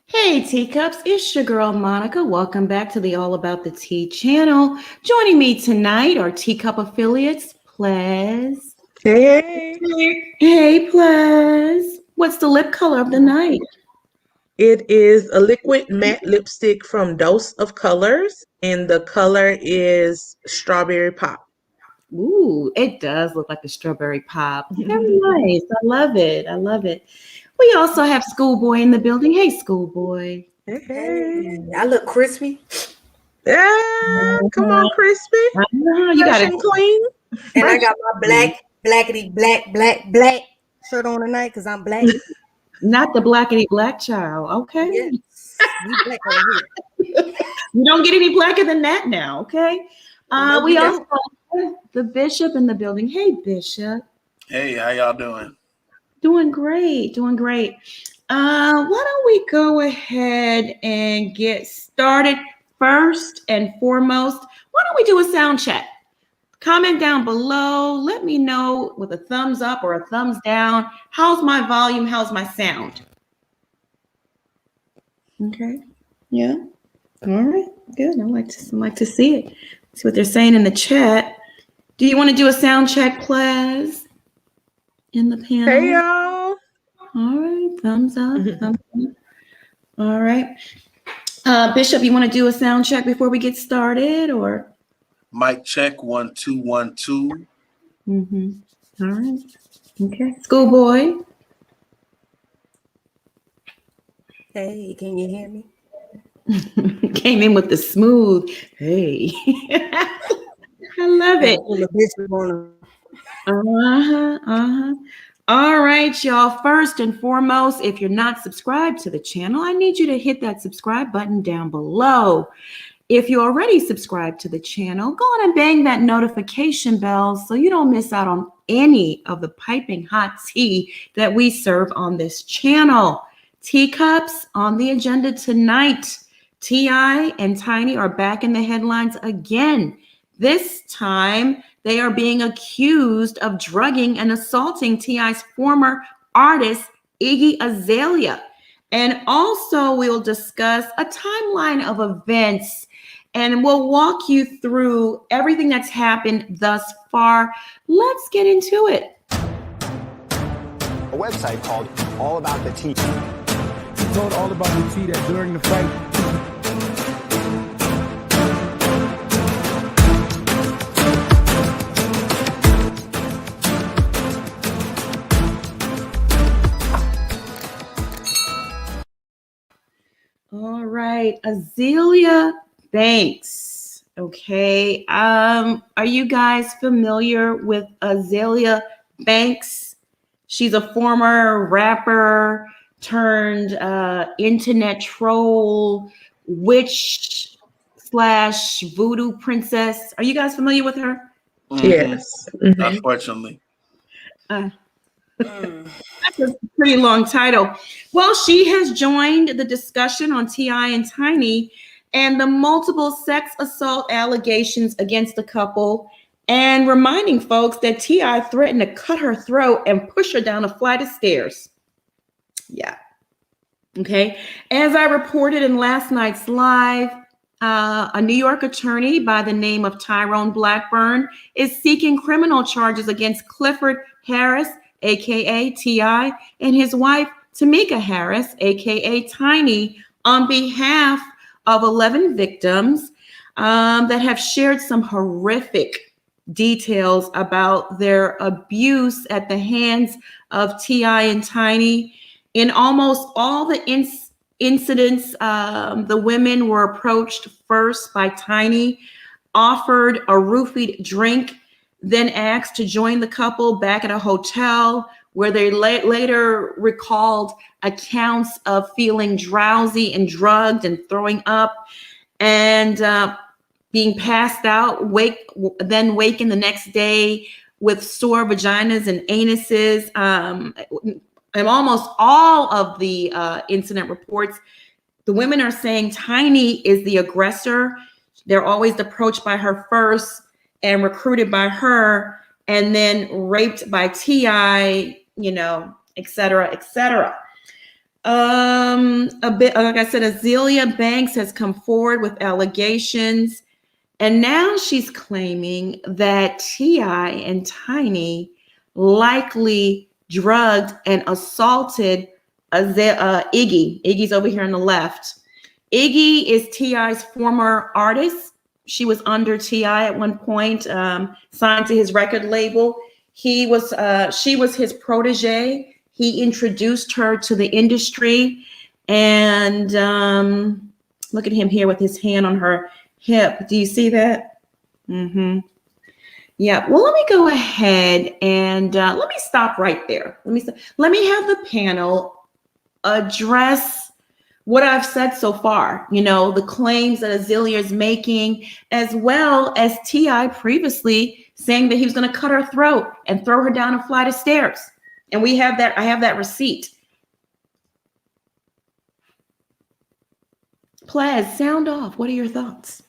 Hey teacups, it's your girl Monica. Welcome back to the All About the Tea channel. Joining me tonight are teacup affiliates, Plez. Hey, Hey Plez. What's the lip color of the night? it is a liquid matte lipstick from Dose of Colors, and the color is Strawberry Pop. Ooh, it does look like a strawberry pop. Very nice. I love it. I love it. We also have Schoolboy in the building. Hey Schoolboy. Hey, Hey, hey. I look crispy, Yeah, come on, Crispy. You Fresh got it. and clean. and I Fresh. got my black shirt on tonight because I'm black. Not the blackety black child. Okay. Yes, we black over here. You don't get any blacker than that now, okay? No, we We also don't. have the bishop in the building. Hey, Bishop. Hey, how y'all doing? Doing great, doing great. Why don't we go ahead and get started first and foremost? Why don't we do a sound check? Comment down below. Let me know with a thumbs up or a thumbs down. How's my volume? How's my sound? Okay. Yeah. All right. Good. I like to see it. See what they're saying in the chat. Do you want to do a sound check, please? In the panel. Hey, y'all. All right. Thumbs up. Thumbs up. All right. Bishop, you want to do a sound check before we get started, or? Mic check 1 2 1 2. Mm-hmm. All right. Okay. Schoolboy. Hey, can you hear me? Came in with the smooth. Hey. I love it. Pull a bitch on Uh-huh. All right, y'all. First and foremost, if you're not subscribed to the channel, I need you to hit that subscribe button down below. If you're already subscribed to the channel, go on and bang that notification bell so you don't miss out on any of the piping hot tea that we serve on this channel. Teacups on the agenda tonight. T.I. and Tiny are back in the headlines again. This time, they are being accused of drugging and assaulting T.I.'s former artist, Iggy Azalea. And also, we'll discuss a timeline of events and we'll walk you through everything that's happened thus far. Let's get into it. A website called All About the Tea. He told All About the Tea that during the fight, All right, Azalea Banks. Okay. Are you guys familiar with Azalea Banks? She's a former rapper turned internet troll, witch slash voodoo princess. Are you guys familiar with her? Yes. Unfortunately. That's a pretty long title. Well, she has joined the discussion on T.I. and Tiny and the multiple sex assault allegations against the couple, and reminding folks that T.I. threatened to cut her throat and push her down a flight of stairs. Yeah. Okay. As I reported in last night's live, a New York attorney by the name of Tyrone Blackburn is seeking criminal charges against Clifford Harris, aka T.I., and his wife, Tamika Harris, aka Tiny, on behalf of 11 victims that have shared some horrific details about their abuse at the hands of T.I. and Tiny. In almost all the incidents, the women were approached first by Tiny, offered a roofied drink, then asked to join the couple back at a hotel where they later recalled accounts of feeling drowsy and drugged and throwing up and being passed out, then waken the next day with sore vaginas and anuses. And almost all of the incident reports, the women are saying Tiny is the aggressor. They're always approached by her first and recruited by her and then raped by T.I., et cetera, et cetera. A bit, like I said, Azalea Banks has come forward with allegations, and now she's claiming that T.I. and Tiny likely drugged and assaulted Iggy. Iggy's over here on the left. Iggy is T.I.'s former artist. She was under T.I. at one point, signed to his record label. She was his protege. He introduced her to the industry, and look at him here with his hand on her hip. Do you see that? Mm-hmm. Yeah. Well, let me go ahead and let me stop right there. Let me have the panel address what I've said so far. You know, the claims that Azalea is making, as well as T.I. previously saying that he was going to cut her throat and throw her down a flight of stairs. And we have that. I have that receipt. Plaz, sound off. What are your thoughts?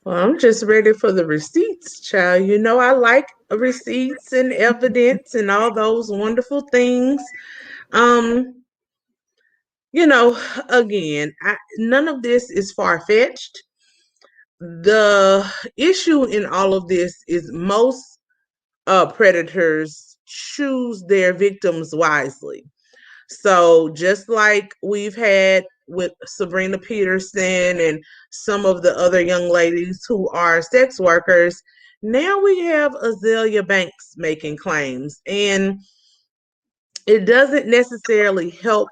Well, I'm just ready for the receipts, child. You know, I like receipts and evidence and all those wonderful things. You know, again, none of this is far-fetched. The issue in all of this is most predators choose their victims wisely. So just like we've had with Sabrina Peterson and some of the other young ladies who are sex workers, now we have Azalea Banks making claims. And it doesn't necessarily help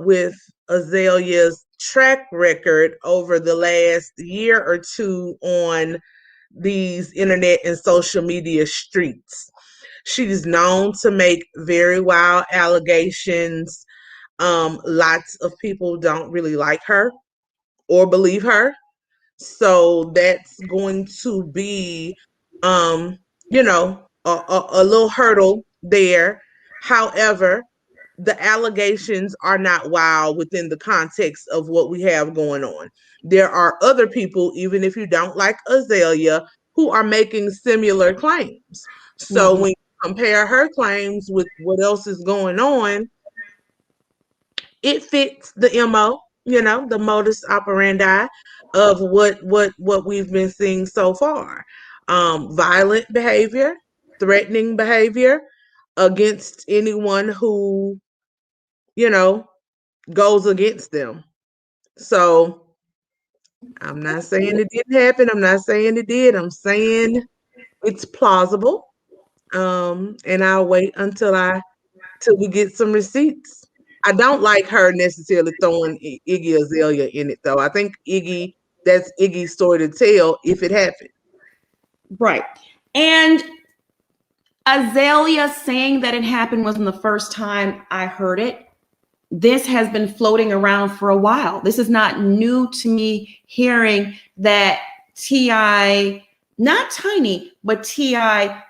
with Azalea's track record over the last year or two on these internet and social media streets. She's known to make very wild allegations. Lots of people don't really like her or believe her. So that's going to be, you know, a little hurdle there. However, the allegations are not wild within the context of what we have going on. There are other people, even if you don't like Azalea, who are making similar claims. So when you compare her claims with what else is going on, it fits the MO, you know, the modus operandi of what we've been seeing so far. Violent behavior, threatening behavior against anyone who, you know, goes against them. So I'm not saying it didn't happen. I'm not saying it did. I'm saying it's plausible. And I'll wait till we get some receipts. I don't like her necessarily throwing Iggy Azalea in it, though. I think that's Iggy's story to tell if it happened. Right. And Azalea saying that it happened wasn't the first time I heard it. This has been floating around for a while. This is not new to me hearing that T.I., not Tiny, but T.I.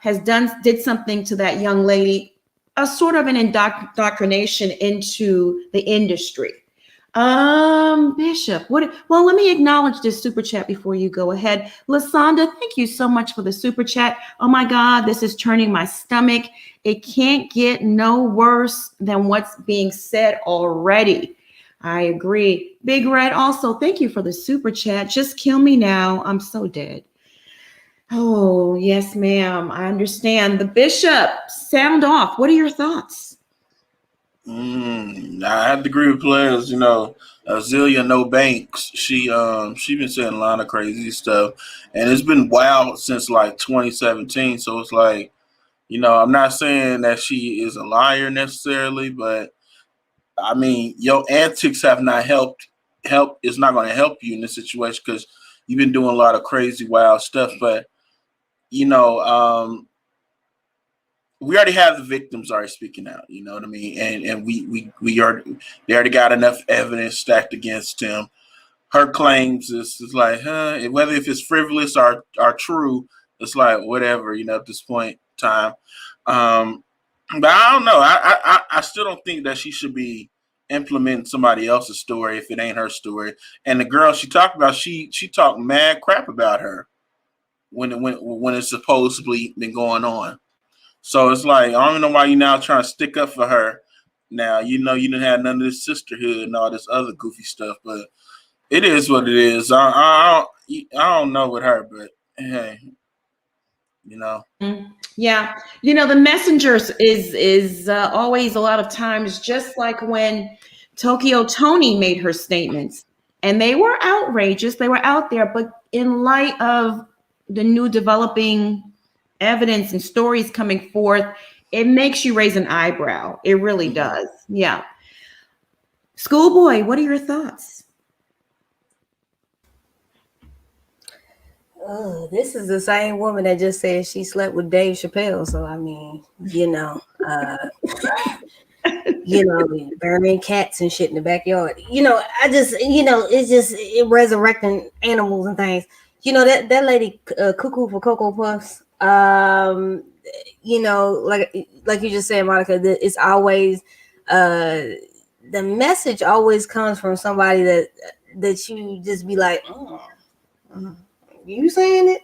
did something to that young lady, a sort of an indoctrination into the industry. Bishop, well, let me acknowledge this super chat before you go ahead. Lasonda, thank you so much for the super chat. Oh my God, this is turning my stomach. It can't get no worse than what's being said already. I agree. Big Red also, thank you for the super chat. Just kill me now. I'm so dead. Oh, yes, ma'am. I understand. The Bishop, sound off. What are your thoughts? I have to agree with players. You know, Azalea No Banks. She been saying a lot of crazy stuff, and it's been wild since like 2017. So it's like, you know, I'm not saying that she is a liar necessarily, but I mean, your antics have not helped. It's not going to help you in this situation because you've been doing a lot of crazy, wild stuff. But you know, we already have the victims already speaking out, you know what I mean? And they already got enough evidence stacked against him. Her claims is like, whether if it's frivolous or true, it's like whatever, you know, at this point in time. But I don't know. I still don't think that she should be implementing somebody else's story if it ain't her story. And the girl she talked about, she talked mad crap about her when it's supposedly been going on. So it's like, I don't know why you now trying to stick up for her Now, you didn't have none of this sisterhood and all this other goofy stuff, but it is what it is. I don't know with her, but hey, Yeah, the messengers is always a lot of times just like when Tokyo Toni made her statements, and they were outrageous. They were out there, but in light of the new developing evidence and stories coming forth, it makes you raise an eyebrow. It really does. Yeah. Schoolboy, what are your thoughts? This is the same woman that just said she slept with Dave Chappelle. So I mean, burying cats and shit in the backyard. I just, it's resurrecting animals and things. That lady, Cuckoo for Cocoa Puffs. Like you just said, Monica, it's always the message always comes from somebody that you just be like, you saying it?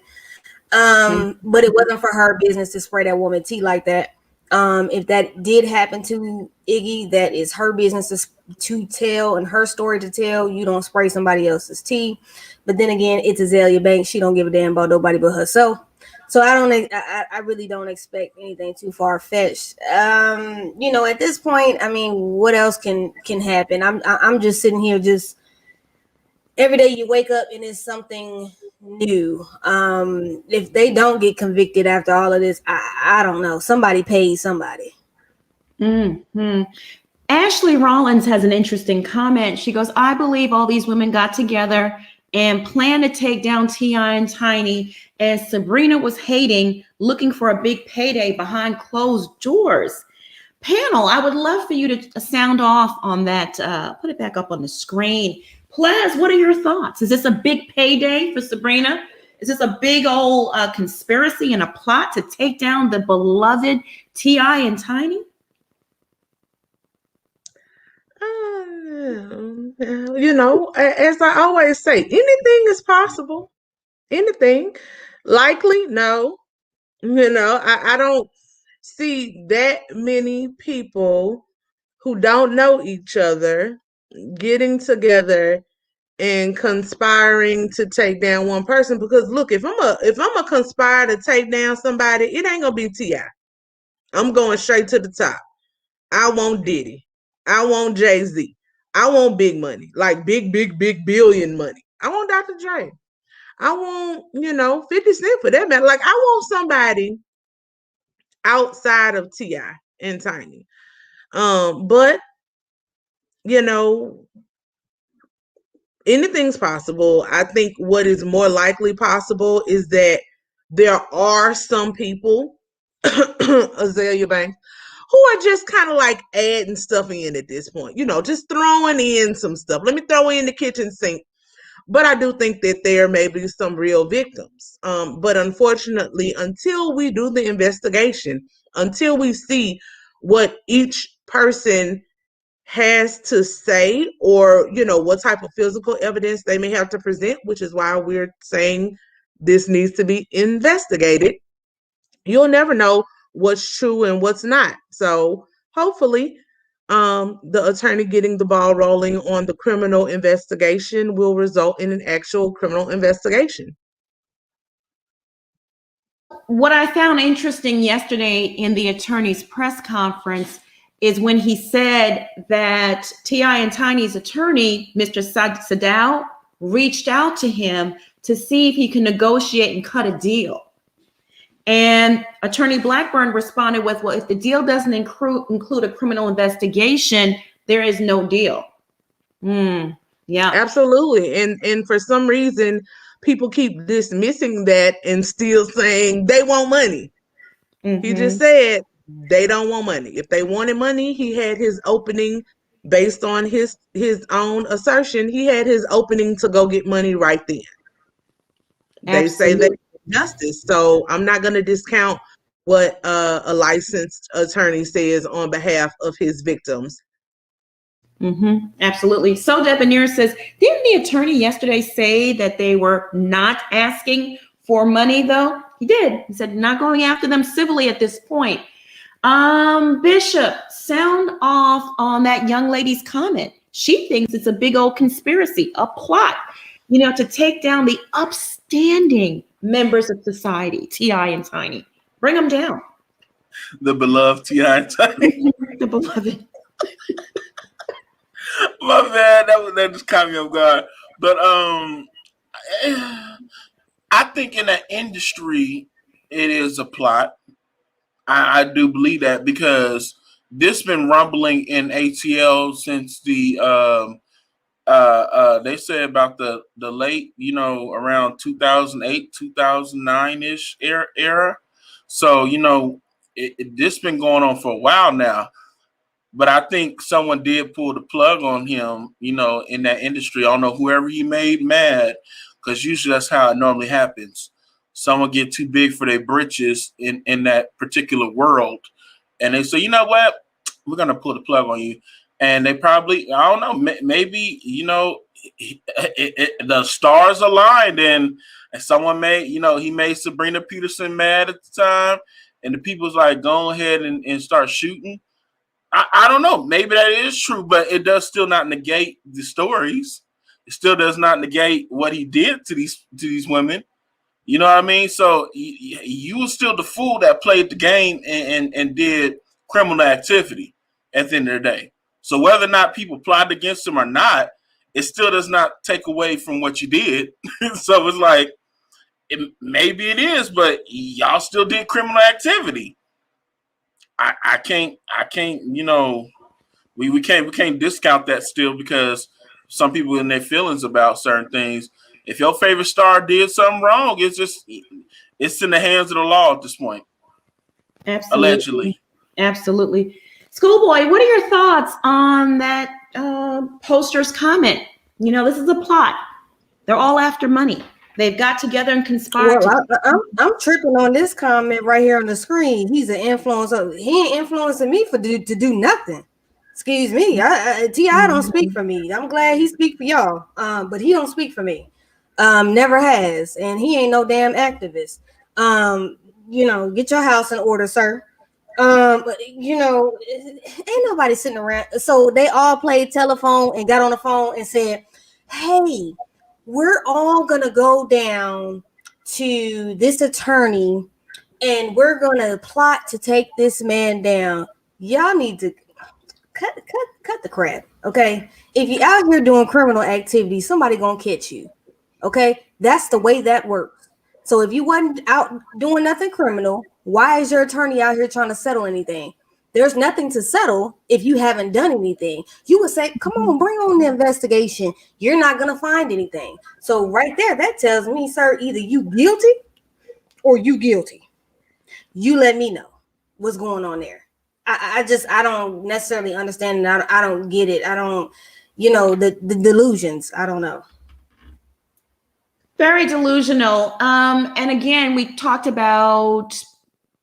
But it wasn't for her business to spray that woman tea like that. If that did happen to Iggy, that is her business to tell and her story to tell. You don't spray somebody else's tea. But then again, it's Azalea Banks. She don't give a damn about nobody but herself. So I really don't expect anything too far-fetched. At this point, I mean, what else can happen? I'm just sitting here just every day you wake up and it's something new. If they don't get convicted after all of this, I don't know. Somebody pays somebody. Mm-hmm. Ashley Rollins has an interesting comment. She goes, I believe all these women got together and planned to take down T.I. and Tiny as Sabrina was hating, looking for a big payday behind closed doors. Panel, I would love for you to sound off on that. Put it back up on the screen. Plaz, what are your thoughts? Is this a big payday for Sabrina? Is this a big old conspiracy and a plot to take down the beloved T.I. and Tiny? As I always say, anything is possible. Anything. Likely, no. I don't see that many people who don't know each other getting together and conspiring to take down one person. Because look, if I'm a conspire to take down somebody, it ain't gonna be T.I. I'm going straight to the top. I want Diddy. I want Jay-Z. I want big money, like big billion money. I want Dr. Dre. I want, 50 Cent for that matter. Like, I want somebody outside of T.I. and Tiny. But, anything's possible. I think what is more likely possible is that there are some people, Azalea Banks, who are just kind of like adding stuff in at this point, just throwing in some stuff. Let me throw in the kitchen sink. But I do think that there may be some real victims. But unfortunately, until we do the investigation, until we see what each person has to say, or what type of physical evidence they may have to present, which is why we're saying this needs to be investigated, you'll never know what's true and what's not. So hopefully the attorney getting the ball rolling on the criminal investigation will result in an actual criminal investigation. What I found interesting yesterday in the attorney's press conference is when he said that T.I. and Tiny's attorney, Mr. Sadao, reached out to him to see if he can negotiate and cut a deal. And Attorney Blackburn responded with, well, if the deal doesn't include a criminal investigation, there is no deal. Yeah. Absolutely. And for some reason, people keep dismissing that and still saying they want money. Mm-hmm. He just said they don't want money. If they wanted money, he had his opening based on his own assertion. He had his opening to go get money right then. They say that justice. So I'm not going to discount what a licensed attorney says on behalf of his victims. Mm-hmm. Absolutely. So Debonair says, didn't the attorney yesterday say that they were not asking for money, though? He did. He said, not going after them civilly at this point. Bishop, sound off on that young lady's comment. She thinks it's a big old conspiracy, a plot, to take down the upstanding members of society, T.I. and Tiny. Bring them down. The beloved T.I. and Tiny. The beloved. My bad. That just caught me off guard. But I think in that industry, it is a plot. I do believe that because this been rumbling in ATL since the they said about the late, around 2008, 2009 ish era. So this been going on for a while now. But I think someone did pull the plug on him, in that industry. I don't know whoever he made mad, because usually that's how it normally happens. Someone get too big for their britches in that particular world, and they say, you know what, we're gonna pull the plug on you. And they probably, I don't know, maybe the stars aligned, and someone made, he made Sabrina Peterson mad at the time, and the people's like, go ahead and start shooting. I don't know. Maybe that is true, but it does still not negate the stories. It still does not negate what he did to these women. You know what I mean? So you were still the fool that played the game and did criminal activity at the end of the day. So whether or not people plotted against him or not, it still does not take away from what you did. So it's like, maybe it is, but y'all still did criminal activity. I can't, we can't discount that still, because some people in their feelings about certain things. If your favorite star did something wrong, it's in the hands of the law at this point. Absolutely. Allegedly. Absolutely. Schoolboy, what are your thoughts on that poster's comment? This is a plot. They're all after money. They've got together and conspired. Well, I'm tripping on this comment right here on the screen. He's an influencer. He ain't influencing me to do nothing. Excuse me. T.I. don't speak for me. I'm glad he speak for y'all. But he don't speak for me. Never has, and he ain't no damn activist. Get your house in order, sir. Ain't nobody sitting around. So they all played telephone and got on the phone and said, hey, we're all gonna go down to this attorney and we're gonna plot to take this man down. Y'all need to cut the crap, okay? If you're out here doing criminal activity, somebody gonna catch you, okay? That's the way that works. So if you wasn't out doing nothing criminal, why is your attorney out here trying to settle anything? There's nothing to settle if you haven't done anything. You would say, come on, bring on the investigation. You're not going to find anything. So right there, that tells me, sir, either you guilty or you guilty. You let me know what's going on there. I don't necessarily understand. I don't get it. I don't, the delusions. I don't know. Very delusional. And again, we talked about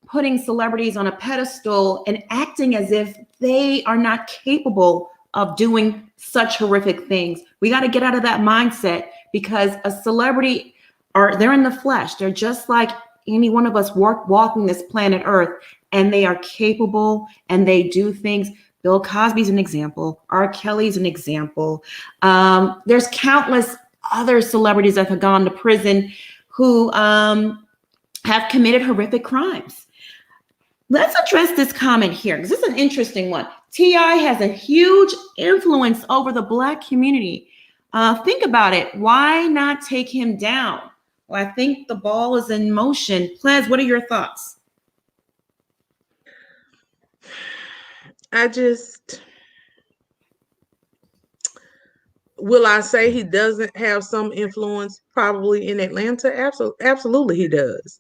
putting celebrities on a pedestal and acting as if they are not capable of doing such horrific things. We got to get out of that mindset, because a celebrity, they're in the flesh. They're just like any one of us walking this planet Earth, and they are capable and they do things. Bill Cosby's an example. R. Kelly's an example. There's countless other celebrities that have gone to prison who have committed horrific crimes. Let's address this comment here, because this is an interesting one. T.I. has a huge influence over the Black community. Think about it. Why not take him down? Well, I think the ball is in motion. Plez, what are your thoughts? Will I say he doesn't have some influence probably in Atlanta? Absolutely he does.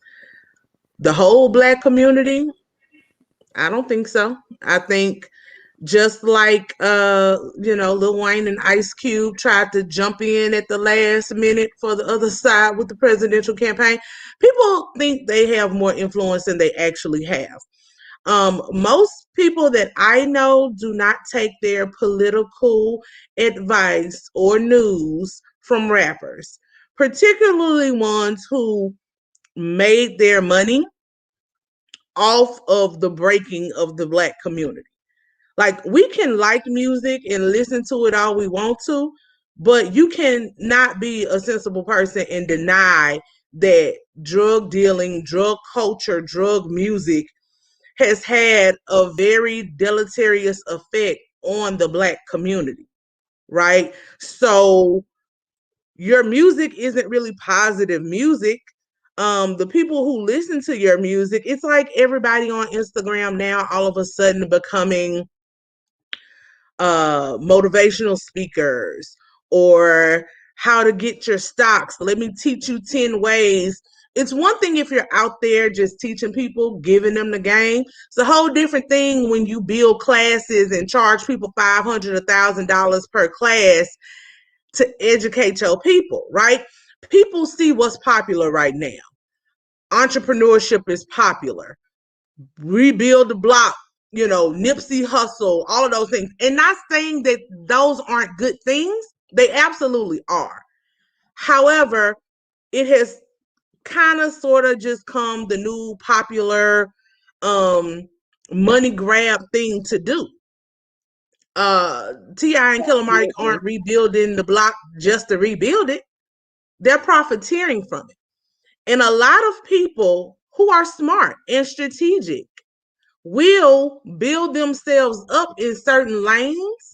The whole Black community? I don't think so. I think just like Lil Wayne and Ice Cube tried to jump in at the last minute for the other side with the presidential campaign, people think they have more influence than they actually have. Most people that I know do not take their political advice or news from rappers, particularly ones who made their money off of the breaking of the Black community. Like, we can like music and listen to it all we want to, but you can not be a sensible person and deny that drug dealing, drug culture, drug music has had a very deleterious effect on the Black community, right? So your music isn't really positive music. The people who listen to your music, it's like everybody on Instagram now all of a sudden becoming motivational speakers, or how to get your stocks. Let me teach you 10 ways. It's one thing if you're out there just teaching people, giving them the game. It's a whole different thing when you build classes and charge people $500, $1,000 per class to educate your people, right? People see what's popular right now. Entrepreneurship is popular. Rebuild the block, Nipsey Hussle, all of those things. And not saying that those aren't good things. They absolutely are. However, it has kind of sort of just come the new popular money grab thing to do. T.I. and Killer Mike aren't rebuilding the block just to rebuild it. They're profiteering from it. And a lot of people who are smart and strategic will build themselves up in certain lanes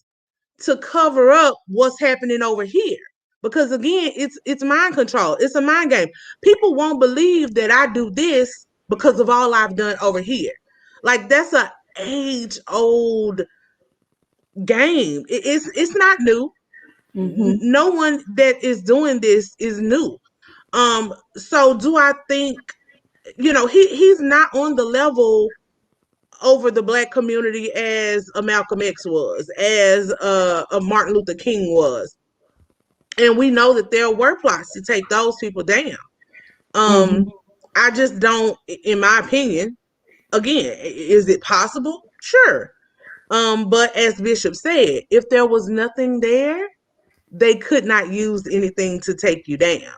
to cover up what's happening over here. Because again, it's mind control. It's a mind game. People won't believe that I do this because of all I've done over here. Like, that's an age-old game. It's not new. Mm-hmm. No one that is doing this is new. So do I think, he's not on the level over the Black community as a Malcolm X was, as a Martin Luther King was. And we know that there were plots to take those people down. I just don't, in my opinion, again, is it possible? Sure. But as Bishop said, if there was nothing there, they could not use anything to take you down.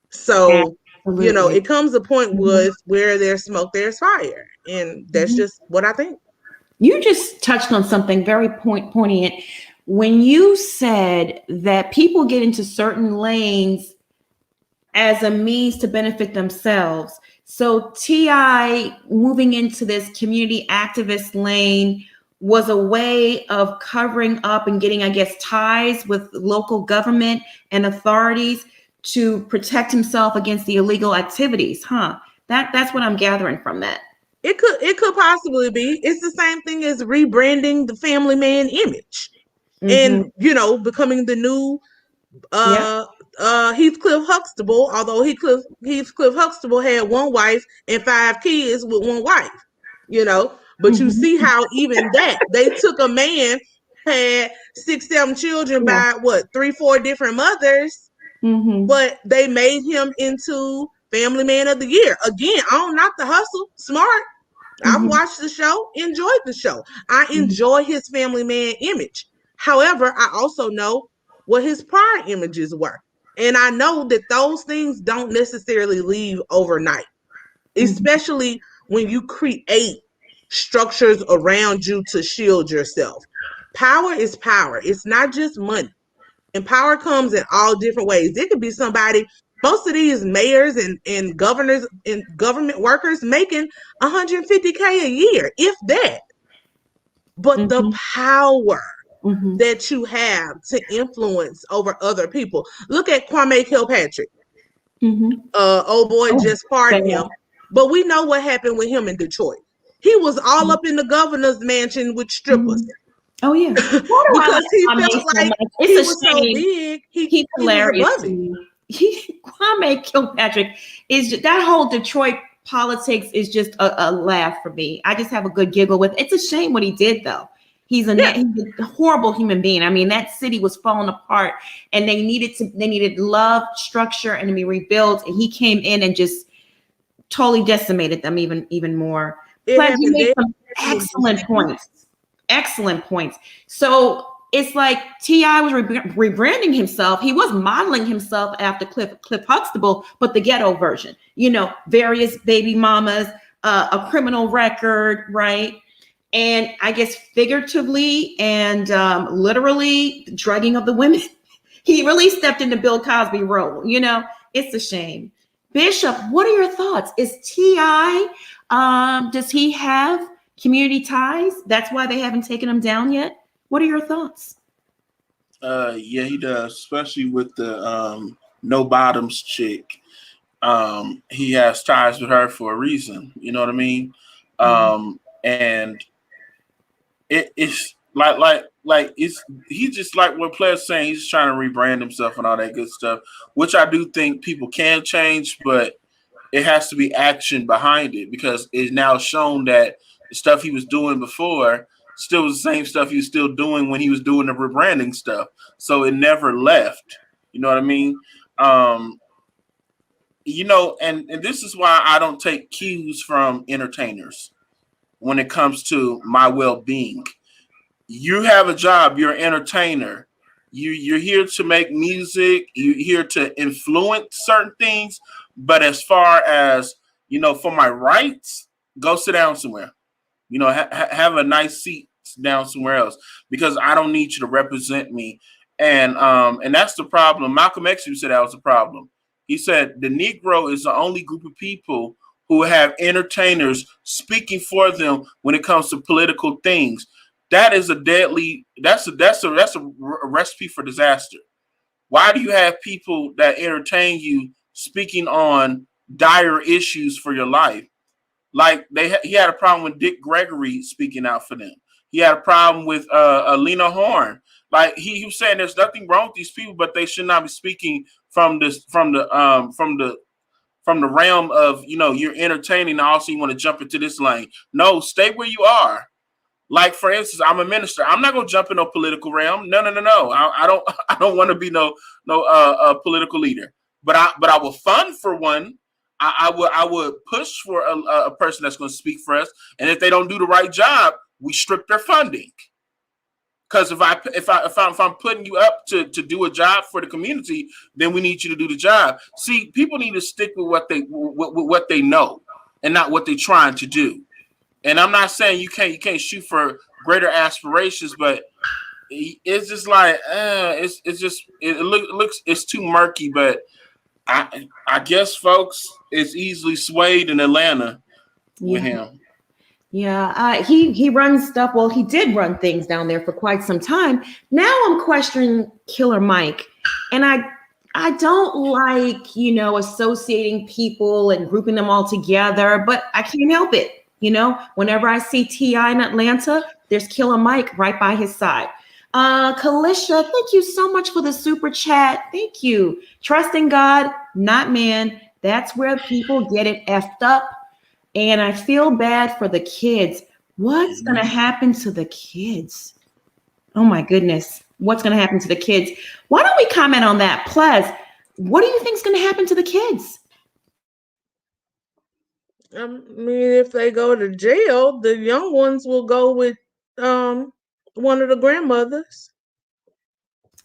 So, absolutely, it comes a point with where there's smoke, there's fire. And that's just what I think. You just touched on something very poignant when you said that people get into certain lanes as a means to benefit themselves. So T.I. moving into this community activist lane was a way of covering up and getting, I guess, ties with local government and authorities to protect himself against the illegal activities, huh? That's what I'm gathering from that. It could possibly be. It's the same thing as rebranding the family man image, and becoming the new Heathcliff Huxtable. Although Heathcliff Huxtable had one wife and 5 kids with one wife, But you see how even that they took a man had 6, 7 children by 3, 4 different mothers, but they made him into Family Man of the Year. Again, I don't knock the hustle, smart. I've watched the show, enjoyed the show. I enjoy his family man image. However, I also know what his prior images were. And I know that those things don't necessarily leave overnight, especially when you create structures around you to shield yourself. Power is power. It's not just money. And power comes in all different ways. It could be somebody, most of these mayors and governors and government workers making $150K a year, if that. But the power that you have to influence over other people. Look at Kwame Kilpatrick. Old boy just pardoned him. But we know what happened with him in Detroit. He was all up in the governor's mansion with strippers. Oh yeah, because he felt like he was so big. He's hilarious. Kwame Kilpatrick is just, that whole Detroit politics is just a laugh for me. I just have a good giggle with. It's a shame what he did though. He's a horrible human being. I mean, that city was falling apart, and they needed love, structure, and to be rebuilt. And he came in and just totally decimated them even more. But he made some excellent points. So it's like T.I. was rebranding himself. He was modeling himself after Cliff Huxtable, but the ghetto version. Various baby mamas, a criminal record, right? And I guess figuratively and literally drugging of the women. He really stepped into Bill Cosby role. You know, it's a shame. Bishop, what are your thoughts? Is T.I., does he have community ties? That's why they haven't taken him down yet. What are your thoughts? Yeah, he does, especially with the no bottoms chick. He has ties with her for a reason. You know what I mean? And it's like it's he's just like what Player's saying. He's trying to rebrand himself and all that good stuff, which I do think people can change, but it has to be action behind it because it's now shown that the stuff he was doing before still was the same stuff he was still doing when he was doing the rebranding stuff. So it never left. You know what I mean? You know, and this is why I don't take cues from entertainers when it comes to my well-being. You have a job, you're an entertainer. You're here to make music, you're here to influence certain things, but as far as, you know, for my rights, go sit down somewhere. You know, have a nice seat down somewhere else because I don't need you to represent me. And that's the problem. Malcolm X said that was the problem. He said the Negro is the only group of people who have entertainers speaking for them when it comes to political things. That is a deadly. That's a recipe for disaster. Why do you have people that entertain you speaking on dire issues for your life? Like he had a problem with Dick Gregory speaking out for them. He had a problem with Lena Horne. Like he was saying, there's nothing wrong with these people, but they should not be speaking from the realm of, you know, you're entertaining and also you want to jump into this lane. No, stay where you are. Like, for instance, I'm a minister. I'm not gonna jump in no political realm. No. I don't. I don't want to be no political leader. But I will fund for one. I would push for a person that's going to speak for us. And if they don't do the right job, we strip their funding. Because if I'm putting you up to do a job for the community, then we need you to do the job. See, people need to stick with what they know and not what they're trying to do. And I'm not saying you can't shoot for greater aspirations, but it's just like it looks it's too murky. But I guess folks, it's easily swayed in Atlanta with him. Yeah, he runs stuff. Well, he did run things down there for quite some time. Now I'm questioning Killer Mike, and I don't like, you know, associating people and grouping them all together, but I can't help it. You know, whenever I see T.I. in Atlanta, there's Killer Mike right by his side. Kalisha, thank you so much for the super chat. Thank you. Trusting God, not man. That's where people get it effed up. And I feel bad for the kids. What's going to happen to the kids? Oh my goodness. What's going to happen to the kids? Why don't we comment on that? Plez, what do you think is going to happen to the kids? I mean, if they go to jail, the young ones will go with one of the grandmothers.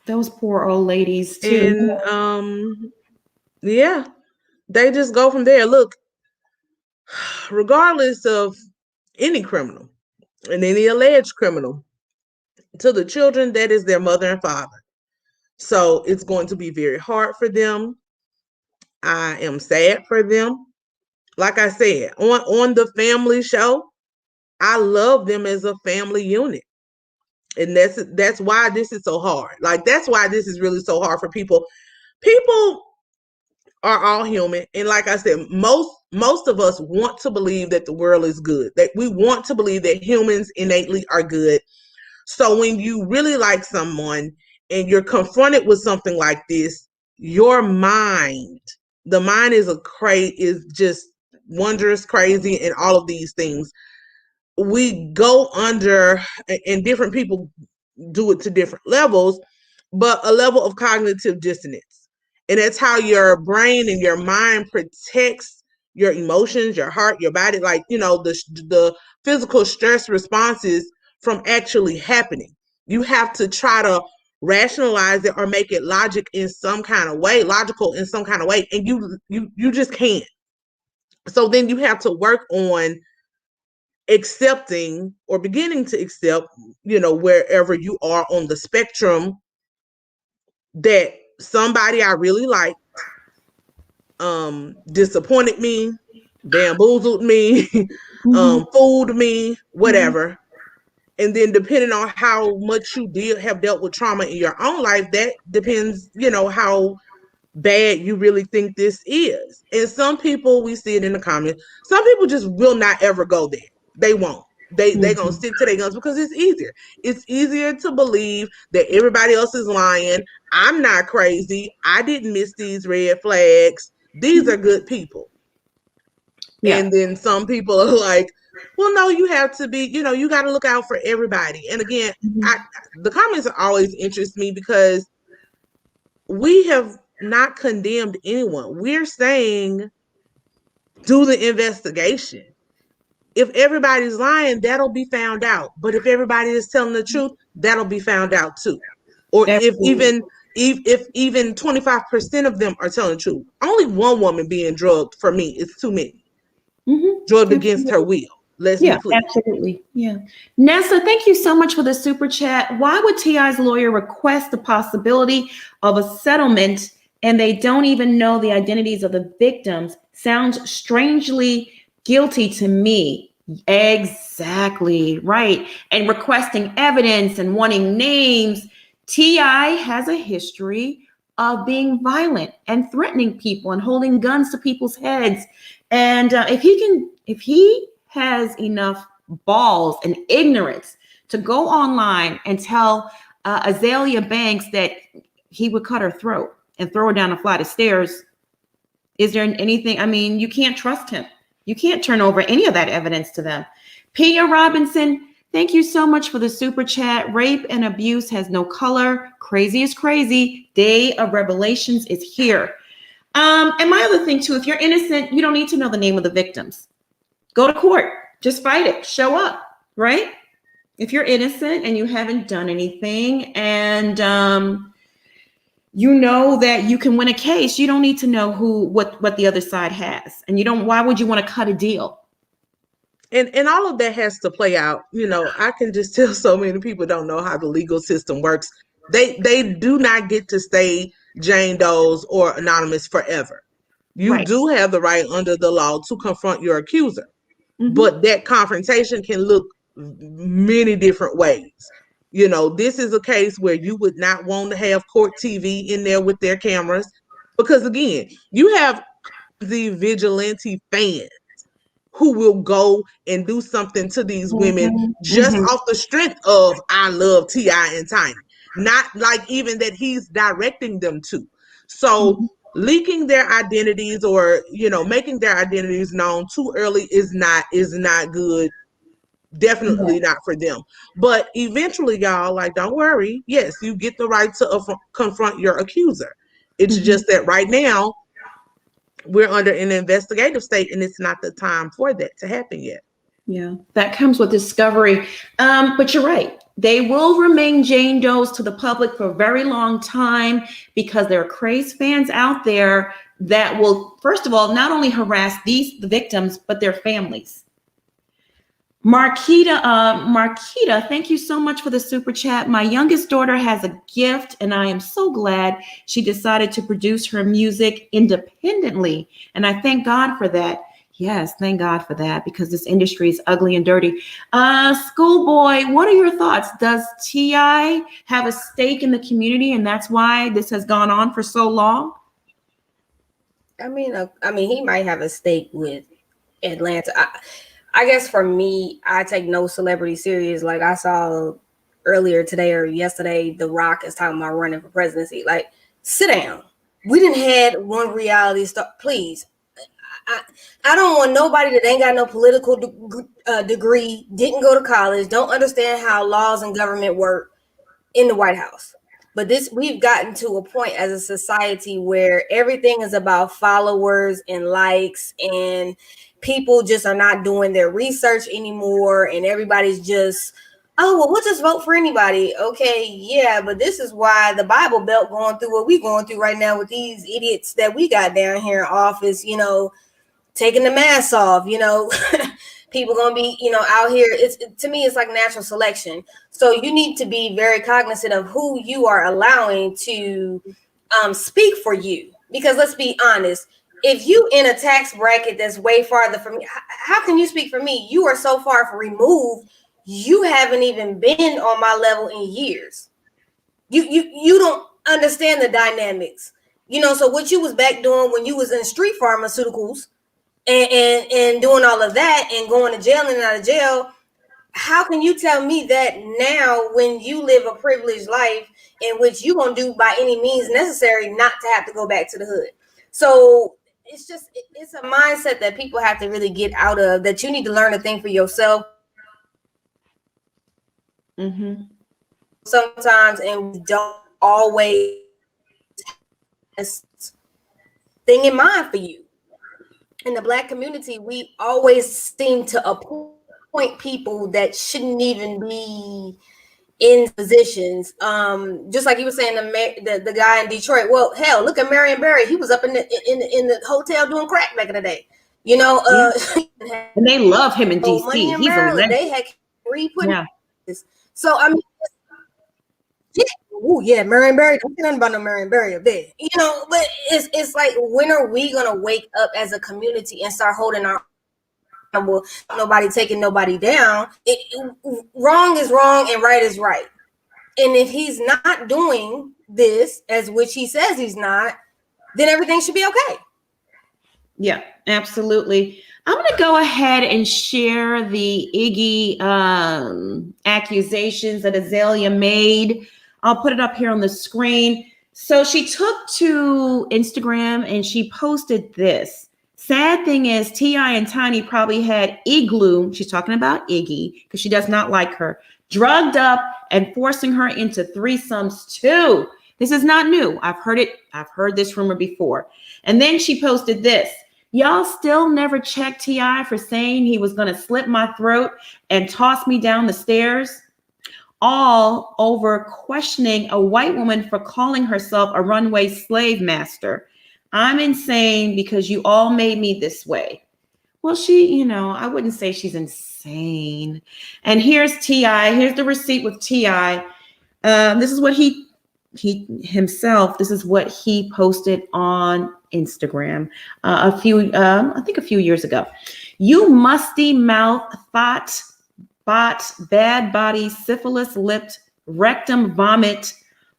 Those poor old ladies too. And yeah, they just go from there. Look, regardless of any criminal and any alleged criminal, to the children, that is their mother and father. So it's going to be very hard for them. I am sad for them. Like I said, on the family show, I love them as a family unit. And that's why this is so hard. Like, that's why this is really so hard for people. People are all human. And like I said, most of us want to believe that the world is good. That we want to believe that humans innately are good. So when you really like someone and you're confronted with something like this, your mind, the mind is just wondrous, crazy, and all of these things. We go under, and different people do it to different levels, but a level of cognitive dissonance. And that's how your brain and your mind protects your emotions, your heart, your body, like, you know, the physical stress responses from actually happening. You have to try to rationalize it or make it logical in some kind of way, and you just can't. So then you have to work on accepting or beginning to accept, wherever you are on the spectrum, that somebody I really liked disappointed me, bamboozled me, fooled me, whatever. And then depending on how much you have dealt with trauma in your own life, that depends, how bad you really think this is. And some people, we see it in the comments, some people just will not ever go there. They won't. They gonna stick to their guns because it's easier. It's easier to believe that everybody else is lying. I'm not crazy. I didn't miss these red flags. These are good people. Yeah. And then some people are like, well, no, you have to be, you got to look out for everybody. And again, the comments always interest me because we have not condemned anyone. We're saying do the investigation. If everybody's lying, that'll be found out. But if everybody is telling the truth, that'll be found out too. Or Absolutely. if even 25% of them are telling the truth, only one woman being drugged for me is too many. Drugged against her will. Let's be clear. Absolutely. Yeah. Nessa, thank you so much for the super chat. Why would T.I.'s lawyer request the possibility of a settlement and they don't even know the identities of the victims? Sounds strangely guilty to me. Exactly. Right. And requesting evidence and wanting names. T.I. has a history of being violent and threatening people and holding guns to people's heads. And if he has enough balls and ignorance to go online and tell Azalea Banks that he would cut her throat and throw her down a flight of stairs, is there anything? I mean, you can't trust him. You can't turn over any of that evidence to them. Pia Robinson, thank you so much for the super chat. Rape and abuse has no color. Crazy is crazy. Day of Revelations is here. And my other thing too, if you're innocent, you don't need to know the name of the victims. Go to court, just fight it, show up, right? If you're innocent and you haven't done anything and you know that you can win a case, you don't need to know what the other side has. And why would you want to cut a deal? And all of that has to play out. I can just tell so many people don't know how the legal system works. They do not get to stay Jane Doe's or anonymous forever. You do have the right under the law to confront your accuser. But that confrontation can look many different ways. This is a case where you would not want to have court TV in there with their cameras. Because again, you have the vigilante fans who will go and do something to these women just off the strength of I love T.I. and Tiny. Not like even that he's directing them to. So leaking their identities or making their identities known too early is not good. Definitely not for them. But eventually, y'all, don't worry. Yes, you get the right to confront your accuser. It's just that right now we're under an investigative state and it's not the time for that to happen yet. Yeah, that comes with discovery. But you're right. They will remain Jane Doe's to the public for a very long time because there are crazed fans out there that will, first of all, not only harass the victims, but their families. Marquita, thank you so much for the super chat. My youngest daughter has a gift, and I am so glad she decided to produce her music independently. And I thank God for that. Yes, thank God for that, because this industry is ugly and dirty. Schoolboy, what are your thoughts? Does T.I. have a stake in the community, and that's why this has gone on for so long? I mean, he might have a stake with Atlanta. I guess for me, I take no celebrity serious. Like I saw earlier today or yesterday, The Rock is talking about running for presidency. Like, sit down. We didn't had one reality star. Please. I don't want nobody that ain't got no political degree, didn't go to college, don't understand how laws and government work in the White House. But we've gotten to a point as a society where everything is about followers and likes, and people just are not doing their research anymore. And everybody's just, oh, well, we'll just vote for anybody. Okay, yeah, but this is why the Bible Belt going through what we're going through right now with these idiots that we got down here in office. taking the mask off, people gonna be, out here. To me, it's like natural selection. So you need to be very cognizant of who you are allowing to speak for you. Because let's be honest, if you in a tax bracket that's way farther from me, how can you speak for me? You are so far removed. You haven't even been on my level in years. You don't understand the dynamics. So what you was back doing when you was in street pharmaceuticals and doing all of that and going to jail and out of jail, how can you tell me that now when you live a privileged life in which you're going to do by any means necessary not to have to go back to the hood? So it's a mindset that people have to really get out of, that you need to learn to think for yourself. Mm-hmm. Sometimes, and we don't always have this thing in mind for you. In the Black community, we always seem to appoint people that shouldn't even be in positions. Just like you were saying, the guy in Detroit. Well, hell, look at Marion Barry. He was up in the hotel doing crack back in the day. And they love him in DC. Money in He's Maryland. a They had re-put this. So I mean, Marion Barry. Don't say nothing about no Marion Barry up there. But it's like, when are we gonna wake up as a community and start holding our nobody taking nobody down? Wrong is wrong and right is right. And if he's not doing this, as which he says he's not, then everything should be okay. Yeah, absolutely. I'm going to go ahead and share the Iggy accusations that Azalea made. I'll put it up here on the screen. So she took to Instagram and she posted this. Sad thing is, T.I. and Tiny probably had Igloo, she's talking about Iggy, because she does not like her, drugged up and forcing her into threesomes too. This is not new. I've heard it. I've heard this rumor before. And then she posted this. Y'all still never checked T.I. for saying he was going to slit my throat and toss me down the stairs? All over questioning a white woman for calling herself a runway slave master. I'm insane because you all made me this way. Well, she, I wouldn't say she's insane. And here's T.I. Here's the receipt with T.I. This is what he himself, this is what he posted on Instagram I think a few years ago. You musty mouth, thought, bot, bad body, syphilis lipped, rectum vomit,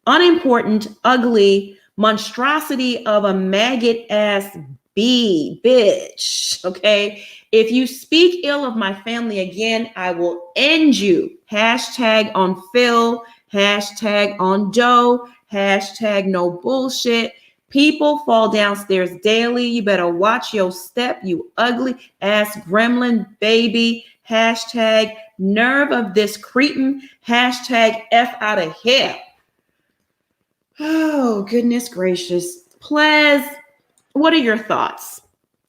unimportant, ugly, monstrosity of a maggot ass bee, bitch. Okay. If you speak ill of my family again, I will end you. Hashtag on Phil, hashtag on Joe, hashtag no bullshit. People fall downstairs daily. You better watch your step, you ugly ass gremlin baby. Hashtag nerve of this cretin. Hashtag F out of here. Oh, goodness gracious. Plez, what are your thoughts?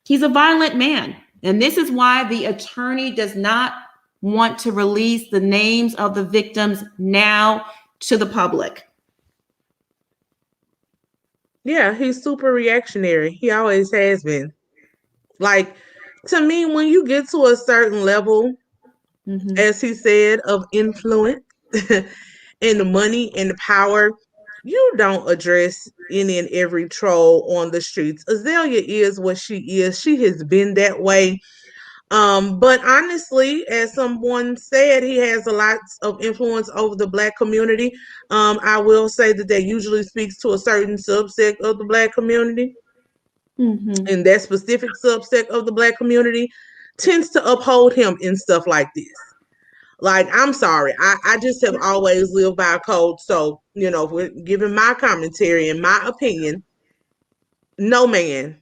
He's a violent man. And this is why the attorney does not want to release the names of the victims now to the public. Yeah, he's super reactionary. He always has been. Like, to me, when you get to a certain level, as he said, of influence and the money and the power, you don't address any and every troll on the streets. Azalea is what she is. She has been that way. But honestly, as someone said, he has a lot of influence over the Black community. I will say that usually speaks to a certain subset of the Black community. And that specific subset of the Black community tends to uphold him in stuff like this. Like, I'm sorry, I just have always lived by a code. So, if we're giving my commentary and my opinion, no man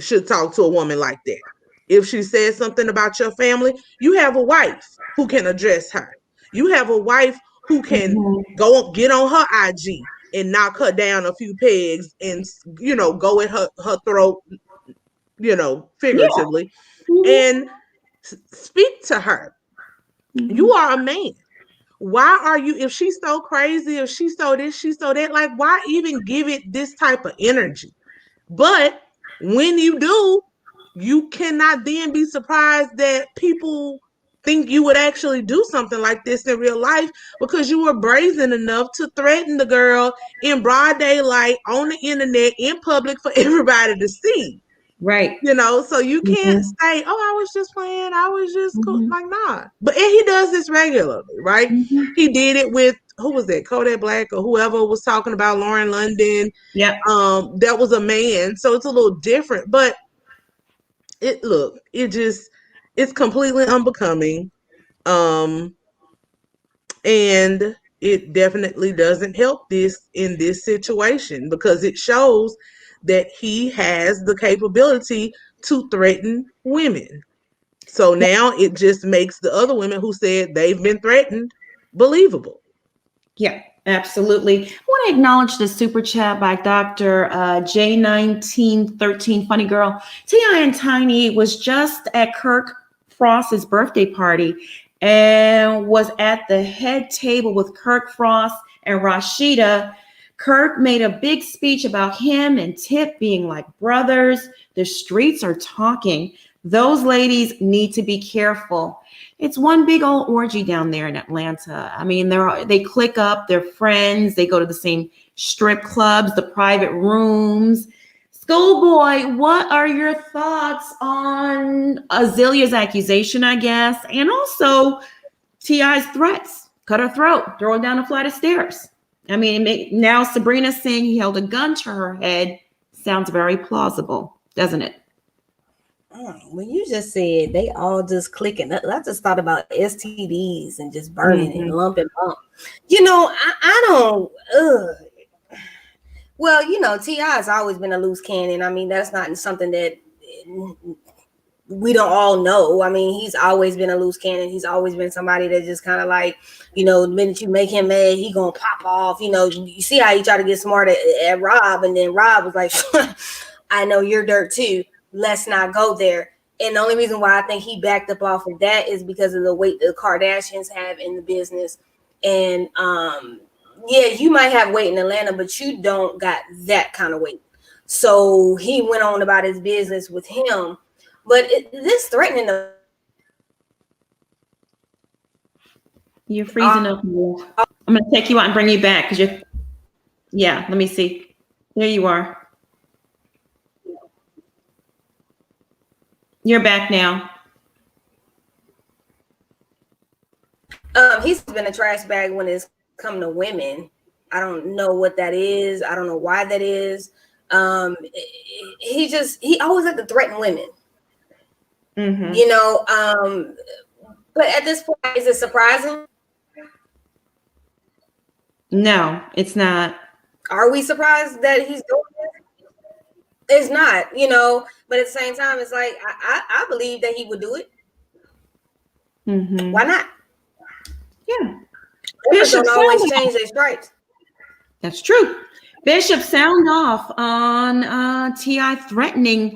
should talk to a woman like that. If she says something about your family, you have a wife who can address her. You have a wife who can get on her IG and knock her down a few pegs and, go at her throat, figuratively, and speak to her. You are a man. Why are you, if she's so crazy, if she's so this, she's so that, like, why even give it this type of energy? But when you do, you cannot then be surprised that people think you would actually do something like this in real life, because you were brazen enough to threaten the girl in broad daylight on the internet in public for everybody to see. Right. So you can't say, "Oh, I was just playing. I was just cool." Like, nah. But and he does this regularly, right? He did it with, who was that? Kodak Black or whoever was talking about Lauren London. Yeah. That was a man, so it's a little different. But it's completely unbecoming. And it definitely doesn't help this in this situation, because it shows that he has the capability to threaten women. So now it just makes the other women who said they've been threatened believable. Yeah, absolutely. I want to acknowledge the super chat by Dr. J1913 Funny Girl. T.I. and Tiny was just at Kirk Frost's birthday party and was at the head table with Kirk Frost and Rashida. Kirk made a big speech about him and Tip being like brothers. The streets are talking. Those ladies need to be careful. It's one big old orgy down there in Atlanta. I mean, they click up, they're friends, they go to the same strip clubs, the private rooms. Schoolboy, what are your thoughts on Azalea's accusation, I guess, and also T.I.'s threats? Cut her throat, throw her down a flight of stairs. I mean, now Sabrina saying he held a gun to her head sounds very plausible, doesn't it? When you just said they all just clicking, I just thought about STDs and just burning and lump and bump. I don't. Well, T.I. has always been a loose cannon. I mean, that's not something that we don't all know. I mean, he's always been a loose cannon. He's always been somebody that just kind of like, the minute you make him mad, he gonna pop off. You see how he tried to get smart at Rob, and then Rob was like, I know you're dirt too. Let's not go there. And the only reason why I think he backed up off of that is because of the weight the Kardashians have in the business. And you might have weight in Atlanta, but you don't got that kind of weight. So he went on about his business with him. But this threatening the You're freezing up. I'm going to take you out and bring you back because let me see. There you are. You're back now. He's been a trash bag when it's come to women. I don't know what that is. I don't know why that is. He always had to threaten women. But at this point, is it surprising? No, it's not. Are we surprised that he's doing this? It's not, but at the same time, it's like, I believe that he would do it. Why not? Yeah. Bishop don't always change their stripes. That's true. Bishop sound off on T.I. threatening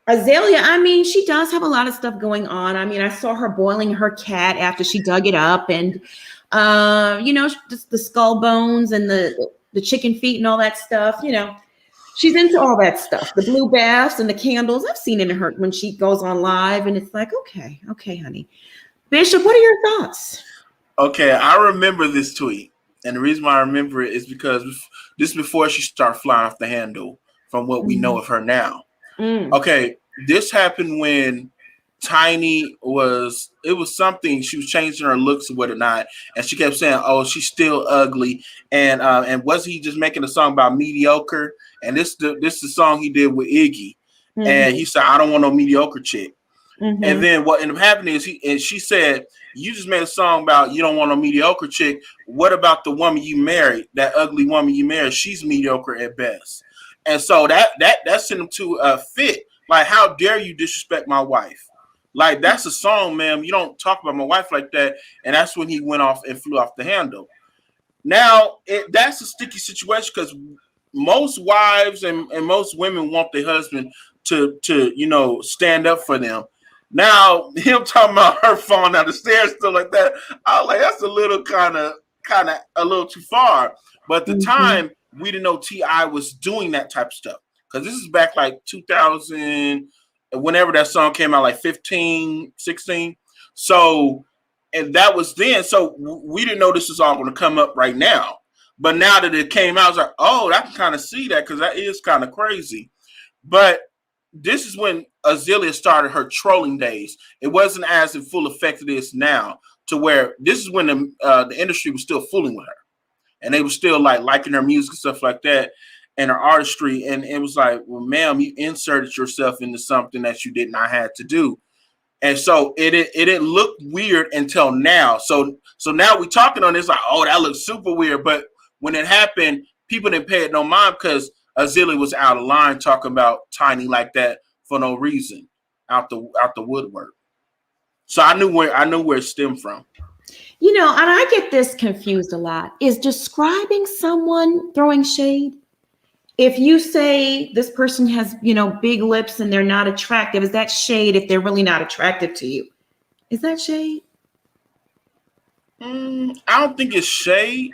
Azalea. I mean, she does have a lot of stuff going on. I mean, I saw her boiling her cat after she dug it up, and just the skull bones and the chicken feet and all that stuff. She's into all that stuff. The blue baths and the candles. I've seen it in her when she goes on live, and it's like, okay, honey. Bishop, what are your thoughts? Okay, I remember this tweet, and the reason why I remember it is because this is before she started flying off the handle from what we know of her now. Okay, this happened when Tiny was something, she was changing her looks or whatnot, and she kept saying, "Oh, she's still ugly," and was he just making a song about mediocre? And this is the song he did with Iggy, and he said, "I don't want no mediocre chick." And then what ended up happening is she said, "You just made a song about you don't want a mediocre chick. What about the woman you married? That ugly woman you married? She's mediocre at best." And so that sent him to a fit. Like, how dare you disrespect my wife? Like, that's a song, ma'am. You don't talk about my wife like that. And that's when he went off and flew off the handle. Now, that's a sticky situation because most wives and most women want their husband to stand up for them. Now, him talking about her falling down the stairs, stuff like that, I was like, that's a little kind of a little too far. But at the time, we didn't know T.I. was doing that type of stuff. Because this is back like 2000, whenever that song came out, like 15, 16. So, and that was then. So we didn't know this was all going to come up right now. But now that it came out, I was like, oh, I can kind of see that because that is kind of crazy. But this is when Azalea started her trolling days. It wasn't as in full effect it is now, to where this is when the industry was still fooling with her. And they were still like liking her music and stuff like that and her artistry. And it was like, well, ma'am, you inserted yourself into something that you did not have to do. And so it didn't look weird until now. So now we talking on this like, oh, that looks super weird. But when it happened, people didn't pay it no mind because Azalea was out of line talking about Tiny like that for no reason out the woodwork. So I knew where it stemmed from. You know, and I get this confused a lot. Is describing someone throwing shade? If you say this person has, big lips and they're not attractive, is that shade if they're really not attractive to you? Is that shade? I don't think it's shade.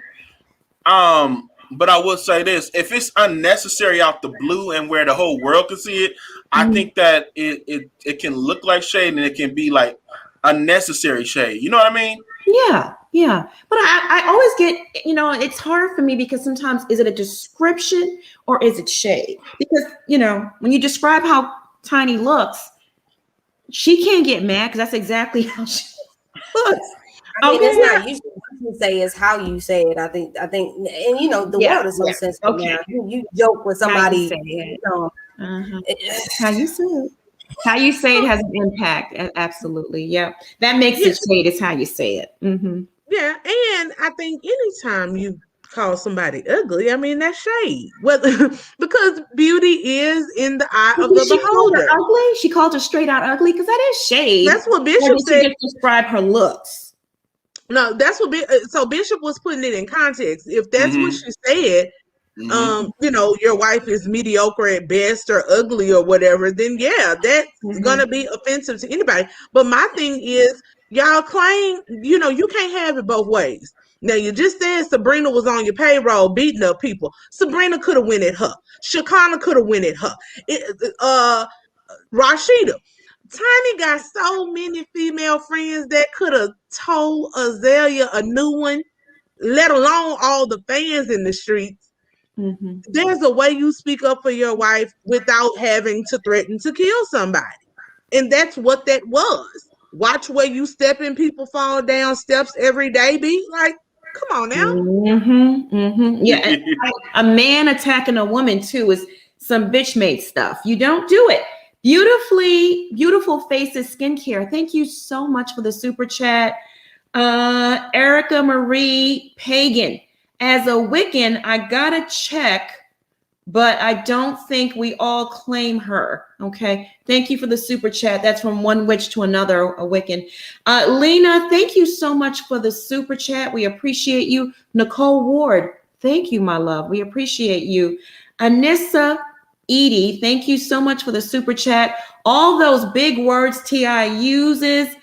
But I will say this: if it's unnecessary out the blue and where the whole world can see it, I think that it can look like shade and it can be like unnecessary shade. You know what I mean? Yeah. But I always get, it's hard for me because sometimes is it a description or is it shade? Because, when you describe how Tiny looks, she can't get mad because that's exactly how she looks. I mean, it's not usually what you say, is how you say it. I think, and the world is so sensitive now. You joke with somebody, how you say it. How you say it has an impact. Absolutely. Yeah. That makes it shade. It's how you say it. Mm-hmm. Yeah. And I think anytime you call somebody ugly, I mean, that's shade. Because beauty is in the eye of the beholder. Ugly? She called her straight out ugly because that is shade. That's what Bishop said. She just describe her looks. No, that's what. So Bishop was putting it in context. If that's what she said, your wife is mediocre at best or ugly or whatever, then that's gonna be offensive to anybody. But my thing is, y'all claim, you can't have it both ways. Now you just said Sabrina was on your payroll beating up people. Sabrina could have went at her. Shakana could have went at her. Rashida. Tiny got so many female friends that could have told Azalea a new one, let alone all the fans in the streets. Mm-hmm. There's a way you speak up for your wife without having to threaten to kill somebody. And that's what that was. Watch where you step in, people fall down steps every day. Be like, come on now. Mm-hmm, mm-hmm. Yeah. And a man attacking a woman too is some bitch made stuff. You don't do it. Beautiful Faces Skincare. Thank you so much for the super chat. Erica Marie Pagan. As a Wiccan, I gotta check, but I don't think we all claim her. Okay. Thank you for the super chat. That's from one witch to another, a Wiccan. Lena, thank you so much for the super chat. We appreciate you. Nicole Ward, thank you, my love. We appreciate you. Anissa Edie, thank you so much for the super chat. All those big words T.I. uses,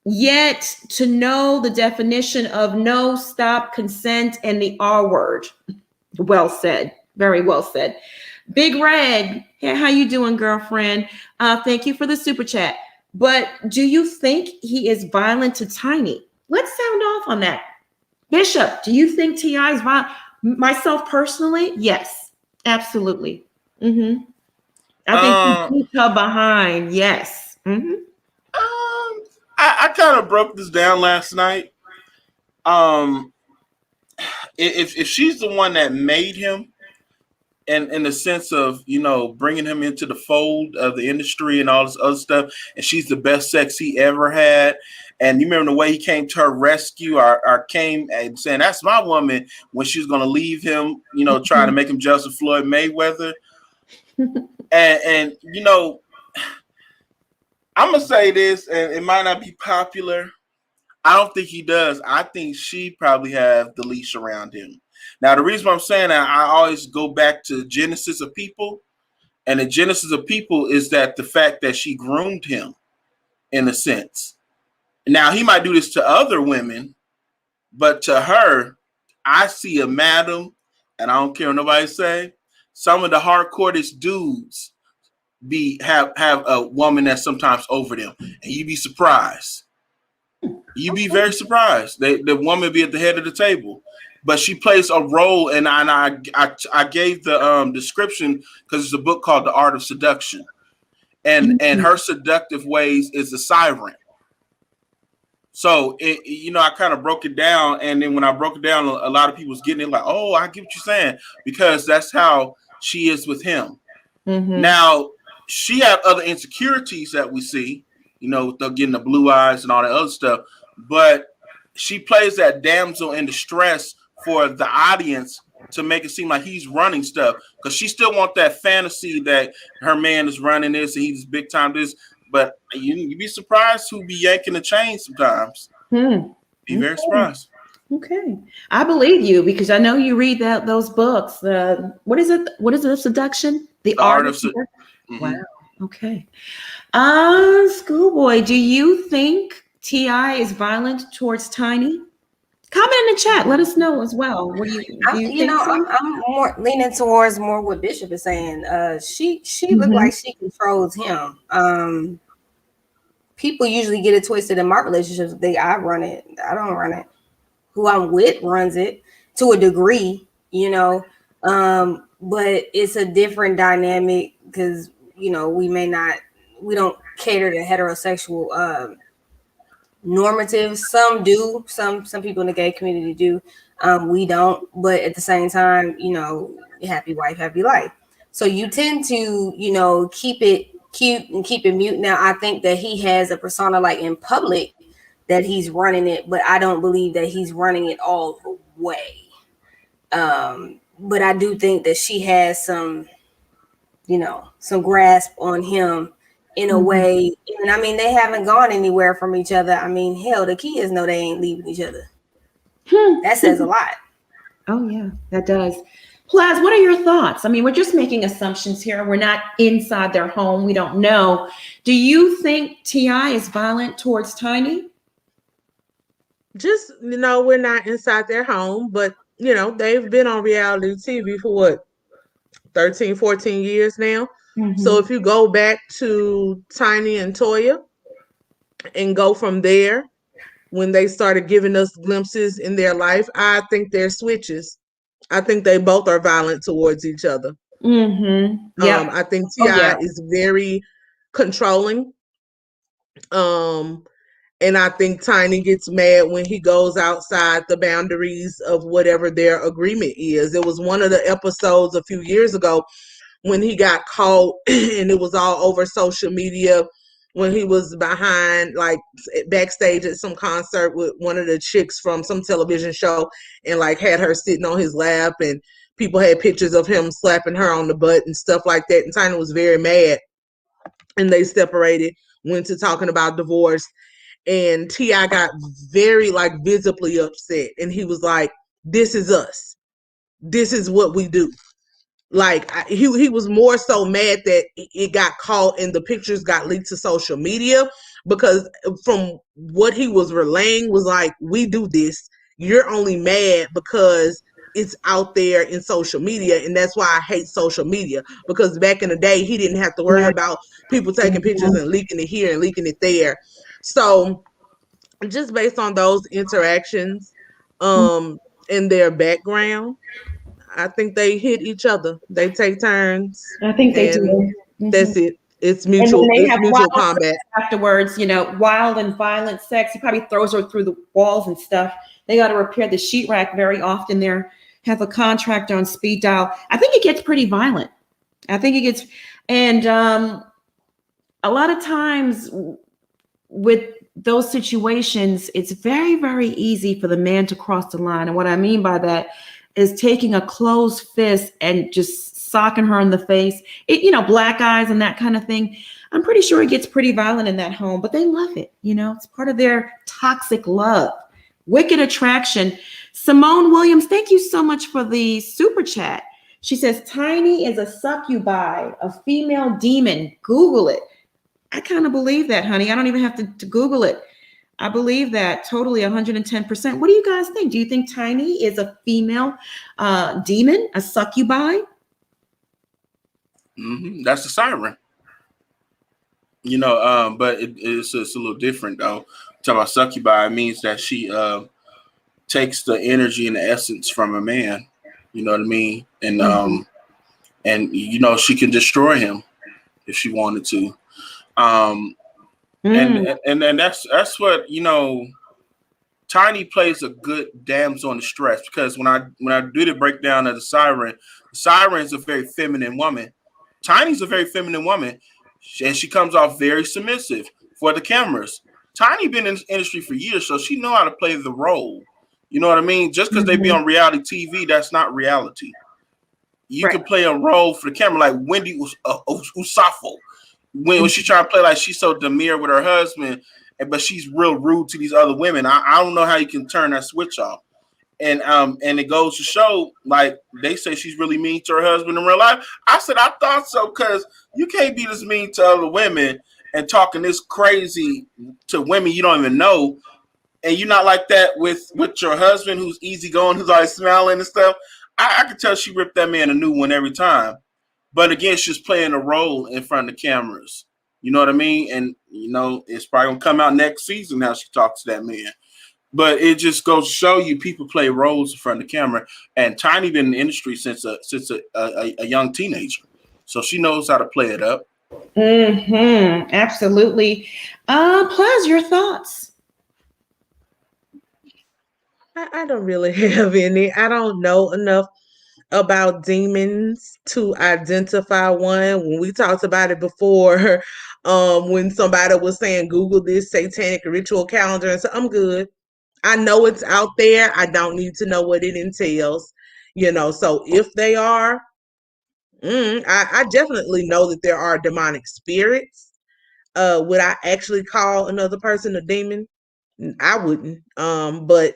yet to know the definition of no, stop, consent, and the R word. Well said. Very well said. Big Reg, hey, how you doing, girlfriend? Thank you for the super chat. But do you think he is violent to Tiny? Let's sound off on that. Bishop, do you think T.I. is violent? Myself personally, yes, absolutely. Mm-hmm. I think he beat her behind. Yes. Mm-hmm. I kind of broke this down last night. If she's the one that made him, and in the sense of bringing him into the fold of the industry and all this other stuff, and she's the best sex he ever had, and you remember the way he came to her rescue, or came and saying that's my woman when she was going to leave him, trying to make him Joseph Floyd Mayweather. And I'm gonna say this, and it might not be popular. I don't think he does. I think she probably have the leash around him. Now, the reason why I'm saying that, I always go back to Genesis of People, and the Genesis of People is that the fact that she groomed him, in a sense. Now, he might do this to other women, but to her, I see a madam, and I don't care what nobody say. Some of the hardcore dudes have a woman that's sometimes over them, and you'd be surprised. You'd be very surprised. The woman be at the head of the table, but she plays a role. And I gave the description because it's a book called The Art of Seduction, and her seductive ways is a siren. So I kind of broke it down, and then when I broke it down, a lot of people was getting it like, oh, I get what you're saying, because that's how she is with him. Now, she had other insecurities that we see, with getting the blue eyes and all that other stuff, but she plays that damsel in distress for the audience to make it seem like he's running stuff, because she still want that fantasy that her man is running this and he's big time this. But you'd be surprised who be yanking the chain sometimes. Be very surprised. Okay, I believe you because I know you read those books. What is it? What is it? Seduction? The art of seduction. Wow. Okay. Schoolboy, do you think T.I. is violent towards Tiny? Comment in the chat. Let us know as well. What do you think? So? I'm more leaning towards more what Bishop is saying. She looked like she controls him. People usually get it twisted in my relationships. I run it. I don't run it. Who I'm with runs it to a degree, but it's a different dynamic because we don't cater to heterosexual normatives. Some do, some people in the gay community do. We don't, but at the same time, happy wife, happy life. So you tend to, keep it cute and keep it mute. Now, I think that he has a persona like in public that he's running it, but I don't believe that he's running it all the way. But I do think that she has some grasp on him in a way. And I mean, they haven't gone anywhere from each other. I mean, hell, the kids know they ain't leaving each other. That says a lot. Oh yeah, that does. Plaz, what are your thoughts? I mean, we're just making assumptions here. We're not inside their home. We don't know. Do you think T.I. is violent towards Tiny? Just, we're not inside their home, but, they've been on reality TV for what, 13, 14 years now. So if you go back to Tiny and Toya and go from there, when they started giving us glimpses in their life, I think they're switches. I think they both are violent towards each other. Yeah. I think T.I. is very controlling. And I think Tiny gets mad when he goes outside the boundaries of whatever their agreement is. It was one of the episodes a few years ago when he got caught and it was all over social media when he was behind, like, backstage at some concert with one of the chicks from some television show and, like, had her sitting on his lap and people had pictures of him slapping her on the butt and stuff like that. And Tiny was very mad and they separated, went to talking about divorce. And T.I. got very, like, visibly upset. And he was like, this is us. This is what we do. Like, he was more so mad that it got caught and the pictures got leaked to social media, because from what he was relaying was like, we do this. You're only mad because it's out there in social media, and that's why I hate social media, because back in the day, he didn't have to worry about people taking pictures and leaking it here and leaking it there. So just based on those interactions in their background, I think they hit each other. They take turns. I think they do. That's it. It's mutual. It's mutual combat. Afterwards, wild and violent sex. He probably throws her through the walls and stuff. They got to repair the sheetrock very often. There, have a contractor on speed dial. I think it gets pretty violent. And a lot of times with those situations, it's very, very easy for the man to cross the line. And what I mean by that is taking a closed fist and just socking her in the face, black eyes and that kind of thing. I'm pretty sure it gets pretty violent in that home, but they love it. It's part of their toxic love, wicked attraction. Simone Williams, thank you so much for the super chat. She says, Tiny is a succubi, a female demon. Google it. I kind of believe that, honey. I don't even have to Google it. I believe that totally 110%. What do you guys think? Do you think Tiny is a female demon, a succubi? That's the siren. But it's a little different though. Talk about succubi, it means that she takes the energy and the essence from a man. You know what I mean? And she can destroy him if she wanted to. And that's what Tiny plays a good damsel in distress, because when I do the breakdown of the siren is a very feminine woman. Tiny's a very feminine woman, and she comes off very submissive for the cameras. Tiny been in this industry for years, so she know how to play the role. You know what I mean? Just because they be on reality TV, that's not reality. You can play a role for the camera, like Wendy Usafo. When she trying to play like she's so demure with her husband, but she's real rude to these other women. I don't know how you can turn that switch off. And it goes to show, like, they say she's really mean to her husband in real life. I said I thought so, because you can't be this mean to other women and talking this crazy to women you don't even know, and you're not like that with your husband, who's easygoing, who's always smiling and stuff. I could tell she ripped that man a new one every time. But again, she's playing a role in front of the cameras. You know what I mean? And, it's probably going to come out next season how she talks to that man. But it just goes to show you people play roles in front of the camera. And Tiny been in the industry since a young teenager. So she knows how to play it up. Absolutely. Plus, your thoughts? I don't really have any. I don't know enough about demons to identify one. When we talked about it before, when somebody was saying Google this satanic ritual calendar, and so I'm good. I know it's out there. I don't need to know what it entails. So if they are, I definitely know that there are demonic spirits. Would I actually call another person a demon? I wouldn't. But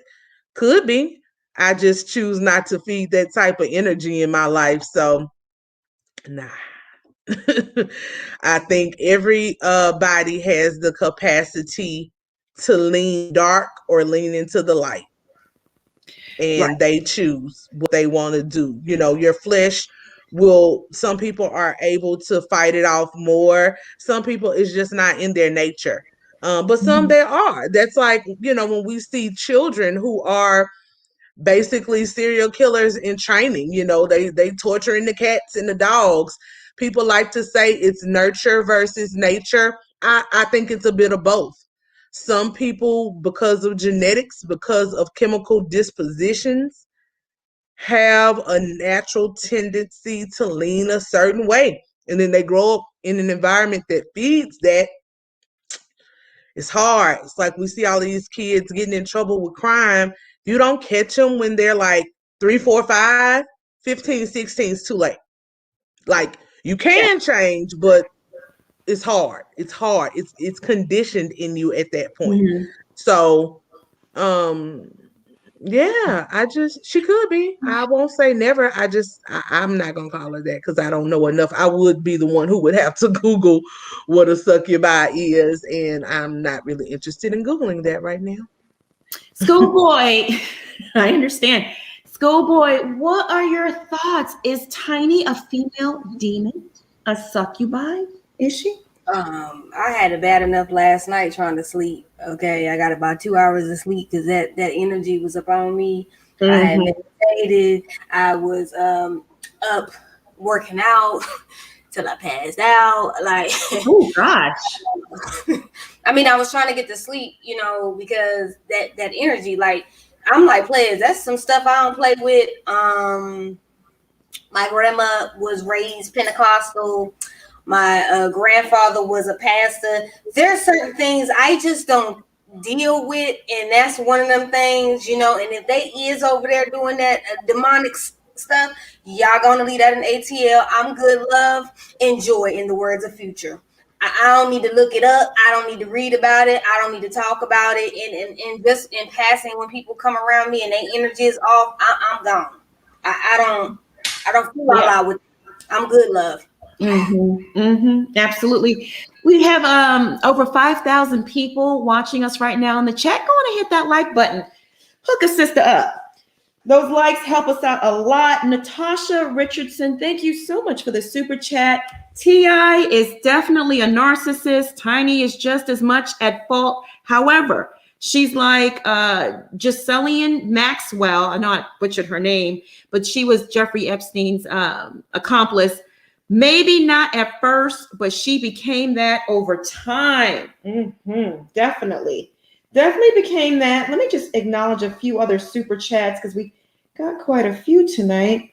could be. I just choose not to feed that type of energy in my life. So, nah. I think every body has the capacity to lean dark or lean into the light. And they choose what they want to do. Your flesh some people are able to fight it off more. Some people, it's just not in their nature. But some there are. That's like, when we see children who are basically serial killers in training, they torturing the cats and the dogs. People like to say it's nurture versus nature. I think it's a bit of both. Some people, because of genetics, because of chemical dispositions, have a natural tendency to lean a certain way. And then they grow up in an environment that feeds that. It's hard. It's like we see all these kids getting in trouble with crime. You don't catch them when they're like 3, 4, 5, 15, 16 is too late. Like, you can change, but it's hard. It's hard. It's conditioned in you at that point. So, yeah, she could be. I won't say never. I'm not going to call her that because I don't know enough. I would be the one who would have to Google what a succubi is, and I'm not really interested in Googling that right now. Schoolboy, I understand. Schoolboy, what are your thoughts? Is Tiny a female demon? A succubi? Is she? I had it bad enough last night trying to sleep. Okay, I got about 2 hours of sleep because that energy was up on me. I had meditated. I was up working out till I passed out. Like, oh gosh. I mean, I was trying to get to sleep, because that energy, like, I'm like, players, that's some stuff I don't play with. My grandma was raised Pentecostal. My grandfather was a pastor. There are certain things I just don't deal with, and that's one of them things, And if they is over there doing that demonic stuff, y'all gonna leave that in ATL. I'm good, love, enjoy, in the words of Future. I don't need to look it up. I don't need to read about it. I don't need to talk about it. And just in passing, when people come around me and their energy is off, I'm gone. I don't feel all out with it. I'm good, love. Absolutely. We have over 5,000 people watching us right now in the chat. Go on and hit that like button. Hook a sister up. Those likes help us out a lot. Natasha Richardson, thank you so much for the super chat. T.I. is definitely a narcissist. Tiny is just as much at fault. However, she's like Ghislaine Maxwell. I know I butchered her name, but she was Jeffrey Epstein's accomplice. Maybe not at first, but she became that over time. Definitely became that. Let me just acknowledge a few other super chats because we got quite a few tonight.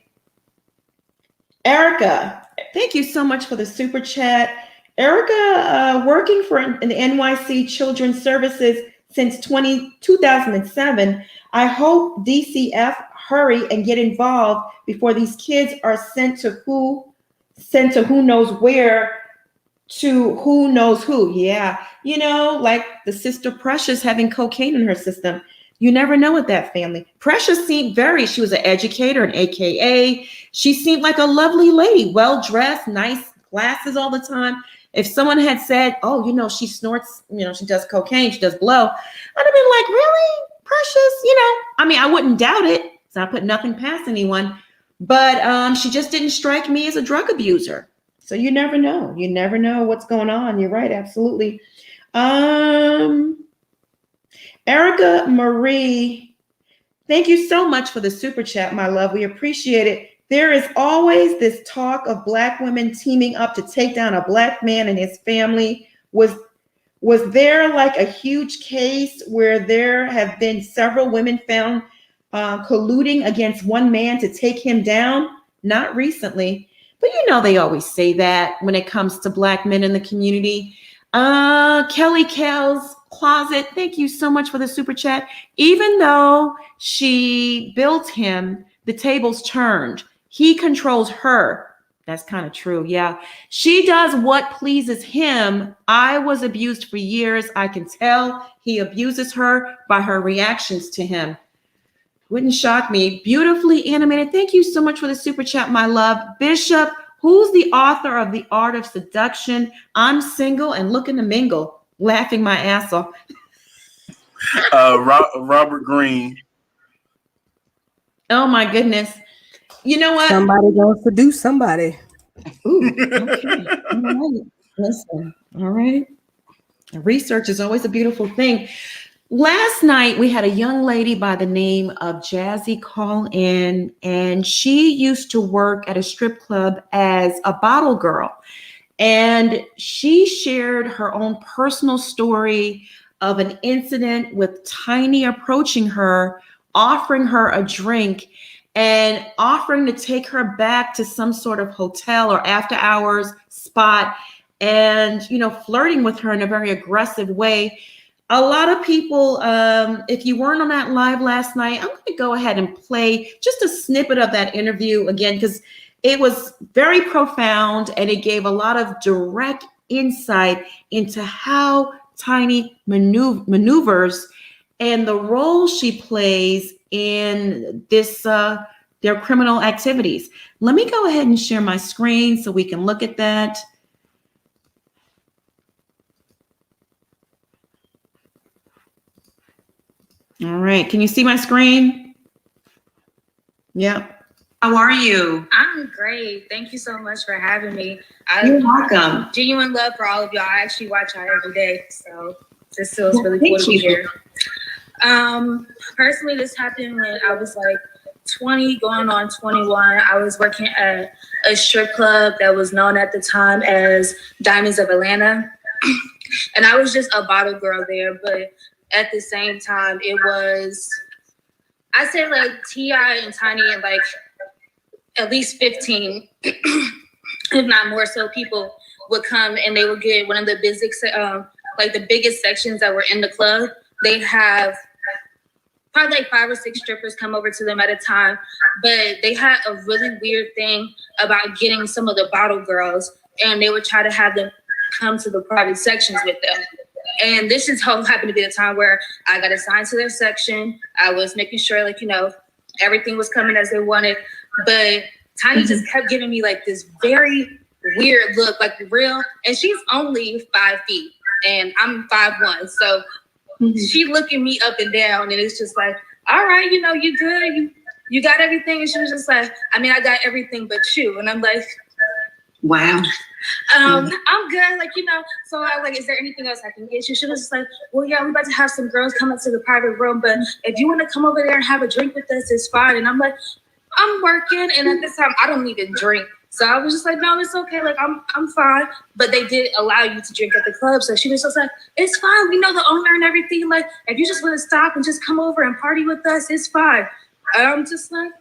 Erica, thank you so much for the super chat. Erica, working for the NYC Children's Services since 2007. I hope DCF hurry and get involved before these kids are sent to who knows where, to who knows who. Yeah, you know, like the sister Precious having cocaine in her system. You never know with that family. Precious seemed she was an educator, an AKA. She seemed like a lovely lady, well-dressed, nice glasses all the time. If someone had said, oh, you know, she snorts, you know, she does cocaine, she does blow, I'd have been like, really, Precious? You know, I mean, I wouldn't doubt it. So I put nothing past anyone. But she just didn't strike me as a drug abuser. So you never know. You never know what's going on. You're right, absolutely. Erica Marie, thank you so much for the super chat, my love. We appreciate it. There is always this talk of Black women teaming up to take down a Black man and his family. Was there like a huge case where there have been several women found colluding against one man to take him down? Not recently, but you know they always say that when it comes to Black men in the community. Kelly Kel's Closet, thank you so much for the super chat. Even though she built him, the tables turned. He controls her. That's kind of true. Yeah. She does what pleases him. I was abused for years. I can tell he abuses her by her reactions to him. Wouldn't shock me. Beautifully animated. Thank you so much for the super chat, my love. Bishop, who's the author of The Art of Seduction? I'm single and looking to mingle. Laughing my ass off. Robert Greene. Oh my goodness. You know what? Somebody gonna seduce somebody. Ooh, okay. All right. Listen, all right. Research is always a beautiful thing. Last night, we had a young lady by the name of Jazzy call in, and she used to work at a strip club as a bottle girl. And she shared her own personal story of an incident with Tiny approaching her, offering her a drink, and offering to take her back to some sort of hotel or after hours spot, and, you know, flirting with her in a very aggressive way. A lot of people, if you weren't on that live last night, I'm going to go ahead and play just a snippet of that interview again, because it was very profound and it gave a lot of direct insight into how Tiny maneuvers and the role she plays in this their criminal activities. Let me go ahead and share my screen so we can look at that. All right, can you see my screen? Yeah. How are you? I'm great. Thank you so much for having me. You're welcome. Genuine love for all of y'all. I actually watch y'all every day, so this feels really cool to be here. Personally, this happened when I was like 20, going on 21. I was working at a strip club that was known at the time as Diamonds of Atlanta, and I was just a bottle girl there. But at the same time, it was, I say like T.I. and Tiny and like at least 15, if not more so, people would come and they would get one of the the biggest sections that were in the club. They'd have probably like 5 or 6 strippers come over to them at a time, but they had a really weird thing about getting some of the bottle girls, and they would try to have them come to the private sections with them. And this just happened to be the time where I got assigned to their section. I was making sure, like, you know, everything was coming as they wanted. But Tiny just kept giving me like this very weird look, like real. And she's only 5 feet and I'm 5'1". So she looking me up and down, and it's just like, all right, you know, you good? You got everything? And she was just like, I mean, I got everything but you. And I'm like, Wow. I'm good, like, so I was like, is there anything else I can get you? She was just like, well, yeah, we're about to have some girls come into the private room, but if you want to come over there and have a drink with us, it's fine. And I'm like, I'm working, and at this time I don't even drink. So I was just like, no, it's okay, like I'm fine. But they did allow you to drink at the club. So she was just like, it's fine, we know the owner and everything. Like, if you just want to stop and just come over and party with us, it's fine. And I'm just like,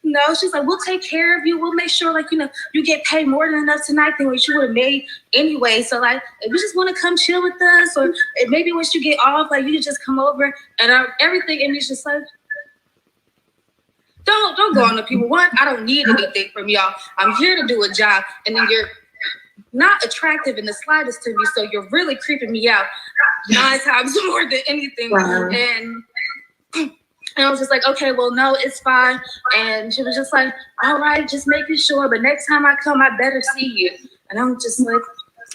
no. She's like, we'll take care of you. We'll make sure, like, you get paid more than enough tonight than what you would have made anyway. So, like, if you just want to come chill with us, or if maybe once you get off, like, you can just come over. And everything in me's just like, don't go on to people. One, I don't need anything from y'all. I'm here to do a job. And then you're not attractive in the slightest to me, so you're really creeping me out 9 times more than anything. Wow. And I was just like, okay, well, no, it's fine. And she was just like, all right, just making sure. But next time I come, I better see you. And I'm just like,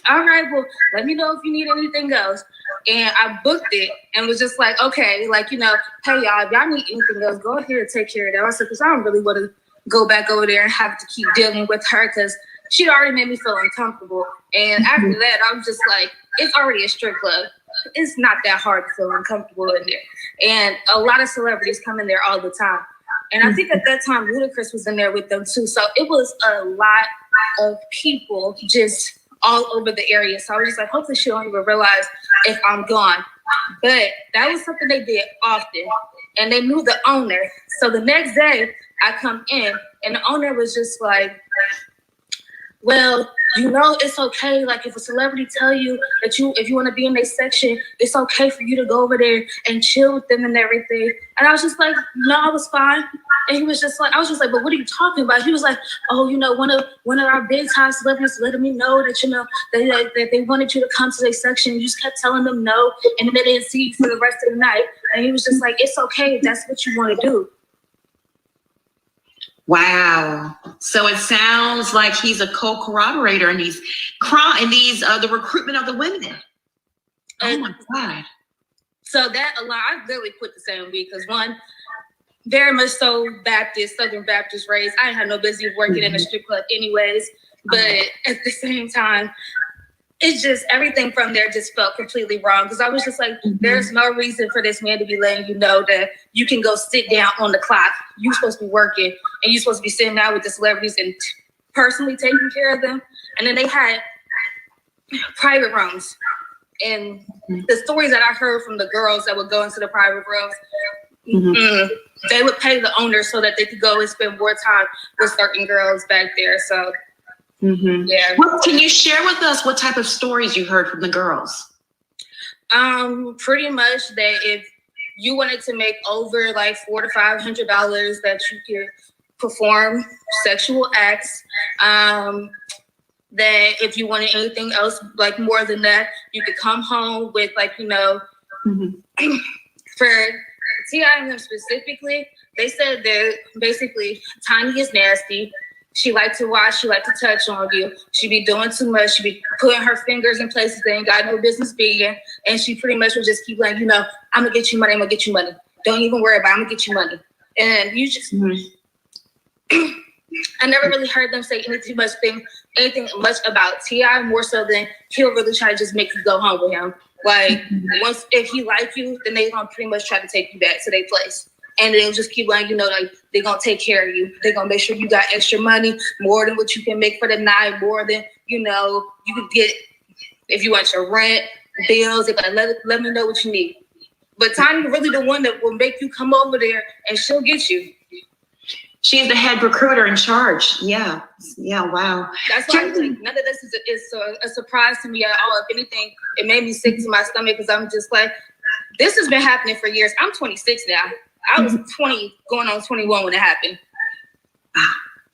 all right, well, let me know if you need anything else. And I booked it and was just like, okay, like, hey, y'all, if y'all need anything else, go ahead and take care of that. I said, because I don't really want to go back over there and have to keep dealing with her, because she already made me feel uncomfortable. And after that, I was just like, it's already a strip club. It's not that hard to feel uncomfortable in there. And a lot of celebrities come in there all the time. And I think at that time, Ludacris was in there with them too. So it was a lot of people just all over the area. So I was just like, hopefully she don't even realize if I'm gone. But that was something they did often. And they knew the owner. So the next day I come in and the owner was just like, well, it's okay. Like, if a celebrity tell you that if you want to be in their section, it's okay for you to go over there and chill with them and everything. And I was just like, no, I was fine. And he was just like, I was just like, but what are you talking about? He was like, oh, one of our big time celebrities letting me know that, that they wanted you to come to their section. You just kept telling them no, and then they didn't see you for the rest of the night. And he was just like, it's okay if that's what you want to do. Wow. So it sounds like he's a co-corroborator in these the recruitment of the women. Oh my God. So that alone, I really quit the same week because, one, very much so Baptist, Southern Baptist raised. I didn't have no business working in a strip club anyways. But at the same time, it's just everything from there just felt completely wrong, because I was just like, there's no reason for this man to be letting you know that you can go sit down on the clock. You're supposed to be working, and you're supposed to be sitting down with the celebrities and personally taking care of them. And then they had private rooms. And the stories that I heard from the girls that would go into the private rooms, they would pay the owner so that they could go and spend more time with certain girls back there. So yeah. Well, can you share with us what type of stories you heard from the girls? Pretty much that if you wanted to make over like $400 to $500, that you could perform sexual acts. That if you wanted anything else, like more than that, you could come home with, like, for T.I. and them specifically, they said that basically Tiny is nasty. She liked to watch, she liked to touch on you. She be doing too much. She be putting her fingers in places they ain't got no business being. And she pretty much would just keep like, I'm gonna get you money, I'm gonna get you money. Don't even worry about it, I'm gonna get you money. And you just, I never really heard them say anything much about T.I., more so than he'll really try to just make you go home with him. Like, once, if he like you, then they gonna pretty much try to take you back to their place. And they'll just keep like, like, they're going to take care of you. They're going to make sure you got extra money, more than what you can make for the night, more than, you could get, if you want your rent, bills, they're going to let me know what you need. But Tanya really the one that will make you come over there, and she'll get you. She's the head recruiter in charge. Yeah. Wow. That's why like, none of this is a surprise to me at all. If anything, it made me sick to my stomach, because I'm just like, this has been happening for years. I'm 26 now. I was 20, going on 21 when it happened.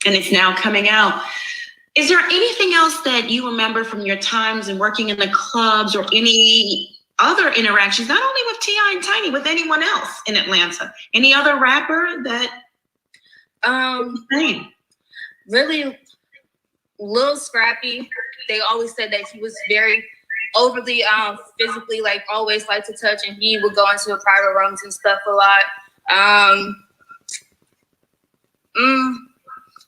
And it's now coming out. Is there anything else that you remember from your times and working in the clubs, or any other interactions, not only with T.I. and Tiny, with anyone else in Atlanta? Any other rapper that really Lil Scrappy? They always said that he was very overly physically, like, always liked to touch, and he would go into the private rooms and stuff a lot.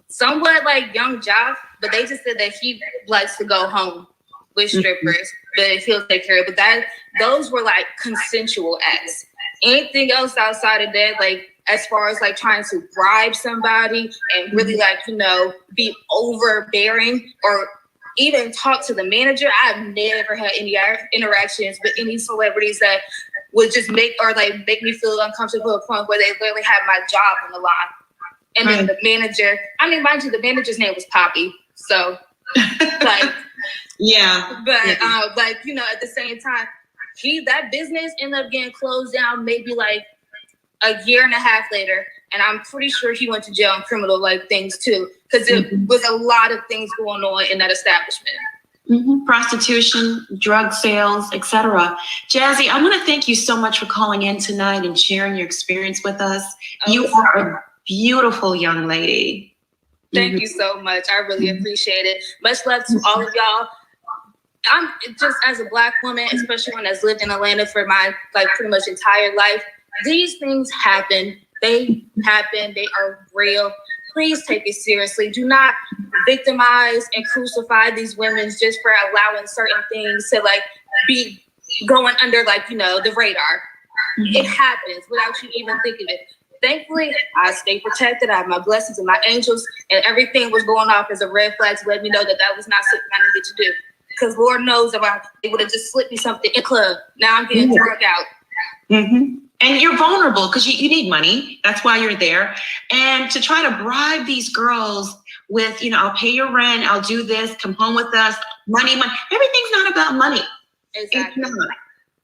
So somewhat like Young Jock, but they just said that he likes to go home with strippers, but he'll take care of it. But those were like consensual acts. Anything else outside of that, like as far as like trying to bribe somebody and really like, be overbearing or even talk to the manager. I've never had any interactions with any celebrities that would just make me feel uncomfortable to a point where they literally have my job on the line. And then the manager, mind you, the manager's name was Poppy. So like, yeah. But at the same time, that business ended up getting closed down maybe like a year and a half later. And I'm pretty sure he went to jail on criminal like things too, because it was a lot of things going on in that establishment. Prostitution, drug sales, etc. Jazzy, I want to thank you so much for calling in tonight and sharing your experience with us. You are a beautiful young lady. Thank you so much. I really appreciate it. Much love to all of y'all. I'm just, as a Black woman, especially one that's lived in Atlanta for my pretty much entire life, these things happen. They happen. They are real. Please take it seriously. Do not victimize and crucify these women just for allowing certain things to be going under the radar. It happens without you even thinking it. Thankfully, I stay protected. I have my blessings and my angels, and everything was going off as a red flag to let me know that was not something I needed to do. Because Lord knows if they would have just slipped me something in the club. Now I'm getting drug out. And you're vulnerable because you need money. That's why you're there. And to try to bribe these girls with, I'll pay your rent, I'll do this, come home with us, money. Everything's not about money. Exactly.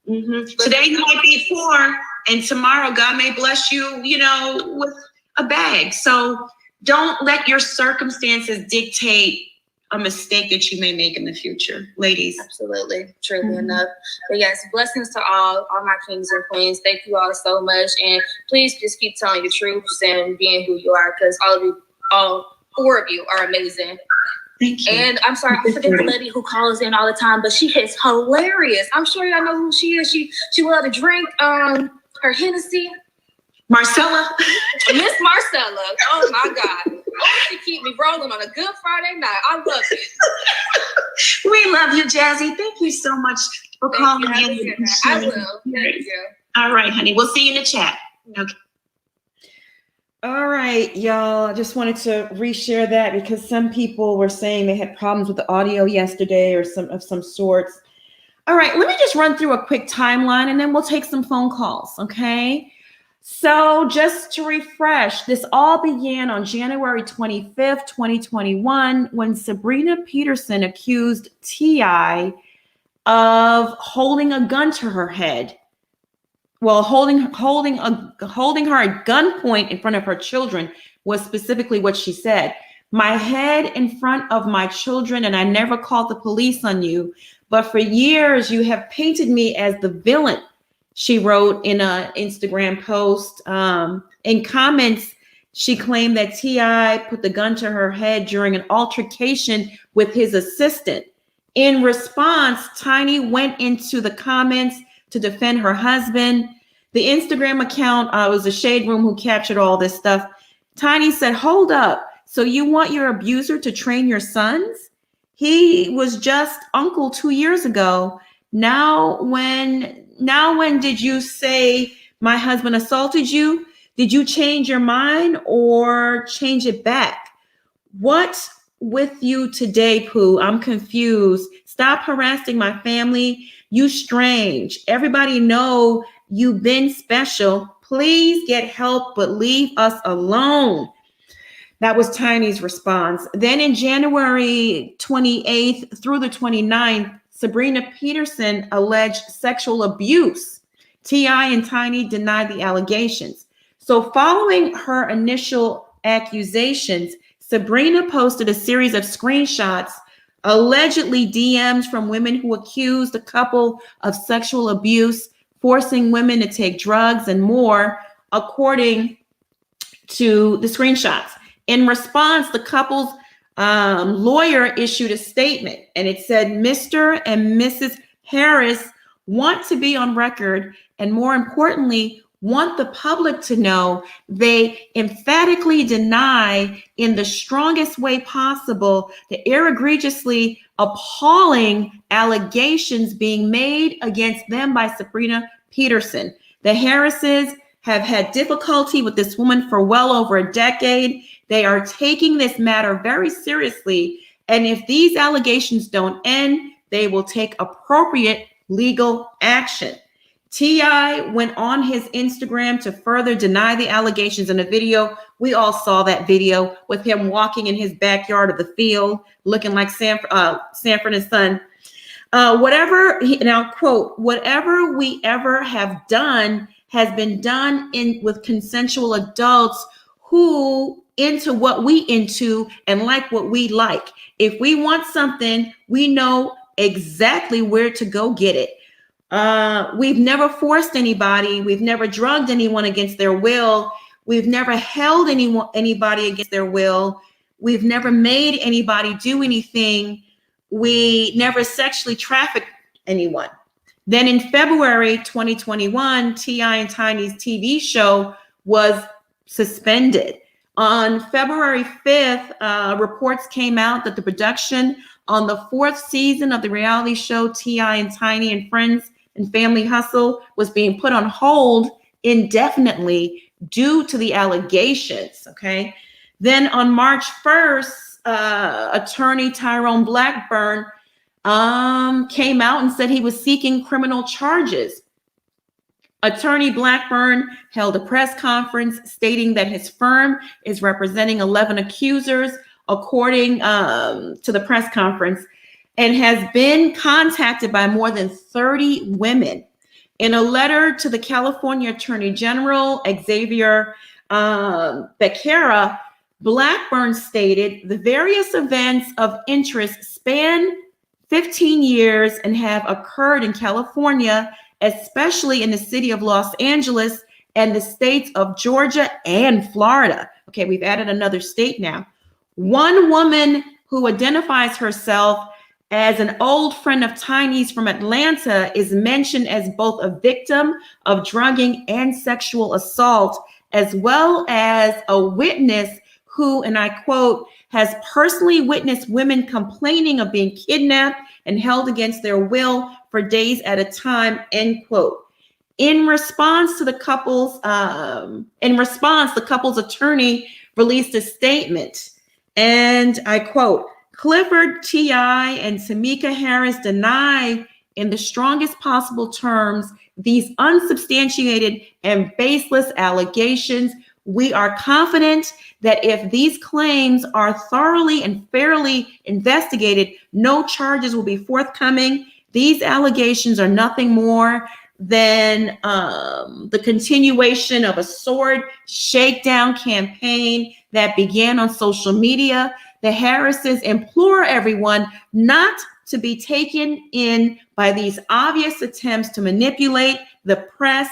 Today you might be poor, and tomorrow God may bless you, with a bag. So don't let your circumstances dictate a mistake that you may make in the future, ladies. Absolutely, truly enough. But yes, blessings to all my kings and queens. Thank you all so much, and please just keep telling your truths and being who you are, because all four of you are amazing. Thank you. And I'm sorry, I forget the lady who calls in all the time, but she is hilarious. I'm sure y'all know who she is. She love to drink her Hennessy. Marcella. Miss Marcella. Oh my God. She keep me rolling on a good Friday night. I love it. We love you, Jazzy. Thank you so much for calling in. I will. Thank you. All right, honey. We'll see you in the chat. Okay. All right, y'all. I just wanted to reshare that because some people were saying they had problems with the audio yesterday or some sorts. All right, let me just run through a quick timeline and then we'll take some phone calls, okay? So just to refresh, this all began on January 25th, 2021, when Sabrina Peterson accused T.I. of holding a gun to her head. Well, holding her at gunpoint in front of her children was specifically what she said. My head in front of my children, and I never called the police on you, but for years you have painted me as the villain, she wrote in an Instagram post. In comments, she claimed that T.I. put the gun to her head during an altercation with his assistant. In response, Tiny went into the comments to defend her husband. The Instagram account was a Shade Room who captured all this stuff. Tiny said, "Hold up. So you want your abuser to train your sons? He was just uncle 2 years ago. Now when did you say my husband assaulted you? Did you change your mind or change it back? What's with you today, Pooh? I'm confused. Stop harassing my family. You strange. Everybody know you've been special. Please get help, but leave us alone." That was Tiny's response. Then in January 28th through the 29th, Sabrina Peterson alleged sexual abuse. T.I. and Tiny denied the allegations. So following her initial accusations, Sabrina posted a series of screenshots, allegedly DMs from women who accused the couple of sexual abuse, forcing women to take drugs and more, according to the screenshots. In response, the couple's lawyer issued a statement, and it said, "Mr. and Mrs. Harris want to be on record, and more importantly, want the public to know, they emphatically deny in the strongest way possible the egregiously appalling allegations being made against them by Sabrina Peterson. The Harrises have had difficulty with this woman for well over a decade. They are taking this matter very seriously. And if these allegations don't end, they will take appropriate legal action. T.I. went on his Instagram to further deny the allegations in a video. We all saw that video with him walking in his backyard of the field, looking like Sanford and Son. And I'll quote, whatever we ever have done has been done with consensual adults who into what we into and like what we like. If we want something, we know exactly where to go get it. We've never forced anybody. We've never drugged anyone against their will. We've never held anybody against their will. We've never made anybody do anything. We never sexually trafficked anyone. Then in February 2021, T.I. and Tiny's TV show was suspended. On February 5th, reports came out that the production on the 4th season of the reality show T.I. and Tiny and Friends and Family Hustle was being put on hold indefinitely due to the allegations, okay? Then on March 1st, attorney Tyrone Blackburn came out and said he was seeking criminal charges. Attorney Blackburn held a press conference stating that his firm is representing 11 accusers, according to the press conference, and has been contacted by more than 30 women. In a letter to the California Attorney General, Xavier Becerra, Blackburn stated the various events of interest span 15 years and have occurred in California, especially in the city of Los Angeles and the states of Georgia and Florida. Okay, we've added another state now. One woman who identifies herself as an old friend of Tiny's from Atlanta is mentioned as both a victim of drugging and sexual assault, as well as a witness who, and I quote, has personally witnessed women complaining of being kidnapped and held against their will for days at a time, end quote. In response, the couple's attorney released a statement, and I quote, Clifford, T.I., and Tamika Harris deny in the strongest possible terms these unsubstantiated and baseless allegations. We are confident that if these claims are thoroughly and fairly investigated, no charges will be forthcoming. These allegations are nothing more than the continuation of a sword shakedown campaign that began on social media. The Harrises implore everyone not to be taken in by these obvious attempts to manipulate the press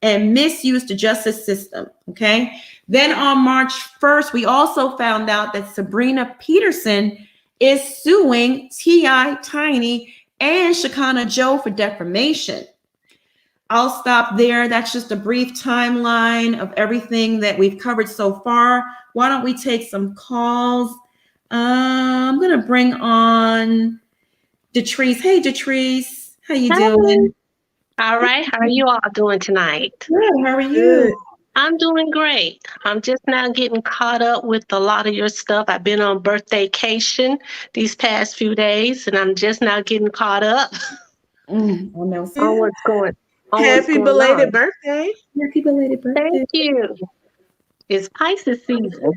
and misuse the justice system, okay? Then on March 1st, we also found out that Sabrina Peterson is suing T.I., Tiny, and Shekinah Joe for defamation. I'll stop there. That's just a brief timeline of everything that we've covered so far. Why don't we take some calls? I'm gonna bring on Detrice. Hey, Detrice, how you doing? All right. How are you all doing tonight? Good. How are you? Good. I'm doing great. I'm just now getting caught up with a lot of your stuff. I've been on birthdaycation these past few days, and I'm just now getting caught up on what's going on. Happy belated birthday. Happy belated birthday. Thank you. It's Pisces season.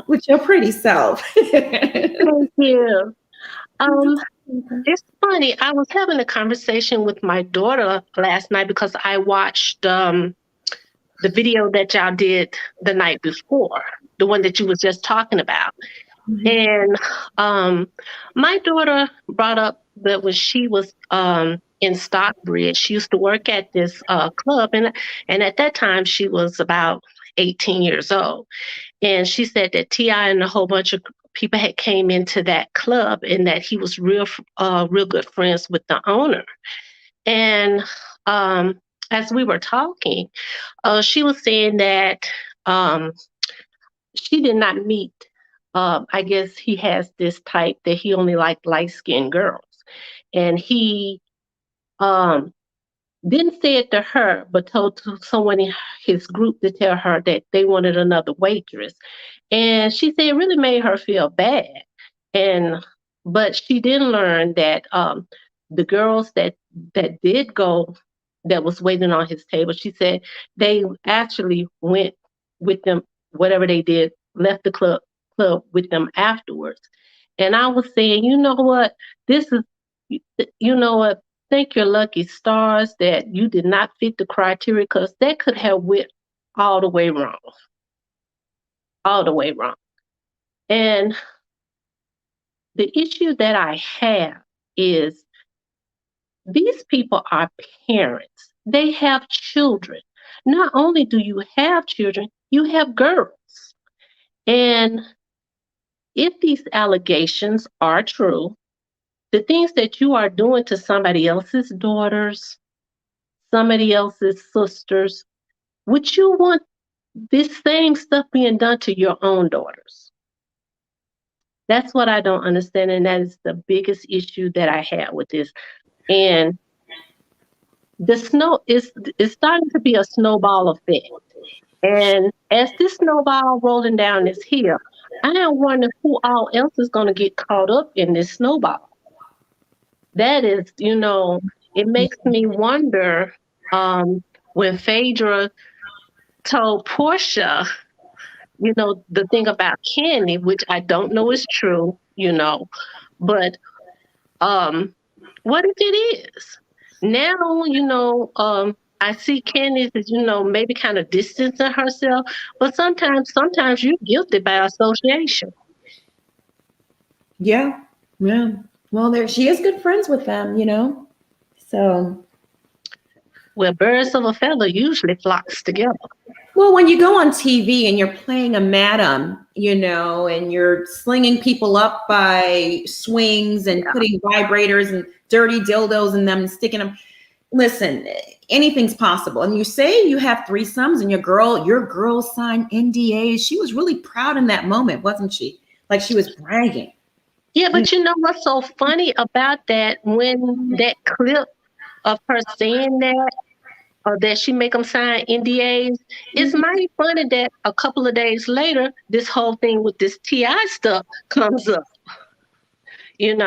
With your pretty self. Thank you. It's funny. I was having a conversation with my daughter last night because I watched the video that y'all did the night before, the one that you was just talking about. Mm-hmm. And my daughter brought up that when she was in Stockbridge, she used to work at this club, and at that time she was about 18 years old. And she said that T.I. and a whole bunch of people had came into that club and that he was real good friends with the owner. And as we were talking, she was saying that um, she did not meet. I guess he has this type that he only liked light skinned girls, and he um, didn't say it to her, but told to someone in his group to tell her that they wanted another waitress. And she said it really made her feel bad. And but she did learn that the girls that did go, that was waiting on his table, she said they actually went with them, whatever they did, left the club with them afterwards. And I was saying, you know what, this is, you know what, thank your lucky stars that you did not fit the criteria, because that could have went all the way wrong, all the way wrong. And the issue that I have is these people are parents. They have children. Not only do you have children, you have girls. And if these allegations are true, the things that you are doing to somebody else's daughters, somebody else's sisters, would you want this same stuff being done to your own daughters? That's what I don't understand. And that is the biggest issue that I have with this. And the snow is starting to be a snowball effect. And as this snowball rolling down this hill, I am wondering who all else is going to get caught up in this snowball. That is, it makes me wonder, when Phaedra told Portia, the thing about Candy, which I don't know is true, but what if it is? Now, I see Candy as, maybe kind of distancing herself, but sometimes you're guilty by association. Yeah. Yeah. Well, she is good friends with them, So. Well, birds of a feather usually flocks together. Well, when you go on TV and you're playing a madam, and you're slinging people up by swings and putting vibrators and dirty dildos in them and sticking them. Listen, anything's possible. And you say you have threesomes and your girl signed NDAs. She was really proud in that moment, wasn't she? Like she was bragging. Yeah, but you know what's so funny about that? When that clip of her saying that, or that she make them sign NDAs, it's mighty funny that a couple of days later, this whole thing with this TI stuff comes up. It's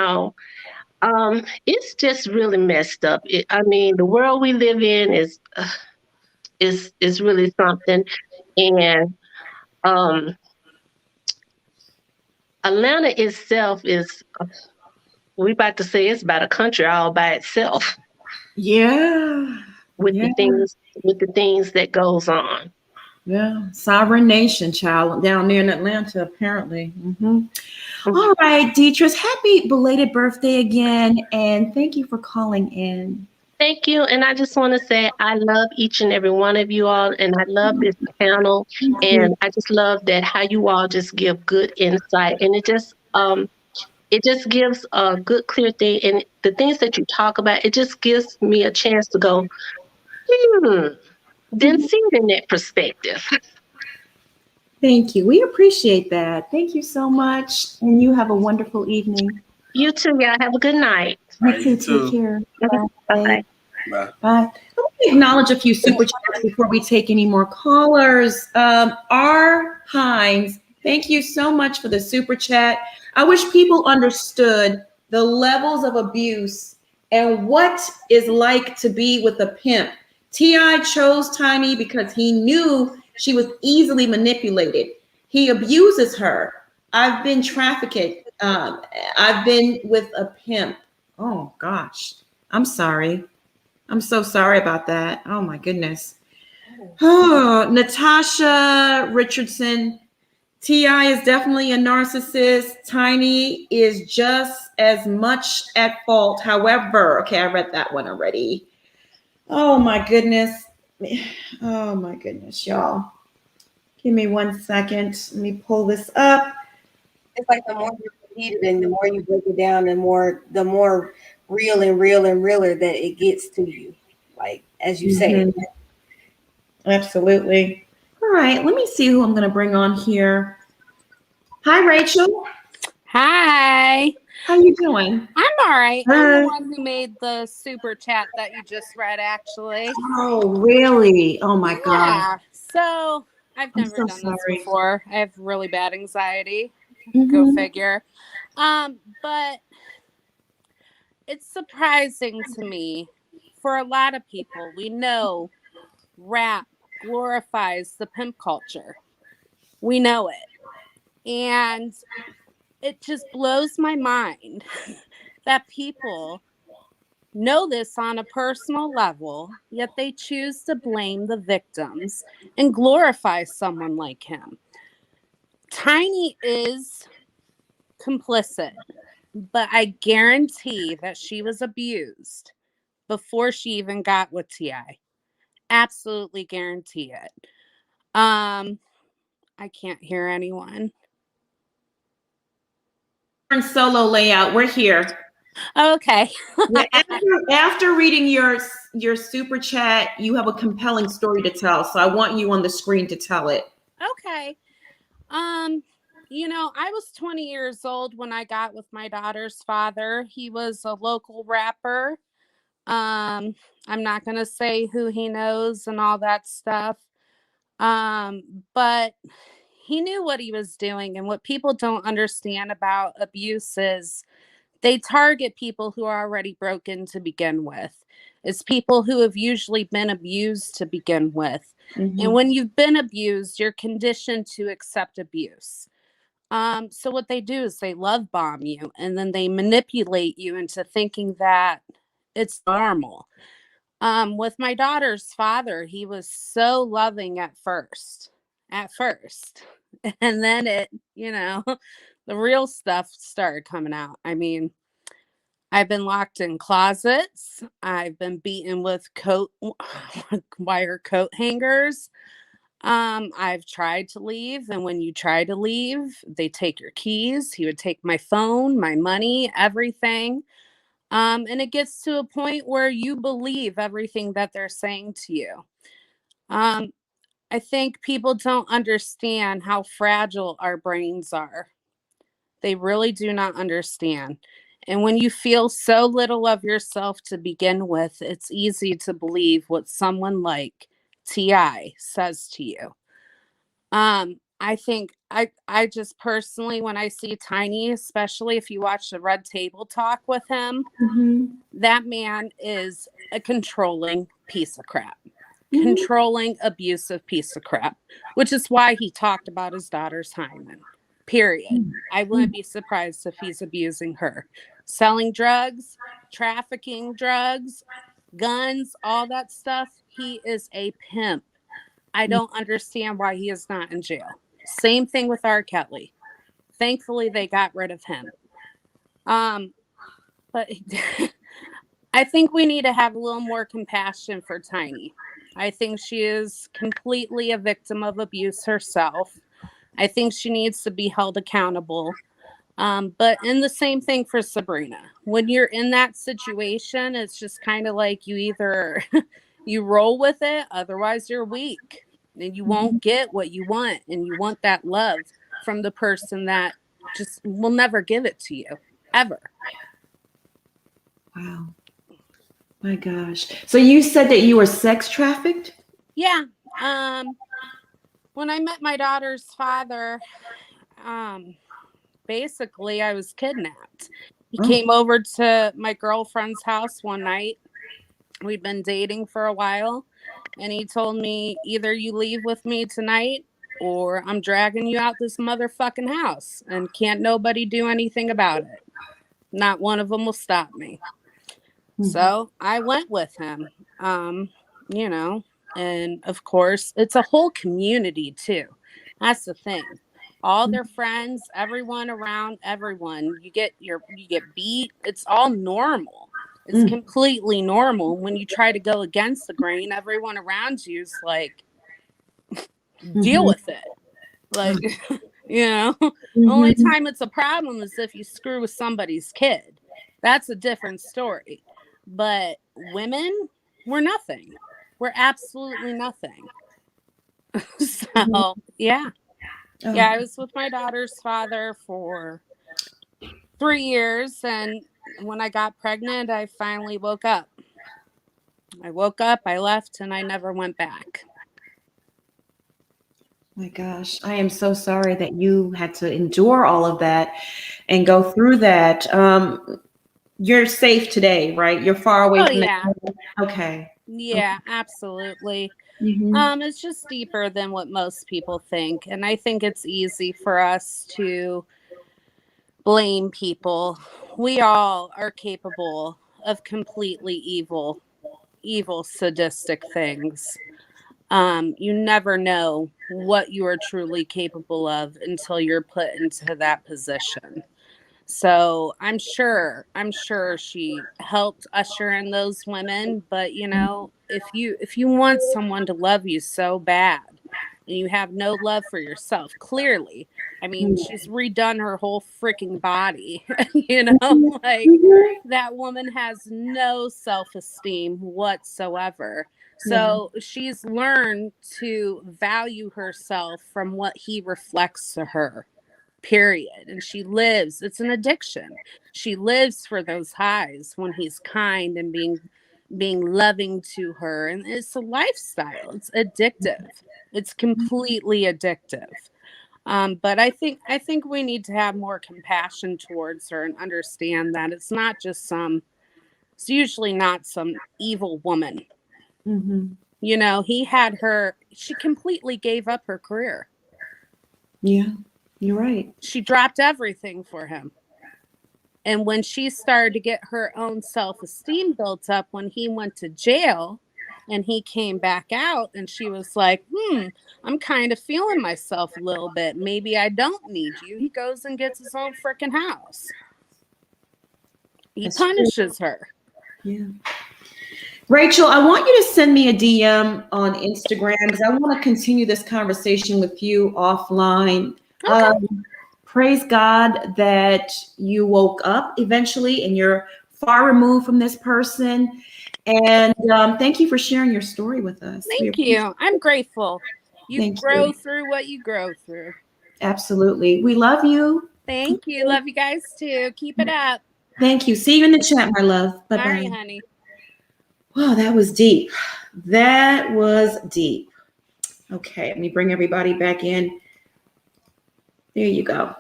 just really messed up. The world we live in is really something. And Atlanta itself is, we about to say it's about a country all by itself. Yeah. With the things that goes on. Yeah, sovereign nation, child, down there in Atlanta, apparently. Mm-hmm. All right, Deatrice, happy belated birthday again, and thank you for calling in. Thank you, and I just want to say I love each and every one of you all, and I love this panel, and I just love that how you all just give good insight, and it just gives a good, clear thing, and the things that you talk about, it just gives me a chance to go, then see it in that perspective. Thank you. We appreciate that. Thank you so much. And you have a wonderful evening. You too, y'all. Have a good night. You too. Take care. Bye. Bye. Let me acknowledge a few super chats before we take any more callers. R. Hines, thank you so much for the super chat. I wish people understood the levels of abuse and what it's like to be with a pimp. T.I. chose Tiny because he knew she was easily manipulated. He abuses her. I've been trafficked. I've been with a pimp. Oh, gosh. I'm sorry. I'm so sorry about that. Oh, my goodness. Oh, Natasha Richardson. T.I. is definitely a narcissist. Tiny is just as much at fault. However, okay, I read that one already. Oh my goodness. Oh my goodness, y'all. Give me 1 second. Let me pull this up. It's like the more you repeat it and the more you break it down, the more real and realer that it gets to you. Like as you say. Mhm. Absolutely. All right, let me see who I'm going to bring on here. Hi, Rachel. Hi. How you doing? I'm all right. I'm Hi. the one who made the super chat that you just read, actually. Oh, really? Oh my God. Yeah. So I've I'm never so done this sorry. before. I have really bad anxiety. Go Mhm. figure. But it's surprising to me for a lot of people. We know rap glorifies the pimp culture. We know it. And it just blows my mind that people know this on a personal level, yet they choose to blame the victims and glorify someone like him. Tiny is complicit, but I guarantee that she was abused before she even got with T.I. Absolutely guarantee it. I can't hear anyone. In solo layout, we're here. Okay. Yeah, after reading your super chat, you have a compelling story to tell. So I want you on the screen to tell it. Okay. I was 20 years old when I got with my daughter's father. He was a local rapper. I'm not going to say who he knows and all that stuff. But he knew what he was doing, and what people don't understand about abuse is they target people who are already broken to begin with. It's people who have usually been abused to begin with. And when you've been abused, you're conditioned to accept abuse. So what they do is they love bomb you, and then they manipulate you into thinking that it's normal. With my daughter's father, he was so loving at first. And then the real stuff started coming out. I mean, I've been locked in closets. I've been beaten with wire coat hangers. I've tried to leave, and when you try to leave, they take your keys. He would take my phone, my money, everything. And it gets to a point where you believe everything that they're saying to you. Um, I think people don't understand how fragile our brains are. They really do not understand. And when you feel so little of yourself to begin with, it's easy to believe what someone like T.I. says to you. I think I just personally, when I see Tiny, especially if you watch the Red Table Talk with him, that man is a controlling piece of crap. Controlling, abusive piece of crap, which is why he talked about his daughter's hymen. Period. I wouldn't be surprised if he's abusing her. Selling drugs, trafficking drugs, guns, all that stuff. He is a pimp. I don't understand why he is not in jail. Same thing with R. Kelly. Thankfully, they got rid of him. But I think we need to have a little more compassion for Tiny. I think she is completely a victim of abuse herself. I think she needs to be held accountable. But in the same thing for Sabrina, when you're in that situation, it's just kind of like you either you roll with it, otherwise you're weak, and you won't get what you want, and you want that love from the person that just will never give it to you, ever. Wow. My gosh. So you said that you were sex trafficked? Yeah. When I met my daughter's father, basically I was kidnapped. He came over to my girlfriend's house one night. We'd been dating for a while, and he told me, either you leave with me tonight or I'm dragging you out this motherfucking house, and can't nobody do anything about it. Not one of them will stop me. So I went with him, and of course it's a whole community too. That's the thing. All their friends, everyone around everyone, you get beat. It's all normal. It's completely normal. When you try to go against the grain, everyone around you is like, deal with it. Like, the only time it's a problem is if you screw with somebody's kid. That's a different story. But women were nothing. we're absolutely nothing. So yeah. Oh, Yeah, I was with my daughter's father for 3 years, and when I got pregnant, I finally woke up. I woke up, I left, and I never went back. my gosh. I am so sorry that you had to endure all of that and go through that. You're safe today, right? You're far away Oh from yeah. that. Okay. Yeah, absolutely. Mhm. It's just deeper than what most people think, and I think it's easy for us to blame people. We all are capable of completely evil, sadistic things. You never know what you are truly capable of until you're put into that position. So I'm sure she helped usher in those women, but you know, if you want someone to love you so bad and you have no love for yourself, clearly, I mean, she's redone her whole freaking body, you know, like that woman has no self-esteem whatsoever. Yeah. So she's learned to value herself from what he reflects to her, period. And she lives, it's an addiction. She lives for those highs when he's kind and being loving to her, and it's a lifestyle. It's addictive. It's completely addictive. But I think we need to have more compassion towards her and understand that it's usually not some evil woman. Mhm. You know, she completely gave up her career. Yeah. You're right. She dropped everything for him. And when she started to get her own self-esteem built up when he went to jail and he came back out, and she was like, I'm kind of feeling myself a little bit. Maybe I don't need you. He goes and gets his own freaking house. He That's true. punishes her. Yeah. Rachel, I want you to send me a DM on Instagram because I want to continue this conversation with you offline. Okay. Praise God that you woke up eventually and you're far removed from this person. And thank you for sharing your story with us. We Thank appreciate you. I'm grateful. You Thank grow you. through what you grow through. Absolutely. We love you. Thank you. Love you guys too. Keep it up. Thank you. See you in the chat, my love. All right, Bye-bye. honey. Wow, that was deep. That was deep. Okay, let me bring everybody back in. There you go.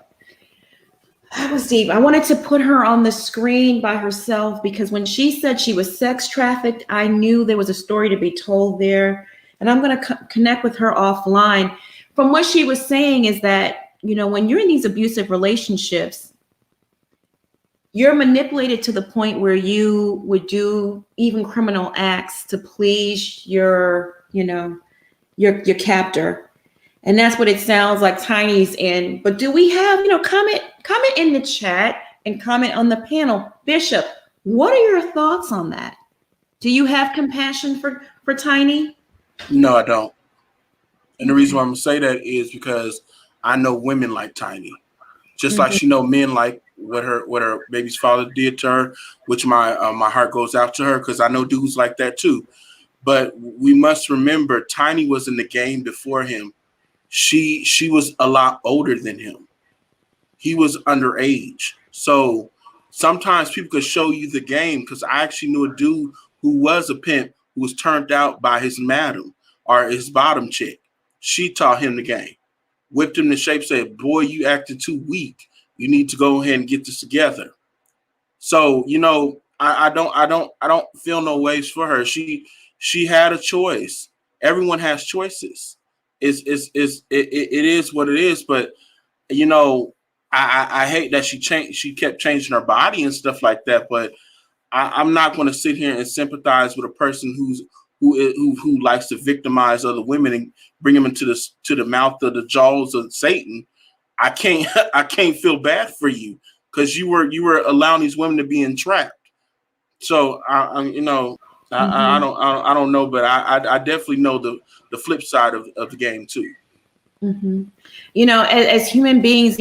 That was deep. I wanted to put her on the screen by herself because when she said she was sex trafficked, I knew there was a story to be told there. And I'm going to connect with her offline. From what she was saying is that, you know, when you're in these abusive relationships, you're manipulated to the point where you would do even criminal acts to please your, you know, your captor. And that's what it sounds like Tiny's in. But do we have, comment in the chat and comment on the panel. Bishop, what are your thoughts on that? Do you have compassion for Tiny? No, I don't. And the reason why I'm gonna say that is because I know women like Tiny, just like she know men like what her baby's father did to her, which my heart goes out to her because I know dudes like that too. But we must remember, Tiny was in the game before him. She was a lot older than him. He was underage. So sometimes people could show you the game because I actually knew a dude who was a pimp who was turned out by his madam or his bottom chick. She taught him the game, whipped him to shape, said, boy, you acted too weak. You need to go ahead and get this together. So, I don't feel no ways for her. She had a choice. Everyone has choices. It is what it is, but I hate that she kept changing her body and stuff like that, but I'm not going to sit here and sympathize with a person who likes to victimize other women and bring them into the mouth of the jaws of Satan. I can't feel bad for you because you were allowing these women to be entrapped. So I don't know, but I definitely know the flip side of the game too. Mm-hmm. As human beings,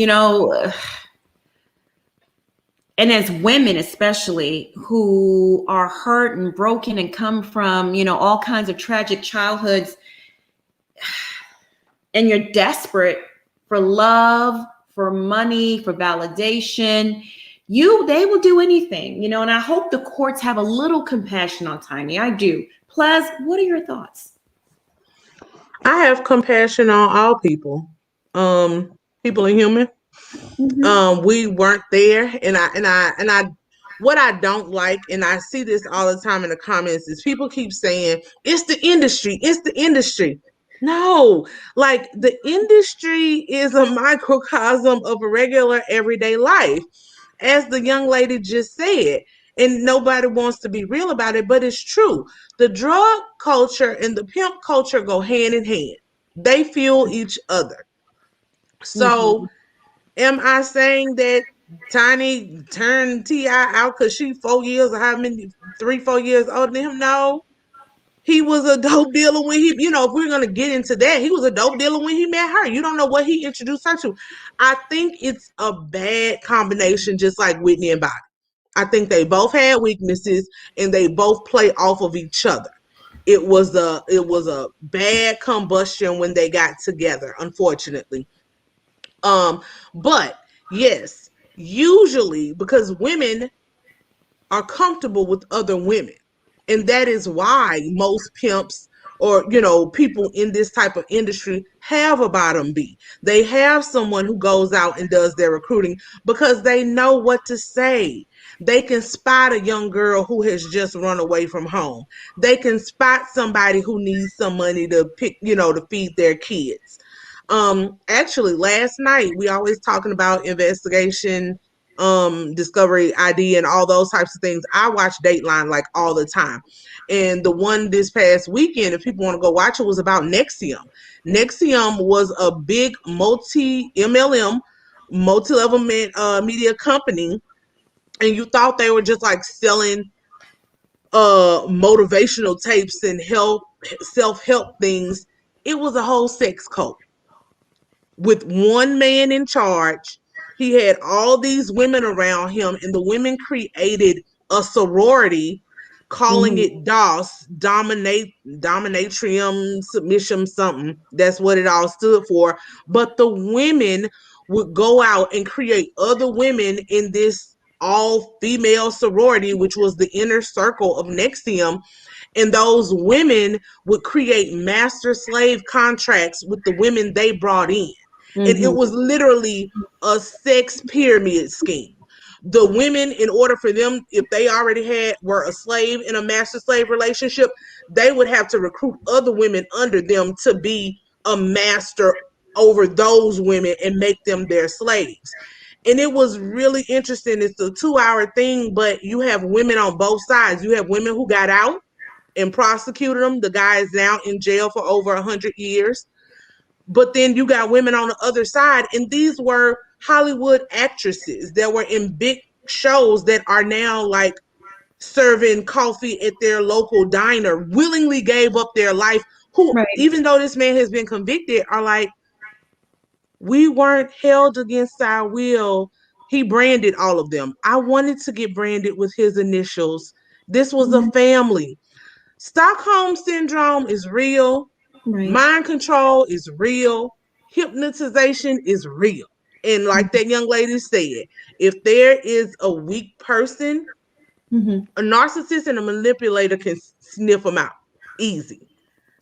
and as women especially who are hurt and broken and come from, you know, all kinds of tragic childhoods, and you're desperate for love, for money, for validation, they will do anything, you know. And I hope the courts have a little compassion on Tiny. I do. Plez, what are your thoughts? I have compassion on all people. People are human. We weren't there, and I what I don't like, and I see this all the time in the comments, is people keep saying it's the industry, it's the industry. No, like the industry is a microcosm of a regular everyday life, as the young lady just said. And nobody wants to be real about it, but it's true. The drug culture and the pimp culture go hand in hand. They fuel each other. So am I saying that Tiny turned T.I. out because she 4 years or how many, 3-4 years older than him? No. He was a dope dealer when he, you know, if we're going to get into that, he was a dope dealer when he met her. You don't know what he introduced her to. I think it's a bad combination, just like Whitney and Bobby. I think they both had weaknesses and they both play off of each other. It was a bad combustion when they got together, unfortunately. But yes, usually because women are comfortable with other women. And that is why most pimps or, you know, people in this type of industry have a bottom B. They have someone who goes out and does their recruiting because they know what to say. They can spot a young girl who has just run away from home. They can spot somebody who needs some money to pick, you know, to feed their kids. Actually, last night we always talking about investigation, Discovery ID, and all those types of things. I watch Dateline like all the time, and the one this past weekend, if people want to go watch it, was about Nexium. Nexium was a big multi-MLM, multi-level media company, and you thought they were just like selling motivational tapes and self-help things. It was a whole sex cult with one man in charge. He had all these women around him, and the women created a sorority, calling it DOS, dominatrium, submission, something. That's what it all stood for. But the women would go out and create other women in this all-female sorority, which was the inner circle of Nexium. And those women would create master slave contracts with the women they brought in. And it was literally a sex pyramid scheme. The women, in order for them, if they already were a slave in a master slave relationship, they would have to recruit other women under them to be a master over those women and make them their slaves. And it was really interesting. It's a 2-hour thing, but you have women on both sides. You have women who got out and prosecuted them. The guy is now in jail for over 100 years. But then you got women on the other side, and these were Hollywood actresses that were in big shows that are now like serving coffee at their local diner, willingly gave up their life, who, even though this man has been convicted, are like, we weren't held against our will. He branded all of them. I wanted to get branded with his initials. This was a family. Stockholm syndrome is real. Mind control is real. Hypnotization is real. And like that young lady said, if there is a weak person, a narcissist and a manipulator can sniff them out easy.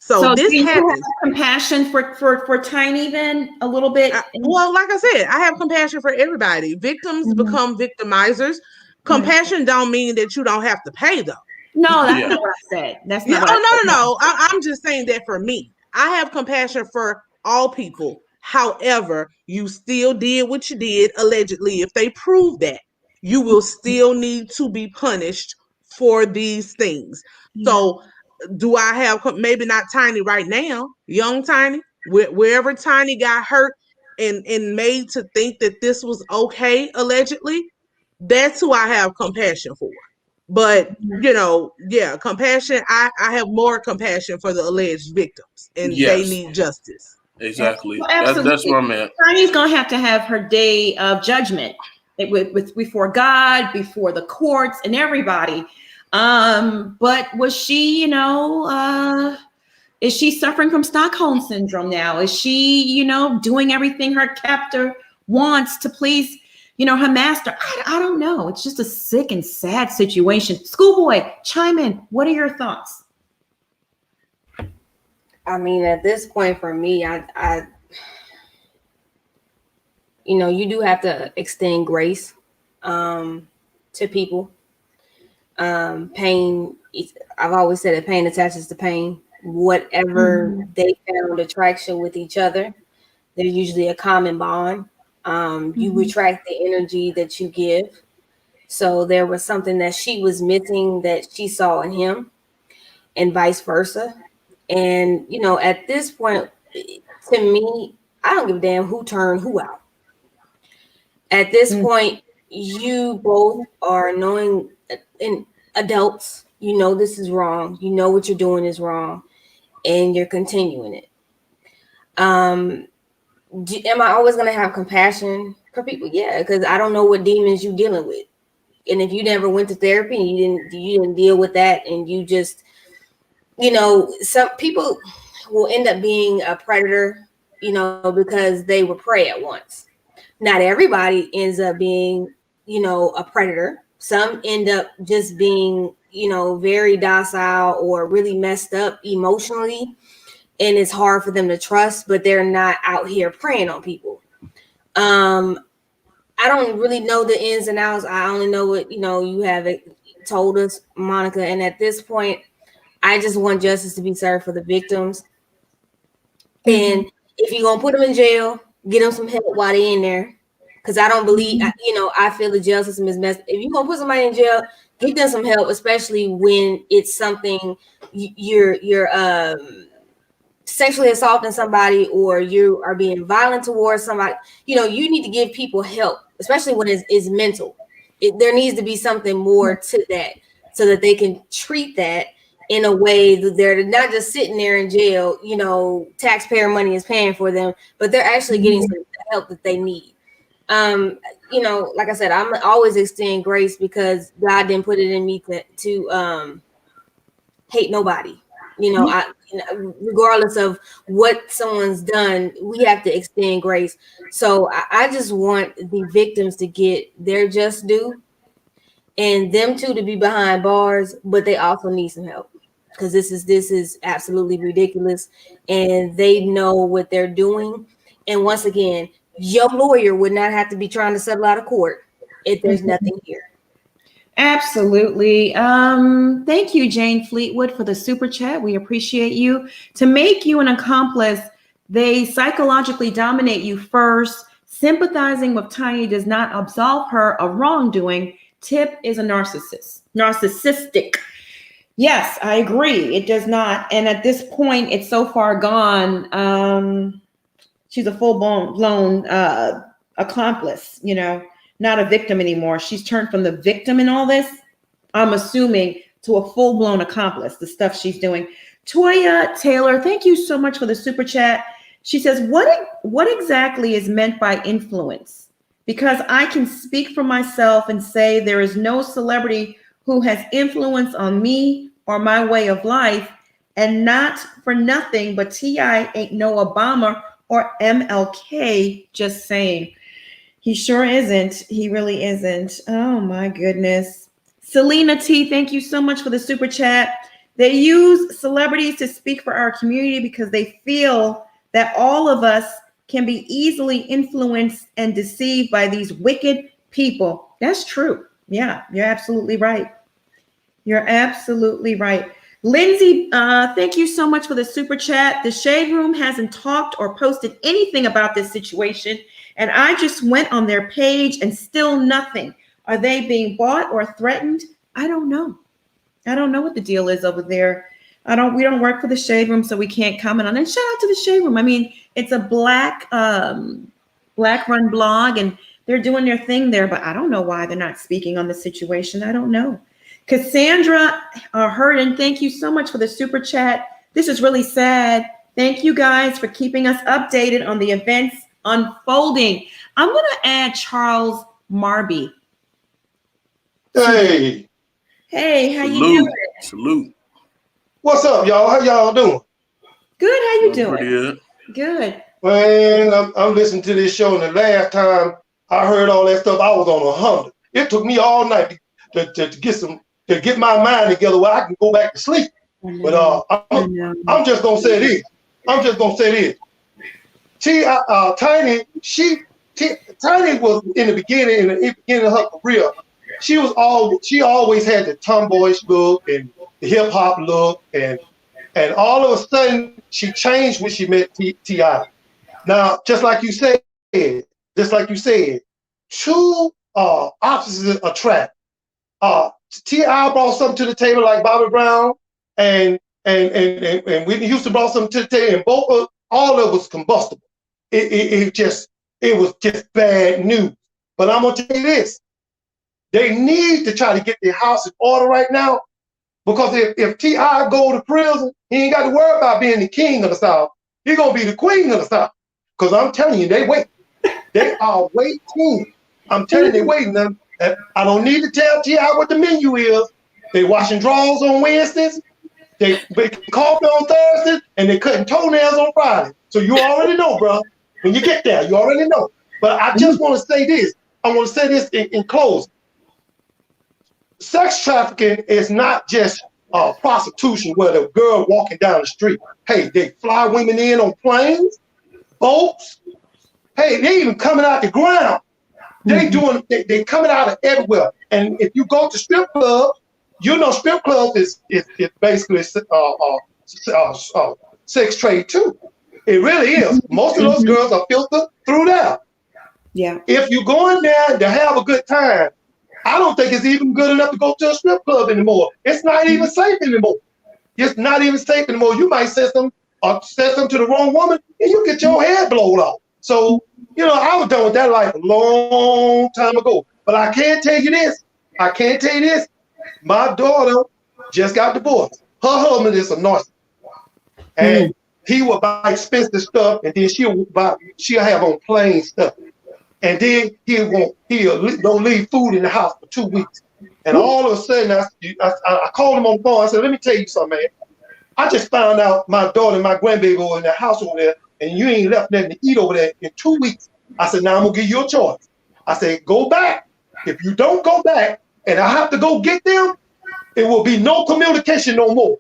So this do you happens. have compassion for Tiny then a little bit? Well, like I said, I have compassion for everybody. Victims become victimizers. Compassion don't mean that you don't have to pay, though. No, that's not what I said. That's not what I said. No. I'm just saying that for me. I have compassion for all people. However, you still did what you did, allegedly. If they prove that, you will still need to be punished for these things. So do I have, maybe not Tiny right now, young Tiny, wherever Tiny got hurt and made to think that this was okay, allegedly, that's who I have compassion for. But, you know, yeah, compassion, I have more compassion for the alleged victims, and they need justice. Exactly. Well, absolutely. That's where I'm at. Tiny's going to have her day of judgment. with before God, before the courts and everybody. But was she, is she suffering from Stockholm syndrome now? Is she, doing everything her captor wants to please, her master? I don't know. It's just a sick and sad situation. Schoolboy, chime in. What are your thoughts? I mean, at this point for me, I you do have to extend grace to people. Pain, I've always said that pain attaches to pain. Whatever they found attraction with each other, there's usually a common bond. You attract the energy that you give. So there was something that she was missing that she saw in him, and vice versa. And at this point, to me, I don't give a damn who turned who out. At this point, you both are knowing in adults, this is wrong. You know what you're doing is wrong, and you're continuing it. Am I always going to have compassion for people? Yeah, because I don't know what demons you're dealing with. And if you never went to therapy and you didn't deal with that, and you just, some people will end up being a predator, because they were prey at once. Not everybody ends up being, a predator. Some end up just being, very docile or really messed up emotionally. And it's hard for them to trust, but they're not out here preying on people. I don't really know the ins and outs. I only know what, you have told us, Monica. And at this point, I just want justice to be served for the victims. And if you're going to put them in jail, get them some help while they're in there. Because I don't believe, I feel the jail system is messed. If you're going to put somebody in jail, get them some help, especially when it's something you're sexually assaulting somebody, or you are being violent towards somebody. You need to give people help, especially when it's mental. There needs to be something more to that, so that they can treat that in a way that they're not just sitting there in jail, taxpayer money is paying for them, but they're actually getting some help that they need. Like I said, I'm always extend grace, because God didn't put it in me to hate nobody. Regardless of what someone's done, we have to extend grace. So I just want the victims to get their just due, and them too to be behind bars, but they also need some help, because this is absolutely ridiculous, and they know what they're doing. And once again, your lawyer would not have to be trying to settle out of court if there's nothing here. Absolutely. Thank you, Jane Fleetwood, for the super chat. We appreciate you. To make you an accomplice, they psychologically dominate you first. Sympathizing with Tiny does not absolve her of wrongdoing. Tip is a narcissistic. Yes, I agree. It does not. And at this point, it's so far gone. She's a full-blown accomplice, not a victim anymore. She's turned from the victim in all this, I'm assuming, to a full-blown accomplice, the stuff she's doing. Toya Taylor, thank you so much for the super chat. She says, what exactly is meant by influence? Because I can speak for myself and say there is no celebrity who has influence on me or my way of life, and not for nothing, but T.I. ain't no Obama or MLK, just saying. He sure isn't. He really isn't. Oh my goodness. Selena T, thank you so much for the super chat. They use celebrities to speak for our community because they feel that all of us can be easily influenced and deceived by these wicked people. That's true. Yeah, you're absolutely right. You're absolutely right. Lindsay, thank you so much for the super chat. The Shade Room hasn't talked or posted anything about this situation, and I just went on their page and still nothing. Are they being bought or threatened? I don't know. I don't know what the deal is over there. We don't work for the Shade Room, so we can't comment on it. And shout out to the Shade Room. I mean, it's a black run blog, and they're doing their thing there, but I don't know why they're not speaking on the situation. I don't know. Cassandra Hurden, thank you so much for the super chat. This is really sad. Thank you guys for keeping us updated on the events unfolding. I'm going to add Charles Marby. Hey, Hey, how you Salute. doing? Salute. what's up, y'all? How y'all doing? Good. How you Doing pretty doing? good. Good. Man, I'm listening to this show, and the last time I heard all that stuff, I was on 100. It took me all night to get my mind together where I can go back to sleep. But I'm just gonna say this. Tiny was in the beginning of her career. She always had the tomboyish look and the hip hop look, and all of a sudden she changed when she met T.I. Now, just like you said, two opposites attract. T.I. brought something to the table like Bobby Brown, and Whitney Houston brought something to the table, and all of it was combustible. It was just bad news. But I'm gonna tell you this: they need to try to get their house in order right now, because if T.I. go to prison, he ain't got to worry about being the king of the South. He's gonna be the queen of the South. Because I'm telling you, they wait. They are waiting. I'm telling you, they waiting. I don't need to tell T.I. what the menu is. They washing drawers on Wednesdays. They making coffee on Thursdays, and they cutting toenails on Friday. So you already know, bro. When you get there, you already know. But I just want to say this. I want to say this in closing. Sex trafficking is not just prostitution where the girl walking down the street. Hey, they fly women in on planes, boats. Hey, they even coming out the ground. They coming out of everywhere. And if you go to strip clubs, you know strip clubs is basically sex trade too. It really is. Most of those girls are filtered through there. Yeah. If you're going there to have a good time, I don't think it's even good enough to go to a strip club anymore. It's not even safe anymore. It's not even safe anymore. You might say something to the wrong woman and you get your head blown off. So, I was done with that life a long time ago. But I can tell you this. My daughter just got divorced. Her husband is a narcissist. And he will buy expensive stuff, and then she'll have on plain stuff. And then he'll don't leave food in the house for 2 weeks. And all of a sudden, I called him on the phone. I said, let me tell you something, man. I just found out my daughter and my grandbaby were in the house over there, and you ain't left nothing to eat over there in 2 weeks. I said, now I'm going to give you a choice. I said, go back. If you don't go back, and I have to go get them, it will be no communication no more.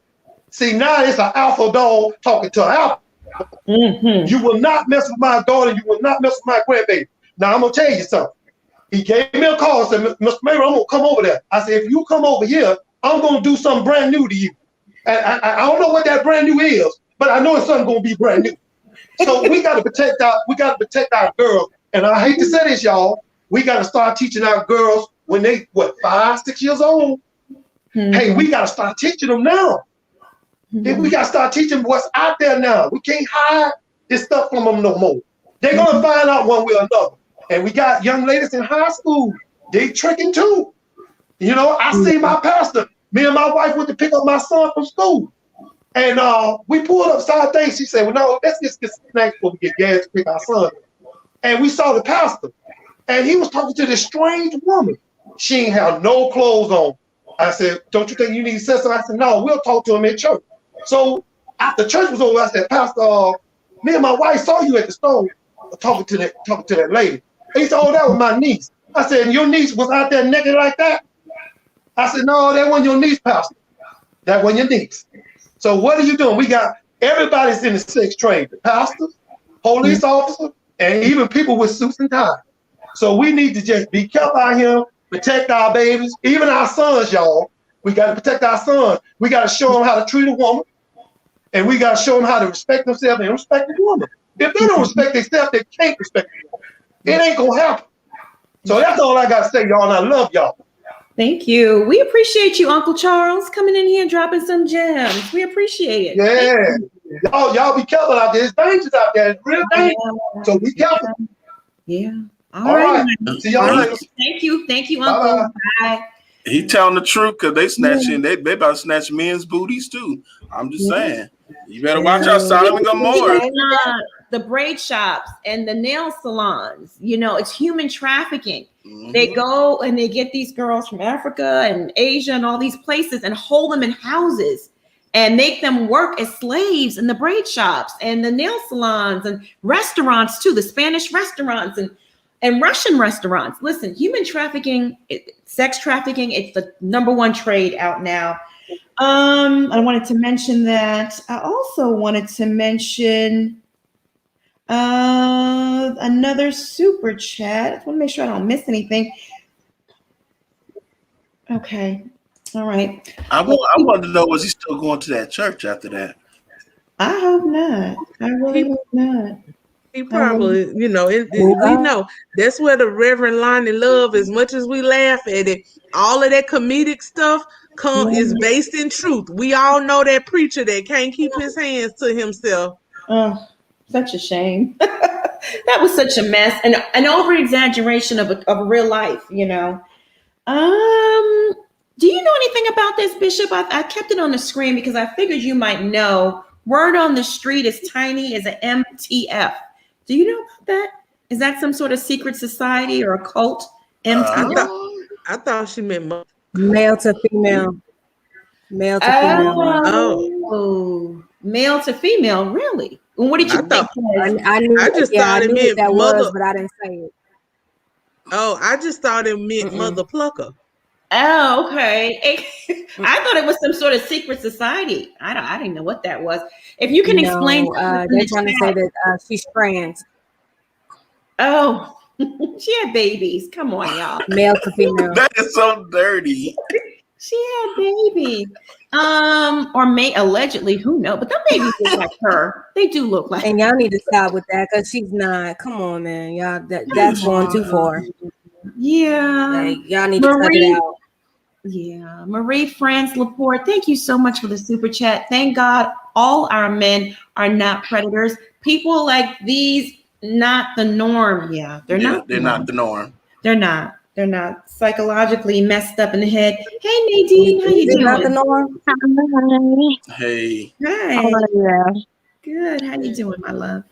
See, now it's an alpha dog talking to an alpha. You will not mess with my daughter. You will not mess with my grandbaby. Now, I'm going to tell you something. He gave me a call and said, Mr. Mayor, I'm going to come over there. I said, if you come over here, I'm going to do something brand new to you. And I don't know what that brand new is, but I know it's something going to be brand new. So we got to protect our girls. And I hate to say this, y'all. We got to start teaching our girls when they, 5, 6 years old. Hey, we got to start teaching them now. We got to start teaching them what's out there now. We can't hide this stuff from them no more. They're going to find out one way or another. And we got young ladies in high school. They tricking too. I see my pastor. Me and my wife went to pick up my son from school. And we pulled up side things. She said, well, no, let's get snacks before we get gas to pick our son. And we saw the pastor. And he was talking to this strange woman. She ain't have no clothes on. I said, don't you think you need to say something? I said, no, we'll talk to him at church. So after church was over, I said, Pastor, me and my wife saw you at the store talking to that lady. And he said, oh, that was my niece. I said, your niece was out there naked like that? I said, no, that wasn't your niece, Pastor. That wasn't your niece. So what are you doing? We got everybody's in the sex trade. The pastors, police officers, and even people with suits and ties. So we need to just be careful out here, protect our babies, even our sons, y'all. We got to protect our sons. We got to show them how to treat a woman, and we got to show them how to respect themselves and respect the woman. If they don't respect themselves, they can't respect the woman. It ain't going to happen. So that's all I got to say, y'all, and I love y'all. Thank you. We appreciate you, Uncle Charles, coming in here and dropping some gems. We appreciate it. Yeah. Y'all be careful out there. There's dangers out there. It's real dangerous. So be careful. Yeah. All right. See y'all later. Thank you, Uncle. Bye. He telling the truth because they snatching, they about to snatch men's booties too. I'm just saying. You better watch out, Solomon Gomorrah. The braid shops and the nail salons, it's human trafficking. Mm-hmm. They go and they get these girls from Africa and Asia and all these places and hold them in houses and make them work as slaves in the braid shops and the nail salons and restaurants too, the Spanish restaurants and Russian restaurants. Listen, human trafficking, sex trafficking, it's the number one trade out now. I wanted to mention that. I also wanted to mention another super chat. I want to make sure I don't miss anything. Okay. All right. I wanted to know, was he still going to that church after that? I hope not. I really hope not. He probably, we know that's where the Reverend Lonnie Love, as much as we laugh at it, all of that comedic stuff is based in truth. We all know that preacher that can't keep his hands to himself. Oh, such a shame. That was such a mess and an over exaggeration of a real life, Do you know anything about this, Bishop? I kept it on the screen because I figured you might know. Word on the street is Tiny is an MTF. Do you know about that? Is that some sort of secret society or a cult? MTF? I thought she meant male to female. Male to female. Oh, male to female, really? And what did you think? I knew thought it meant that mother, was, but I didn't say it. Oh, I just thought it meant mother plucker. Oh, okay. I thought it was some sort of secret society. I didn't know what that was. If you can explain, they're trying to say that she's trans. Oh, she had babies. Come on, y'all. Male to female. That is so dirty. She had babies. Or may allegedly, who knows? But them babies look like her. They do look like. And y'all need to stop with that because she's not. Come on, man. Y'all, that's going too far. Yeah. Like, y'all need to cut it out. Yeah. Marie France Laporte, thank you so much for the super chat. Thank God all our men are not predators. People like these, not the norm. Yeah, they're not. They're not the norm. They're not. They're not psychologically messed up in the head. Hey, Nadine, how you doing? Not the norm. Hey. Hi. How are you? Good. How you doing, my love?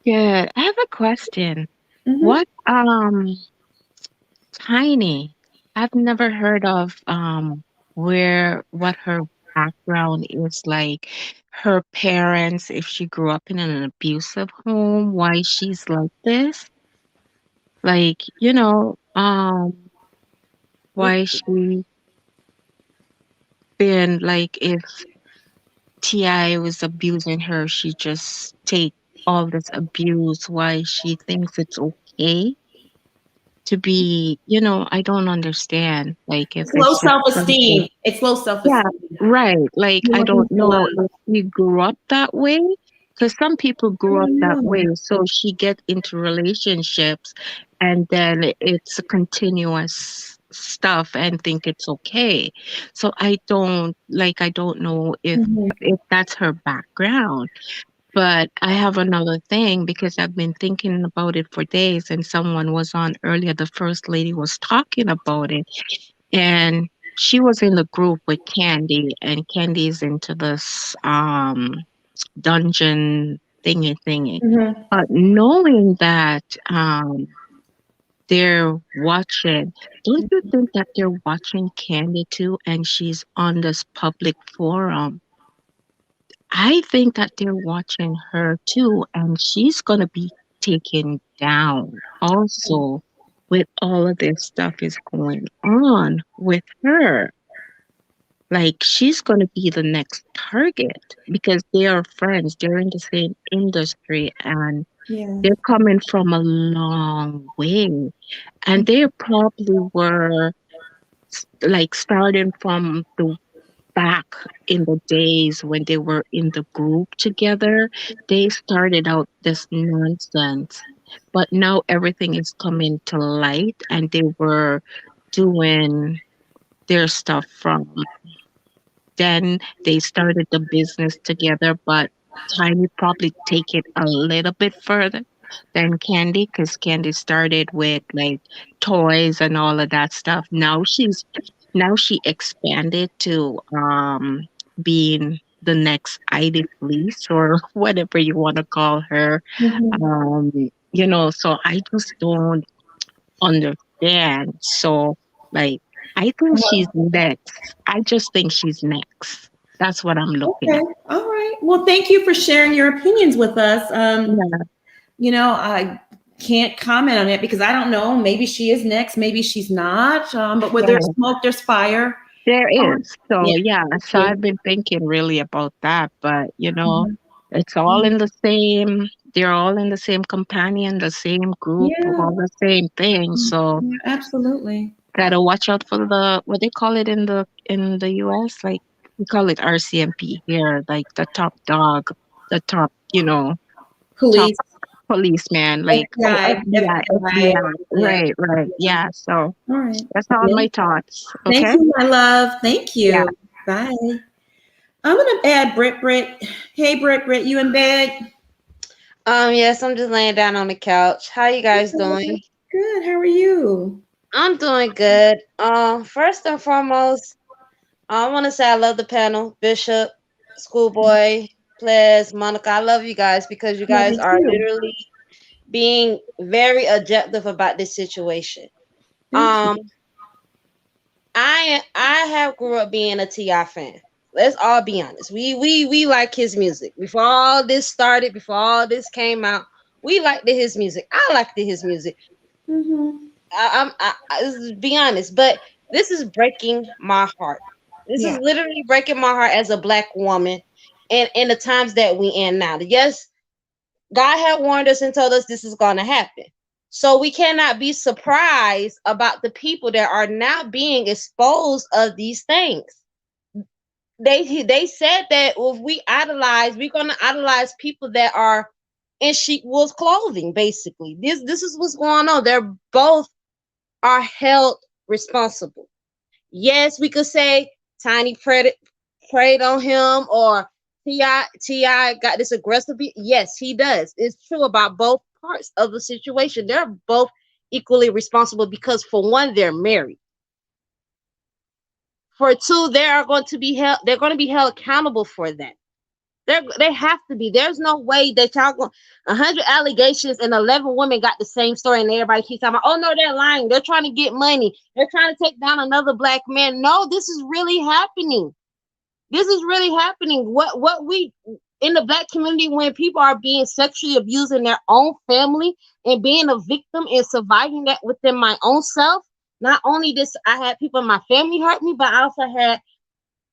Good. I have a question. Mhm. What Tiny? I've never heard of what her background is like. Her parents, if she grew up in an abusive home, why she's like this? Like, why she been like if T.I. was abusing her, she just take all this abuse, why she thinks it's okay to be, I don't understand. Like if It's low it's just self-esteem. something. It's low self-esteem. Yeah, right. Like I don't know if she grew up that way. Because some people grew up that way. So she get into relationships and then it's a continuous stuff and think it's okay. So I don't know if that's her background. But I have another thing because I've been thinking about it for days and someone was on earlier, the first lady was talking about it and she was in the group with Candy and Candy's into this dungeon thingy. But knowing that they're watching, don't you think that they're watching Candy too and she's on this public forum? I think that they're watching her too, and she's going to be taken down also with all of this stuff is going on with her. Like, she's going to be the next target because they are friends. They're in the same industry and they're coming from a long way. And they probably were like starting from the back in the days when they were in the group together, they started out this nonsense. But now everything is coming to light and they were doing their stuff from then they started the business together, but Tiny probably take it a little bit further than Candy because Candy started with like toys and all of that stuff. Now she expanded to being the next Ivy Fleece or whatever you want to call her. You know, so I just don't understand. So, like, I think she's next. I just think she's next. That's what I'm looking Okay. at. All right. Well, thank you for sharing your opinions with us. Yeah. You know, I can't comment on it because I don't know. Maybe she is next. Maybe she's not. But where there's Yeah. smoke, there's fire. There is. So, Yeah. yeah. So Yeah. I've been thinking really about that. But, you know, Mhm. it's all in the same, they're all in the same companion, the same group, Yeah. all the same thing. So, Yeah, absolutely. gotta watch out for the what they call it in the US, like we call it RCMP here, like the top dog, the top, you know, top Police, policeman, like FBI, FBI. FBI, Yeah. right, right, yeah. So All right. that's all Yeah. my thoughts. Thank Okay, you, my love. Thank yeah. you. Bye. I'm gonna add Britt. Hey, Britt, you in bed? Yes, I'm just laying down on the couch. How you guys doing? Good. How are you? I'm doing good. First and foremost, I want to say I love the panel, Bishop, Schoolboy, Ples, Monica. I love you guys because you Love guys you are too. literally being very objective about this situation. Thank you. Um, I have grew up being a Ti fan. Let's all be honest. We like his music. Before all this started, before all this came out, we liked his music. I liked his music. Mm-hmm. Be honest, but this is breaking my heart. This is Yeah. literally breaking my heart as a black woman, and in the times that we in now. Yes, God had warned us and told us this is going to happen. So we cannot be surprised about the people that are now being exposed of these things. They said that if we idolize, we're going to idolize people that are in sheep wolves clothing. Basically, this is what's going on. They're both are held responsible. Yes, we could say Tiny preyed on him, or Ti got this aggressive. Yes, he does. It's true about both parts of the situation. They're both equally responsible because, for one, they're married. For two, they are going to be held. They're going to be held accountable for that. They have to be. There's no way that y'all go 100 allegations and 11 women got the same story, and everybody keeps talking about, oh no, they're lying. They're trying to get money. They're trying to take down another black man. No, this is really happening. This is really happening. What we in the black community, when people are being sexually abused in their own family and being a victim and surviving that within my own self. Not only this, I had people in my family hurt me, but I also had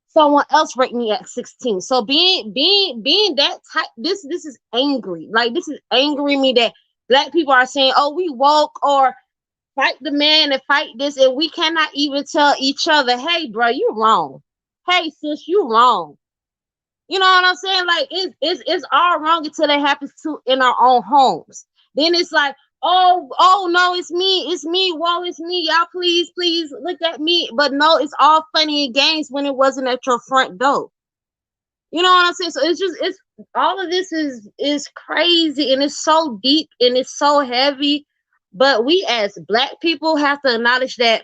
someone else raped me at 16. So being that type, this is angry. Like, this is angering me that black people are saying, oh, we woke, or fight the man and fight this, and we cannot even tell each other, hey bro, you wrong. Hey sis, you wrong. You know what I'm saying? Like, it's all wrong until it happens to in our own homes. Then it's like, oh no, it's me, whoa, it's me, y'all, please look at me. But no, it's all funny and games when it wasn't at your front door. You know what I'm saying? So it's all of this is crazy, and it's so deep and it's so heavy. But we as black people have to acknowledge that,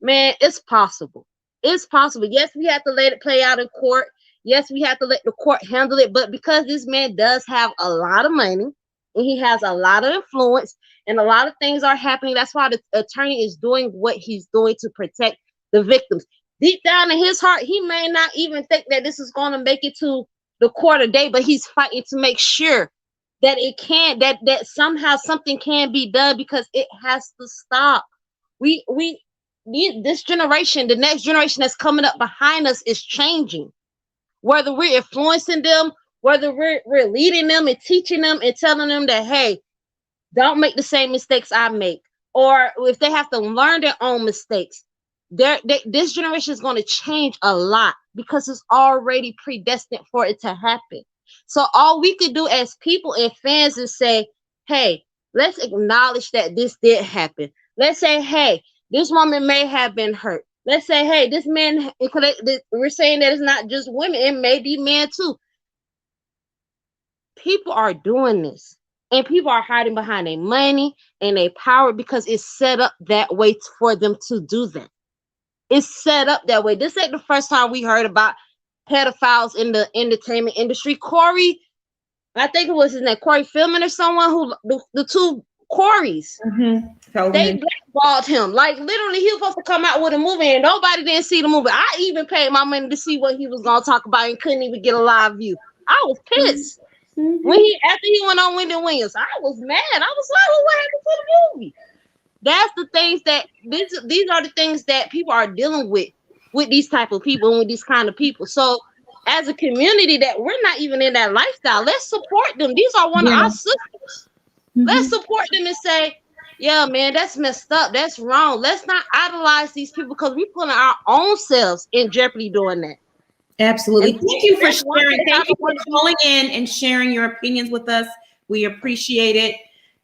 man, it's possible. It's possible. Yes, we have to let it play out in court. Yes, we have to let the court handle it. But because this man does have a lot of money and he has a lot of influence and a lot of things are happening, that's why the attorney is doing what he's doing to protect the victims. Deep down in his heart, he may not even think that this is going to make it to the court of day, but he's fighting to make sure that it can, that somehow something can be done, because it has to stop. We this generation, the next generation that's coming up behind us, is changing. Whether we're influencing them, whether we're leading them and teaching them and telling them that, hey, don't make the same mistakes I make, or if they have to learn their own mistakes. This generation is going to change a lot because it's already predestined for it to happen. So all we could do as people and fans is say, hey, let's acknowledge that this did happen. Let's say, hey, this woman may have been hurt. Let's say, hey, this man, we're saying that it's not just women, it may be men too. People are doing this, and people are hiding behind their money and their power because it's set up that way for them to do that. It's set up that way. This ain't the first time we heard about pedophiles in the entertainment industry. Corey, I think it was his name, Corey Feldman or someone who the two Corys. They blackballed him. Like literally, he was supposed to come out with a movie and nobody didn't see the movie. I even paid my money to see what he was gonna talk about and couldn't even get a live view. I was pissed. When after he went on Wendy Williams, I was mad. I was like, well, what happened to the movie? That's the things that these are the things that people are dealing with these type of people and with these kind of people. So as a community that we're not even in that lifestyle, let's support them. These are one of our sisters. Let's support them and say, yeah, man, that's messed up. That's wrong. Let's not idolize these people because we're putting our own selves in jeopardy doing that. Absolutely. Thank you for sharing. Thank you for calling in and sharing your opinions with us. We appreciate it.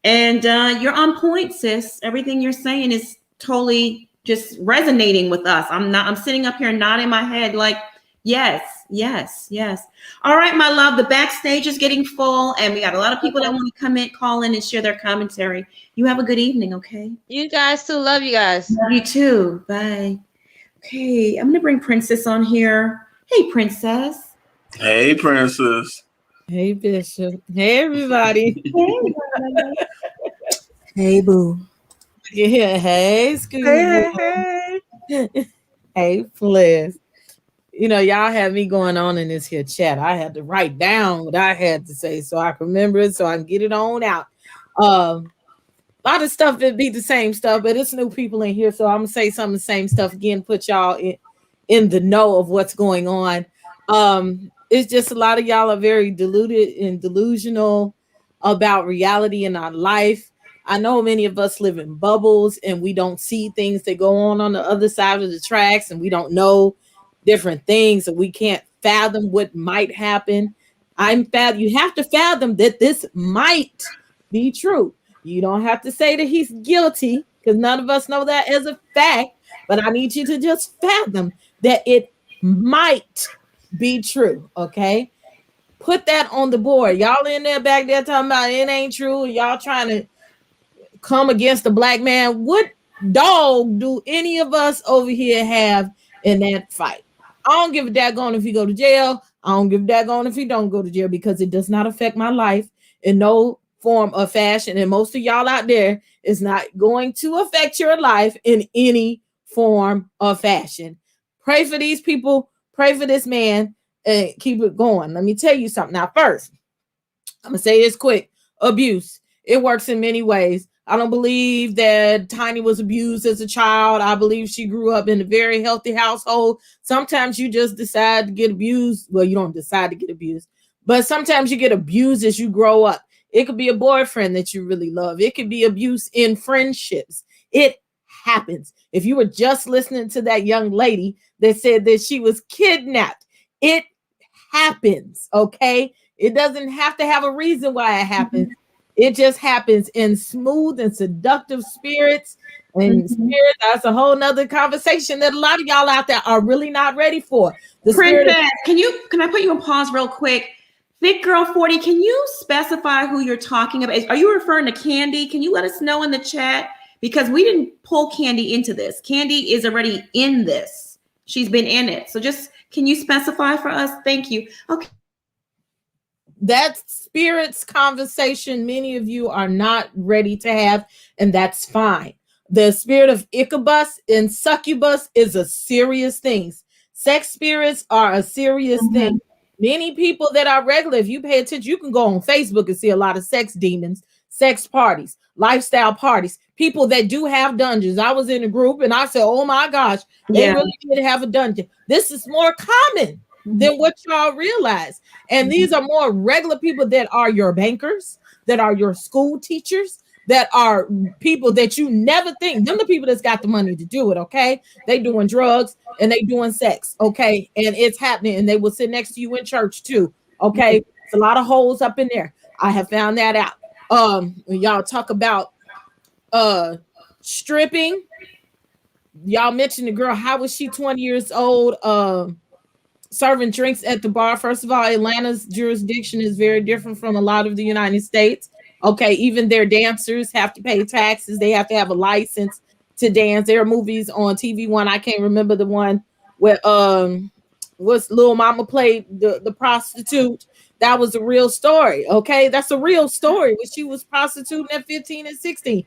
And you're on point, sis. Everything you're saying is totally just resonating with us. I'm sitting up here nodding my head like, yes. All right, my love, the backstage is getting full and we got a lot of people that want to come in, call in and share their commentary. You have a good evening, okay? You guys too. Love you guys. Love you too. Bye. Okay, I'm going to bring Princess on here. Hey, Princess. Hey, Princess. Hey, Bishop. Hey, everybody. Hey, boo. Yeah, hey, Scooby. Hey, Fliss. You know, y'all had me going on in this here chat. I had to write down what I had to say so I can remember it so I can get it on out. A lot of stuff that be the same stuff, but it's new people in here, so I'm going to say some of the same stuff again, put y'all in the know of what's going on. It's just a lot of y'all are very deluded and delusional about reality in our life. I know many of us live in bubbles and we don't see things that go on the other side of the tracks, and we don't know different things, and we can't fathom what might happen. You have to fathom that this might be true. You don't have to say that he's guilty because none of us know that as a fact, but I need you to just fathom that it might be true. Okay, put that on the board. Y'all in there back there talking about it ain't true. Y'all trying to come against the black man. What dog do any of us over here have in that fight? I don't give a daggone if he go to jail. I don't give a daggone if he don't go to jail, because it does not affect my life in no form or fashion. And most of y'all out there is not going to affect your life in any form or fashion. Pray for these people. Pray for this man and keep it going. Let me tell you something. Now, first, I'm going to say this quick. Abuse. It works in many ways. I don't believe that Tiny was abused as a child. I believe she grew up in a very healthy household. Sometimes you just decide to get abused. Well, you don't decide to get abused, but sometimes you get abused as you grow up. It could be a boyfriend that you really love. It could be abuse in friendships. It happens. If you were just listening to that young lady that said that she was kidnapped, it happens, okay? It doesn't have to have a reason why it happens. It just happens in smooth and seductive spirits. And spirit, that's a whole nother conversation that a lot of y'all out there are really not ready for. Princess, can I put you on pause real quick? Thick Girl 40, can you specify who you're talking about? Are you referring to Candy? Can you let us know in the chat? Because we didn't pull Candy into this. Candy is already in this. She's been in it. So just, can you specify for us? Thank you. Okay. That spirits conversation, many of you are not ready to have, and that's fine. The spirit of Ichabus and succubus is a serious thing. Sex spirits are a serious thing. Many people that are regular, if you pay attention, you can go on Facebook and see a lot of sex demons, sex parties, lifestyle parties, people that do have dungeons. I was in a group and I said, oh my gosh, they really did have a dungeon. This is more common than what y'all realize. And these are more regular people that are your bankers, that are your school teachers, that are people that you never think. Them the people that's got the money to do it, okay? They doing drugs and they doing sex, okay? And it's happening, and they will sit next to you in church too, okay? It's a lot of holes up in there. I have found that out. When y'all talk about stripping, y'all mentioned the girl, how was she 20 years old? Serving drinks at the bar. First of all, Atlanta's jurisdiction is very different from a lot of the United States. Okay, even their dancers have to pay taxes. They have to have a license to dance. There are movies on TV One. I can't remember the one where was Lil Mama played the prostitute. That was a real story. Okay, that's a real story. When she was prostituting at 15 and 16.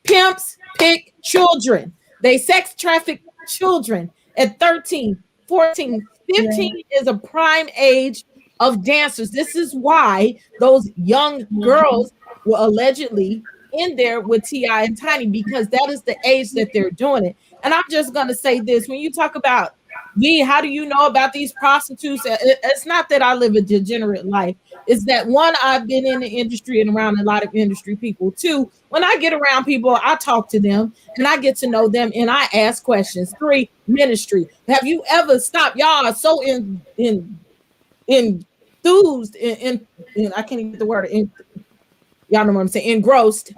Pimps pick children. They sex traffic children at 13, 14, 15 is a prime age of dancers. This is why those young girls were allegedly in there with T.I. and Tiny, because that is the age that they're doing it. And I'm just going to say this. When you talk about, V, how do you know about these prostitutes? It's not that I live a degenerate life. It's that, one, I've been in the industry and around a lot of industry people. Two, when I get around people, I talk to them and I get to know them and I ask questions. Three, ministry. Have you ever stopped? Y'all are so enthused in I can't even get the word. Y'all know what I'm saying? Engrossed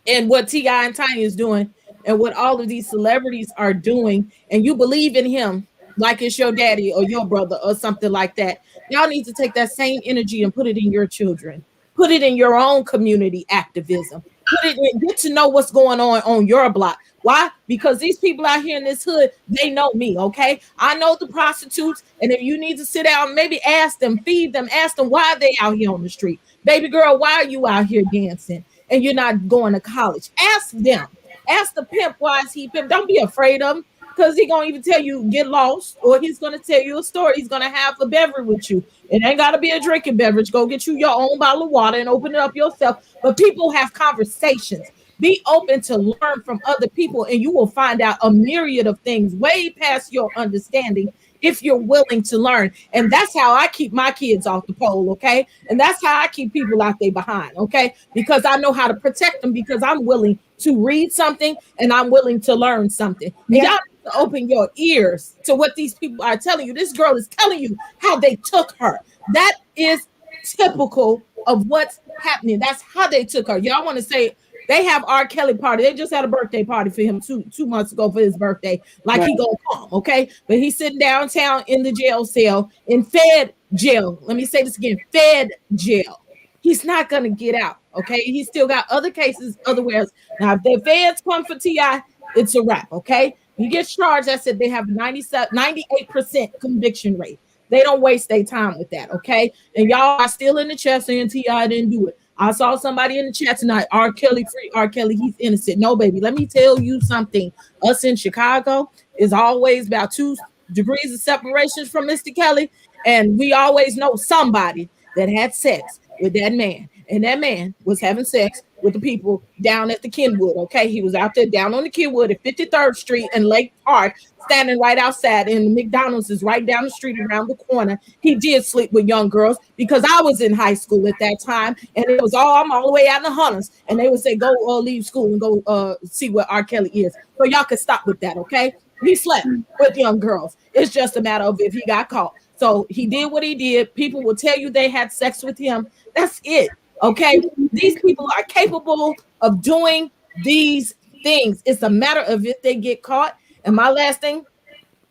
in what T.I. and Tiny is doing and what all of these celebrities are doing, and you believe in him like it's your daddy or your brother or something like that. Y'all need to take that same energy and put it in your children. Put it in your own community activism. Put it in, get to know what's going on your block. Why? Because these people out here in this hood, they know me, okay? I know the prostitutes, and if you need to sit down, maybe ask them, feed them, ask them why they out here on the street. Baby girl, why are you out here dancing and you're not going to college? Ask them. Ask the pimp, why is he pimp? Don't be afraid of him, because he gonna even tell you get lost, or he's gonna tell you a story. He's gonna have a beverage with you. It ain't gotta be a drinking beverage. Go get you your own bottle of water and open it up yourself. But people have conversations. Be open to learn from other people, and you will find out a myriad of things way past your understanding if you're willing to learn. And that's how I keep my kids off the pole, okay? And that's how I keep people out there behind, okay? Because I know how to protect them, because I'm willing to read something and I'm willing to learn something. And y'all need to open your ears to what these people are telling you. This girl is telling you how they took her. That is typical of what's happening. That's how they took her. Y'all want to say they have R. Kelly party. They just had a birthday party for him two months ago for his birthday. Like he gonna come, okay? But he's sitting downtown in the jail cell, in Fed jail. Let me say this again, Fed jail. He's not gonna get out, okay? He's still got other cases otherwhere. Now, if the feds come for T.I., it's a wrap, okay? He gets charged. I said they have 98% conviction rate. They don't waste their time with that, okay? And y'all are still in the chat saying T.I. didn't do it. I saw somebody in the chat tonight, R. Kelly free, R. Kelly, he's innocent. No, baby, let me tell you something. Us in Chicago is always about 2 degrees of separation from Mr. Kelly, and we always know somebody that had sex with that man, and that man was having sex with the people down at the Kenwood, okay? He was out there down on the Kenwood at 53rd Street and Lake Park, standing right outside, and the McDonald's is right down the street around the corner. He did sleep with young girls, because I was in high school at that time, and it was I'm all the way out in the Hunters, and they would say, go leave school and go see where R. Kelly is. So y'all can stop with that, okay? He slept with young girls. It's just a matter of if he got caught. So he did what he did. People will tell you they had sex with him. That's it, okay? These people are capable of doing these things. It's a matter of if they get caught. And my last thing,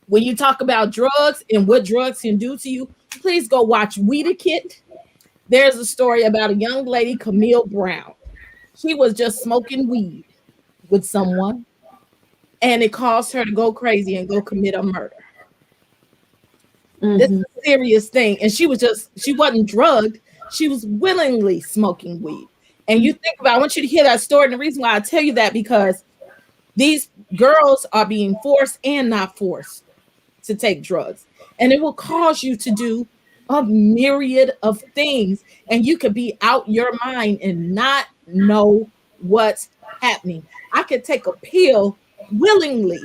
when you talk about drugs and what drugs can do to you, please go watch Weeda Kit. There's a story about a young lady, Camille Brown. She was just smoking weed with someone, and it caused her to go crazy and go commit a murder. This is a serious thing. And she wasn't drugged. She was willingly smoking weed. And you think about, I want you to hear that story. And the reason why I tell you that, because these girls are being forced and not forced to take drugs. And it will cause you to do a myriad of things. And you could be out your mind and not know what's happening. I could take a pill willingly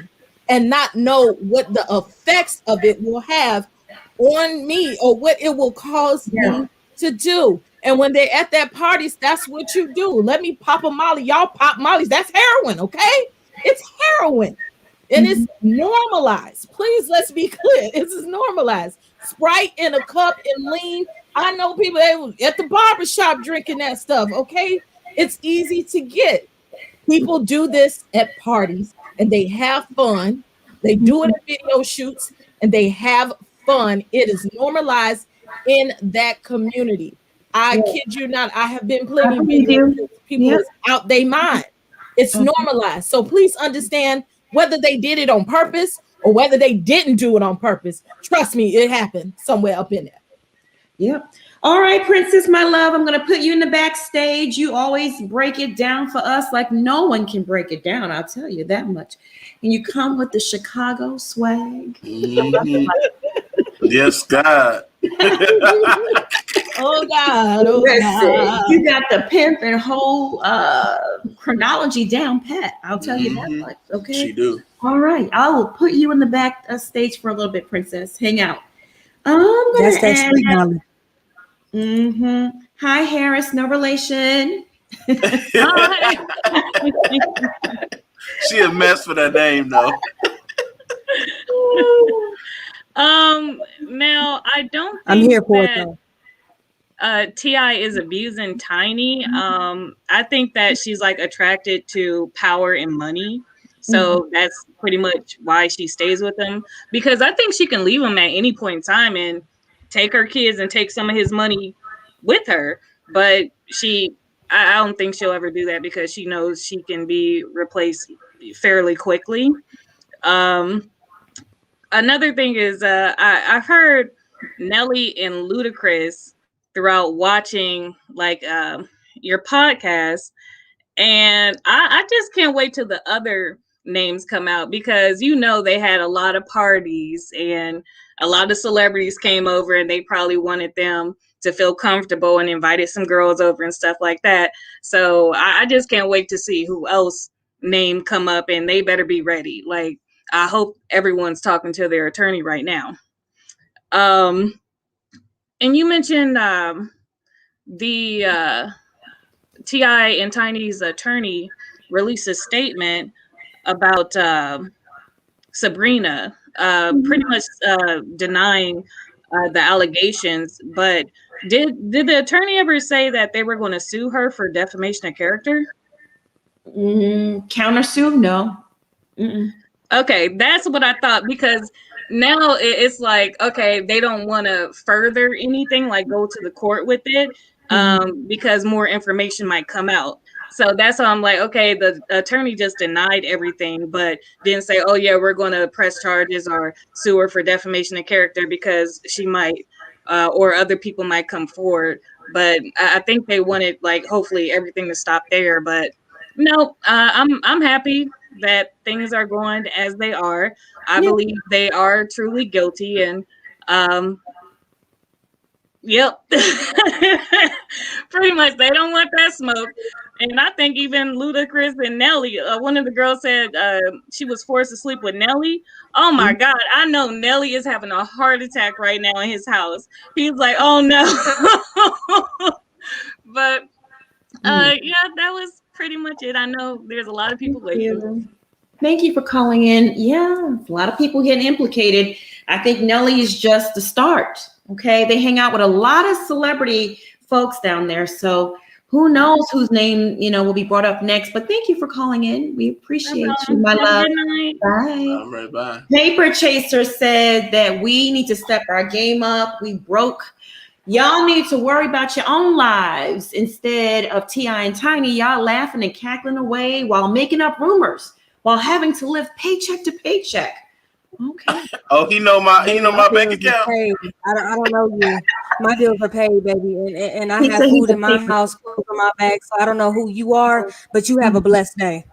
and not know what the effects of it will have on me or what it will cause me to do. And when they're at that parties, that's what you do. Let me pop a molly. Y'all pop mollies. That's heroin, okay? It's heroin. And it's normalized. Please, let's be clear. This is normalized. Sprite in a cup and lean. I know people at the barbershop drinking that stuff, okay? It's easy to get. People do this at parties and they have fun. They do it at video shoots and they have fun. It is normalized in that community. I kid you not. I have been plenty of video shoots. People is out their mind. It's normalized. So please understand, whether they did it on purpose or whether they didn't do it on purpose. Trust me, it happened somewhere up in there. Yep. All right, Princess, my love, I'm going to put you in the backstage. You always break it down for us like no one can break it down. I'll tell you that much. And you come with the Chicago swag. Mhm. Yes, God. Oh God, oh God. You got the pimp and whole chronology down pat. I'll tell you that much. Okay. She do. All right. I will put you in the back stage for a little bit, Princess. Hang out. I'm That's gonna that add. street knowledge. Hi, Harris. No relation. She a mess for that name though. Now I don't think I'm here for it that though. T.I. is abusing Tiny. I think that she's like attracted to power and money. So that's pretty much why she stays with him, because I think she can leave him at any point in time and take her kids and take some of his money with her. But I don't think she'll ever do that because she knows she can be replaced fairly quickly. Another thing is I've heard Nelly and Ludacris throughout watching like your podcast, and I just can't wait till the other names come out, because they had a lot of parties and a lot of celebrities came over and they probably wanted them to feel comfortable and invited some girls over and stuff like that. So I just can't wait to see who else name come up, and they better be ready. Like, I hope everyone's talking to their attorney right now. And you mentioned the T.I. and Tiny's attorney released a statement about Sabrina, pretty much denying the allegations. But did the attorney ever say that they were going to sue her for defamation of character? Countersue? No. Okay, that's what I thought, because now it's like, okay, they don't want to further anything, like go to the court with it, because more information might come out. So that's why I'm like, okay, the attorney just denied everything, but didn't say, oh yeah, we're going to press charges or sue her for defamation of character, because she might, or other people might come forward. But I think they wanted, like, hopefully everything to stop there. But no, I'm happy that things are going as they are. I believe they are truly guilty, and yep. Pretty much they don't want that smoke. And I think even Ludacris and Nelly, one of the girls said she was forced to sleep with Nelly. Oh my God, I know Nelly is having a heart attack right now in his house. He's like, oh no. But yeah, that was pretty much it. I know there's a lot of people listening. Thank you for calling in. Yeah, a lot of people getting implicated. I think Nelly is just the start. Okay, they hang out with a lot of celebrity folks down there. So who knows whose name will be brought up next. But thank you for calling in. We appreciate you, my love. Bye. All right, bye. Paper Chaser said that we need to step our game up. We broke. Y'all need to worry about your own lives instead of T.I. and Tiny. Y'all laughing and cackling away while making up rumors, while having to live paycheck to paycheck. Okay. Oh, he know my bank account. I don't know you. My bills are paid, baby, and I have food in my house, clothes on my back. So I don't know who you are, but you have a blessed day.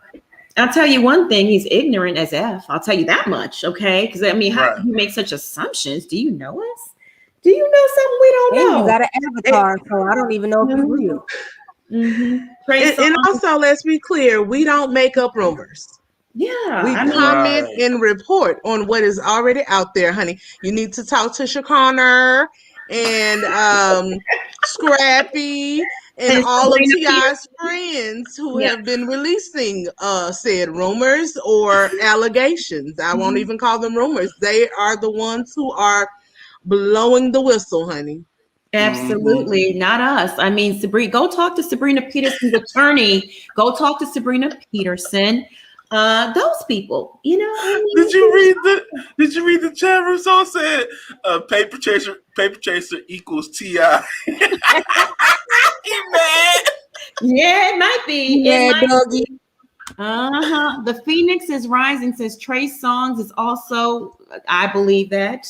I'll tell you one thing: he's ignorant as F. I'll tell you that much, okay? Because how can you make such assumptions? Do you know us? Do you know something we don't know? You got an avatar, so I don't even know if you're real. And also, let's be clear: we don't make up rumors. Yeah, we comment and report on what is already out there, honey. You need to talk to Shakana and Scrappy and all of T.I.'s friends who have been releasing said rumors or allegations. I won't even call them rumors. They are the ones who are blowing the whistle, honey. Absolutely, not us. I mean, Sabrina, go talk to Sabrina Peterson's attorney. Go talk to Sabrina Peterson. Those people, Did you read the chat room? So said paper chaser equals T.I. He mad. Yeah, it might be. Yeah, doggy. The Phoenix is rising, says Trey Songz is also, I believe that.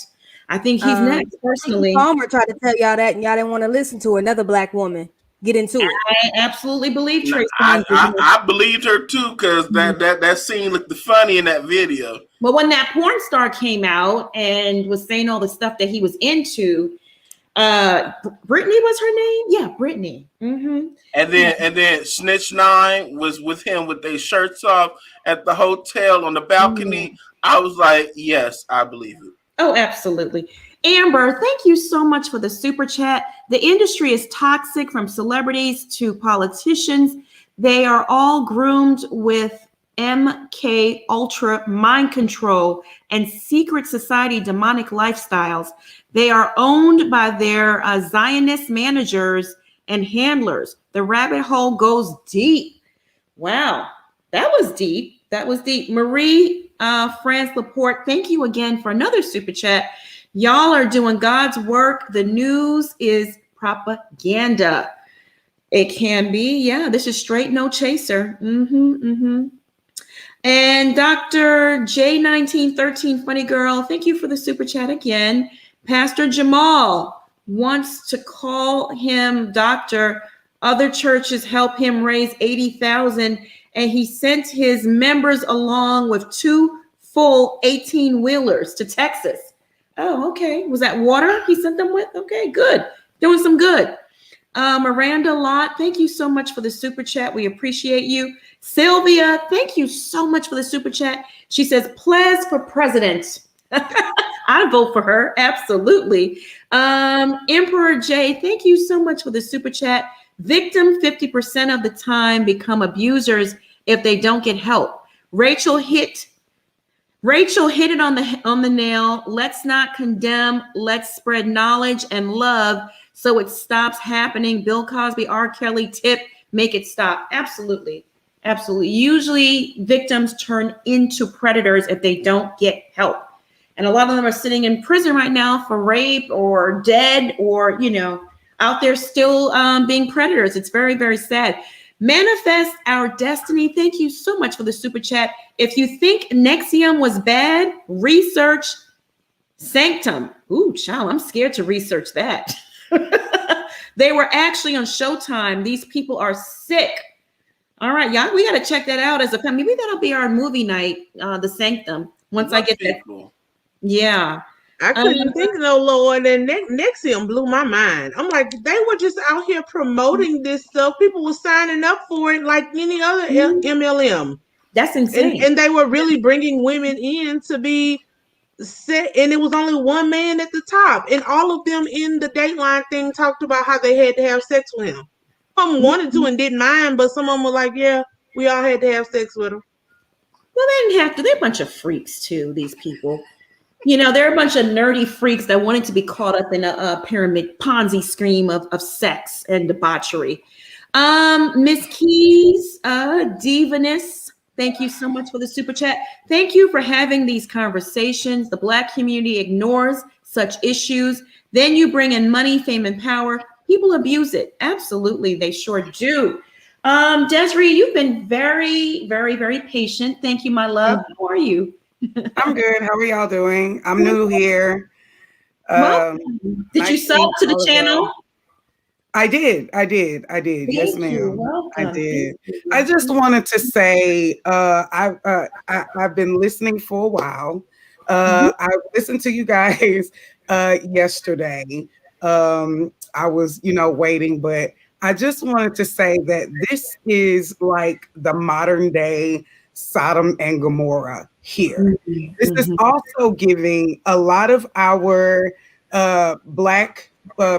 I think he's next, personally. Palmer tried to tell y'all that, and y'all didn't want to listen to another black woman. Get into it. I absolutely believe Trey I, Songz is next. I believed her too, because that scene looked funny in that video. But when that porn star came out and was saying all the stuff that he was into, Brittany was her name? Yeah, Brittany. Mm-hmm. And then Snitch 9 was with him with their shirts off at the hotel on the balcony. Mm. I was like, yes, I believe it. Oh, absolutely. Amber, thank you so much for the super chat. The industry is toxic, from celebrities to politicians. They are all groomed with MK Ultra mind control and secret society demonic lifestyles. They are owned by their Zionist managers and handlers. The rabbit hole goes deep. Wow, that was deep. That was deep. Marie France Laporte, thank you again for another super chat. Y'all are doing God's work. The news is propaganda. It can be. Yeah, this is straight no chaser. And Dr. J1913 Funny Girl, thank you for the super chat again. Pastor Jamal wants to call him doctor. Other churches help him raise 80,000, and he sent his members along with 2 full 18-wheelers to Texas. Oh, okay. Was that water he sent them with? Okay, good. Doing some good. Miranda Lott, thank you so much for the super chat. We appreciate you. Sylvia, thank you so much for the super chat. She says, Ples for president. I vote for her. Absolutely. Emperor J, thank you so much for the super chat. Victim 50% of the time become abusers if they don't get help. Rachel hit it on the nail. Let's not condemn. Let's spread knowledge and love so it stops happening. Bill Cosby, R. Kelly, tip, make it stop. Absolutely. Absolutely. Usually victims turn into predators if they don't get help. And a lot of them are sitting in prison right now for rape or dead or, out there still being predators. It's very, very sad. Manifest Our Destiny. Thank you so much for the super chat. If you think Nexium was bad, research Sanctum. Ooh, child, I'm scared to research that. They were actually on Showtime. These people are sick. All right, y'all, we got to check that out as a family. Maybe that'll be our movie night, The Sanctum. Once I get that. Yeah. I couldn't think no lower than Nexium blew my mind. I'm like, they were just out here promoting this stuff. People were signing up for it like any other MLM. That's insane. And they were really bringing women in to be set, and it was only one man at the top. And all of them in the Dateline thing talked about how they had to have sex with him. Some wanted to and didn't mind, but some of them were like, yeah, we all had to have sex with him. Well, they didn't have to. They're a bunch of freaks too, these people. They're a bunch of nerdy freaks that wanted to be caught up in a pyramid Ponzi scheme of sex and debauchery. Miss Keys, Divaness, thank you so much for the super chat. Thank you for having these conversations. The Black community ignores such issues. Then you bring in money, fame, and power. People abuse it. Absolutely, they sure do. Desiree, you've been very, very, very patient. Thank you, my love. How are you? I'm good. How are y'all doing? I'm new here. Did you sub to the channel? I did. Yes, ma'am. I did. I just wanted to say I've been listening for a while. I listened to you guys yesterday. I was, waiting, but I just wanted to say that this is like the modern day Sodom and Gomorrah here. This is also giving a lot of our Black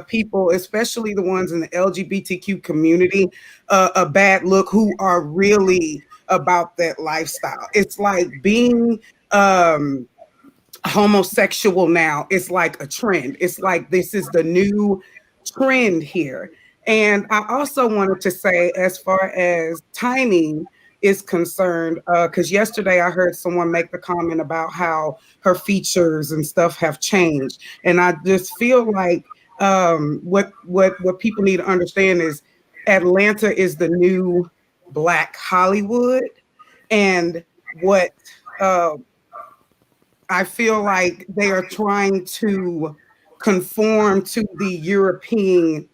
people, especially the ones in the LGBTQ community, a bad look, who are really about that lifestyle. It's like being homosexual now. It's like a trend. It's like this is the new trend here. And I also wanted to say, as far as Tiny is concerned, because yesterday I heard someone make the comment about how her features and stuff have changed, and I just feel like what people need to understand is Atlanta is the new Black Hollywood, And what I feel like they are trying to conform to the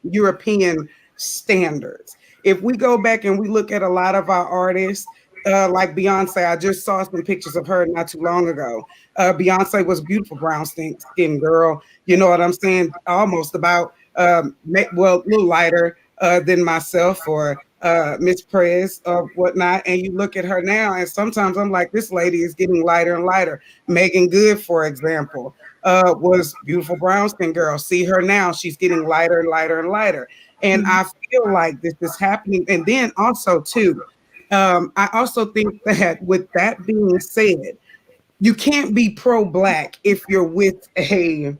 European standards. If we go back and we look at a lot of our artists, like Beyonce, I just saw some pictures of her not too long ago. Beyonce was a beautiful brown skin girl. You know what I'm saying? Almost about well, a little lighter than myself or Miss Prez or whatnot. And you look at her now, and sometimes I'm like, this lady is getting lighter and lighter. Megan Good, for example, was beautiful brown skin girl. See her now; she's getting lighter and lighter and lighter. And I feel like this is happening. And then also too, I also think that with that being said, you can't be pro-black if you're with a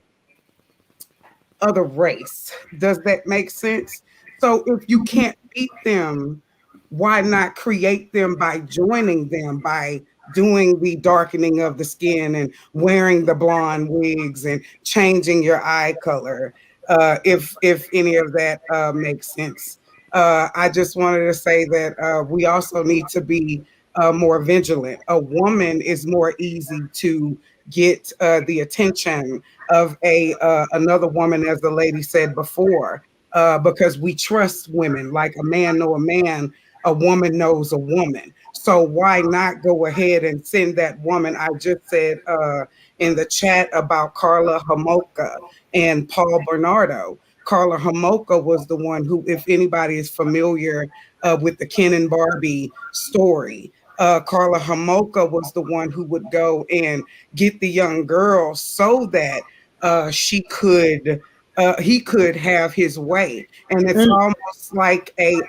other race. Does that make sense? So if you can't beat them, why not create them by joining them, by doing the darkening of the skin and wearing the blonde wigs and changing your eye color, if any of that makes sense. I just wanted to say that we also need to be more vigilant. A woman is more easy to get the attention of a another woman, as the lady said before, because we trust women like a man know a man, a woman knows a woman. So why not go ahead and send that woman? I just said in the chat about Carla Homolka and Paul Bernardo. Carla Homolka was the one who, if anybody is familiar with the Ken and Barbie story, Carla Homolka was the one who would go and get the young girl so that he could have his way. And it's almost like a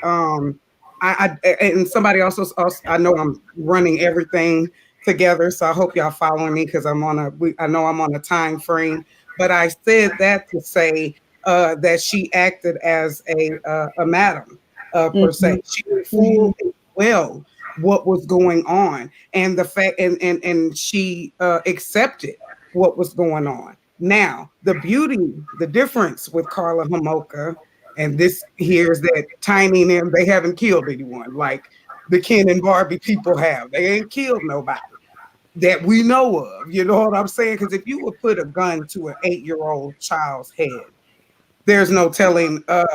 and somebody also, I know I'm running everything together, so I hope y'all following me because I know I'm on a time frame. But I said that to say that she acted as a madam per se. She knew full well what was going on, and the fact, and she accepted what was going on. Now, the difference with Carla Homolka, and this here is that Tiny and them, they haven't killed anyone like the Ken and Barbie people have. They ain't killed nobody that we know of. You know what I'm saying? Because if you would put a gun to an 8-year-old child's head, there's no telling how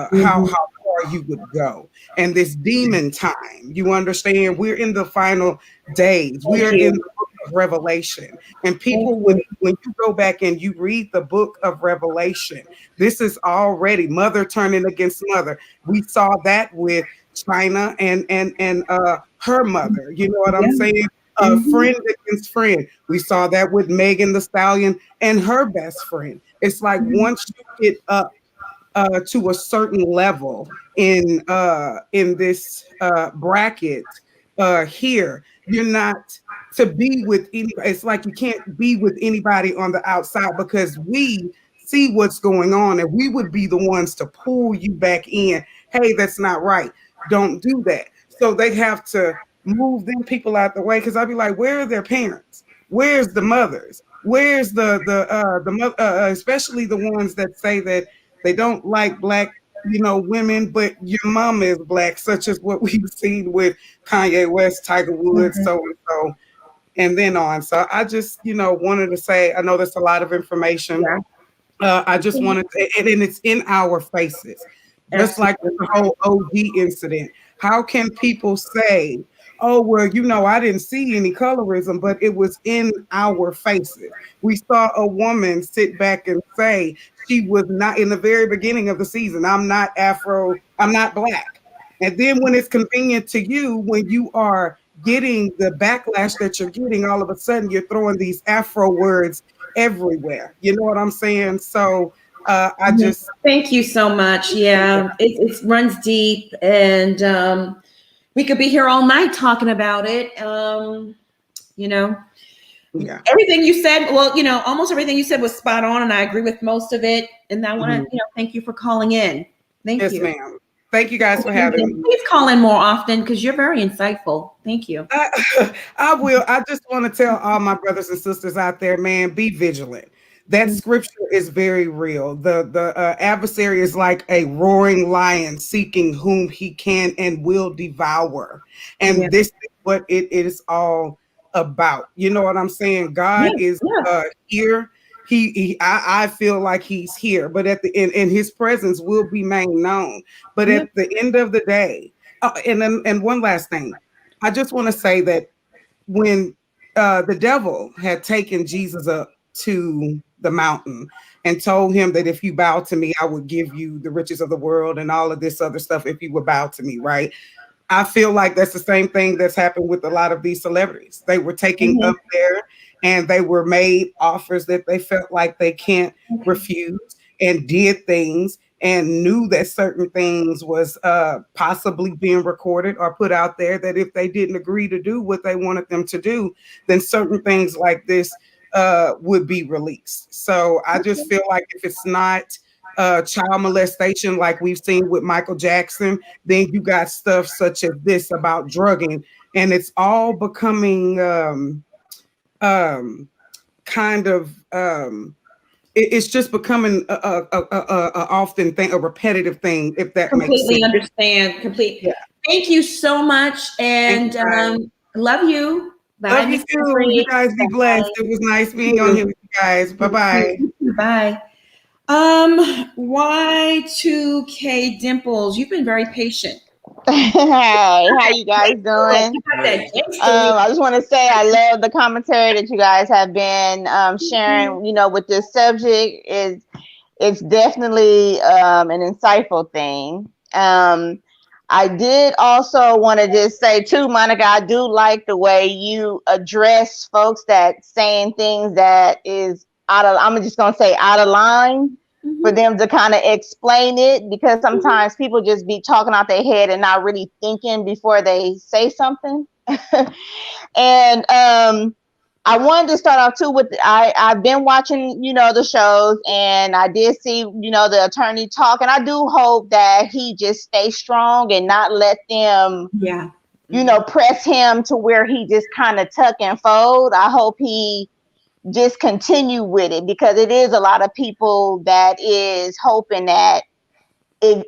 far you would go. And this demon time, you understand, we're in the final days. We are in the book of Revelation. And people, when you go back and you read the book of Revelation, this is already mother turning against mother. We saw that with China and her mother. You know what I'm saying? Friend against friend. We saw that with Megan Thee Stallion and her best friend. It's like once you get up to a certain level in this bracket here, you're not to be with anybody. It's like you can't be with anybody on the outside because we see what's going on and we would be the ones to pull you back in. Hey, that's not right. Don't do that. So they have to move them people out the way because I'd be like, where are their parents? Where's the mothers? Where's the especially the ones that say that they don't like black, women, but your mama is black, such as what we've seen with Kanye West, Tiger Woods, so and so, and then on. So I just, wanted to say, I know that's a lot of information. I just wanted to, and it's in our faces, just like the whole OG incident. How can people say, oh, well, I didn't see any colorism, but it was in our faces. We saw a woman sit back and say she was not, in the very beginning of the season, I'm not Afro, I'm not black. And then when it's convenient to you, when you are getting the backlash that you're getting, all of a sudden you're throwing these Afro words everywhere. You know what I'm saying? So I just thank you so much. Yeah, it runs deep, and we could be here all night talking about it. Everything you said, well, almost everything you said was spot on, and I agree with most of it. And I want to, thank you for calling in. Thank you. Yes, ma'am. Thank you guys for having me. Please call in more often because you're very insightful. Thank you. I will. I just want to tell all my brothers and sisters out there, man, be vigilant. That scripture is very real. The adversary is like a roaring lion seeking whom he can and will devour. And this is what it is all about. You know what I'm saying? God is here. I feel like he's here, but at the end, and his presence will be made known. But at the end of the day, and one last thing, I just want to say that when the devil had taken Jesus up to the mountain and told him that if you bow to me, I would give you the riches of the world and all of this other stuff if you would bow to me, right? I feel like that's the same thing that's happened with a lot of these celebrities. They were taking up there and they were made offers that they felt like they can't refuse, and did things and knew that certain things was possibly being recorded or put out there, that if they didn't agree to do what they wanted them to do, then certain things like this would be released. So I just feel like if it's not child molestation like we've seen with Michael Jackson, then you got stuff such as this about drugging, and it's all becoming kind of it's just becoming a often thing, a repetitive thing, if that makes sense. Understand. Thank you so much, and love you. Bye. Love you too. You guys be blessed. It was nice being on here with you guys. Bye-bye. Bye. Y2K Dimples, you've been very patient. Hey, how you guys doing? I just want to say I love the commentary that you guys have been sharing, with this subject. It's definitely an insightful thing. I did also want to just say too, Monica, I do like the way you address folks that saying things that is I'm just going to say out of line, for them to kind of explain it, because sometimes people just be talking out their head and not really thinking before they say something. And I wanted to start off too with I've been watching, the shows, and I did see, the attorney talk, and I do hope that he just stays strong and not let them, press him to where he just kind of tuck and fold. I hope he just continue with it, because it is a lot of people that is hoping that it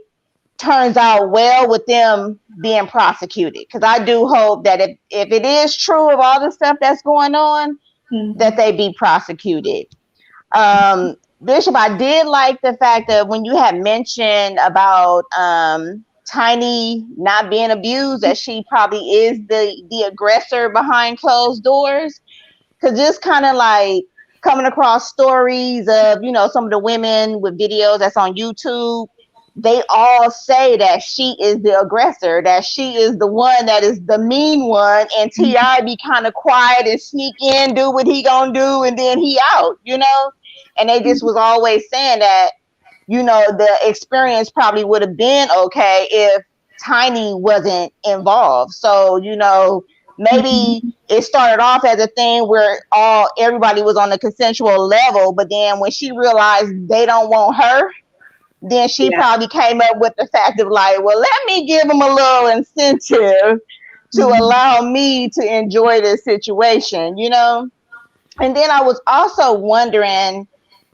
turns out well with them being prosecuted. Because I do hope that if it is true of all the stuff that's going on, that they be prosecuted. Bishop, I did like the fact that when you had mentioned about Tiny not being abused, that she probably is the aggressor behind closed doors. Because just kind of like coming across stories of, some of the women with videos that's on YouTube, they all say that she is the aggressor, that she is the one that is the mean one, and T.I. be kind of quiet and sneak in, do what he gonna do, and then he out, And they just was always saying that, the experience probably would have been okay if Tiny wasn't involved. So, maybe it started off as a thing where everybody was on a consensual level, but then when she realized they don't want her, then she probably came up with the fact of like, well, let me give them a little incentive to allow me to enjoy this situation, And then I was also wondering,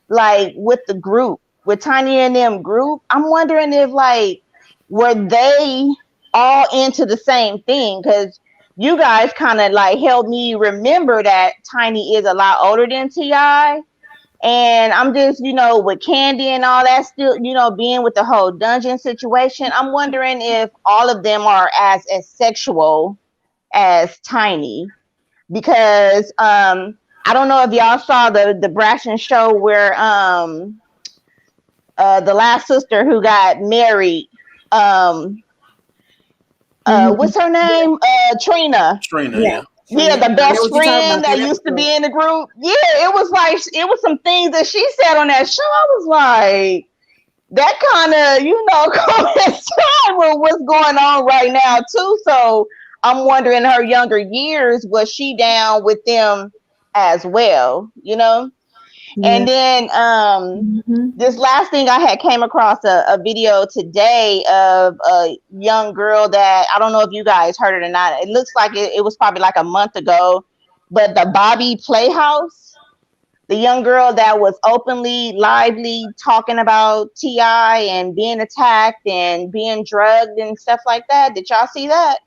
like, with the group, with Tiny and them group, I'm wondering if, like, were they all into the same thing? Because you guys kind of like helped me remember that Tiny is a lot older than T.I. And I'm just, with Candy and all that still, being with the whole dungeon situation, I'm wondering if all of them are as sexual as Tiny. Because I don't know if y'all saw the Brashen show where the last sister who got married, what's her name? Trina. Yeah. Yeah, the best friend that used to be in the group. Yeah, it was some things that she said on that show. I was like, that kind of, coincide with what's going on right now too. So I'm wondering, her younger years, was she down with them as well, And then this last thing, I had came across a video today of a young girl that I don't know if you guys heard it or not. It looks like it was probably like a month ago, but the Bobby Playhouse, the young girl that was openly, lively talking about T.I. and being attacked and being drugged and stuff like that. Did y'all see that?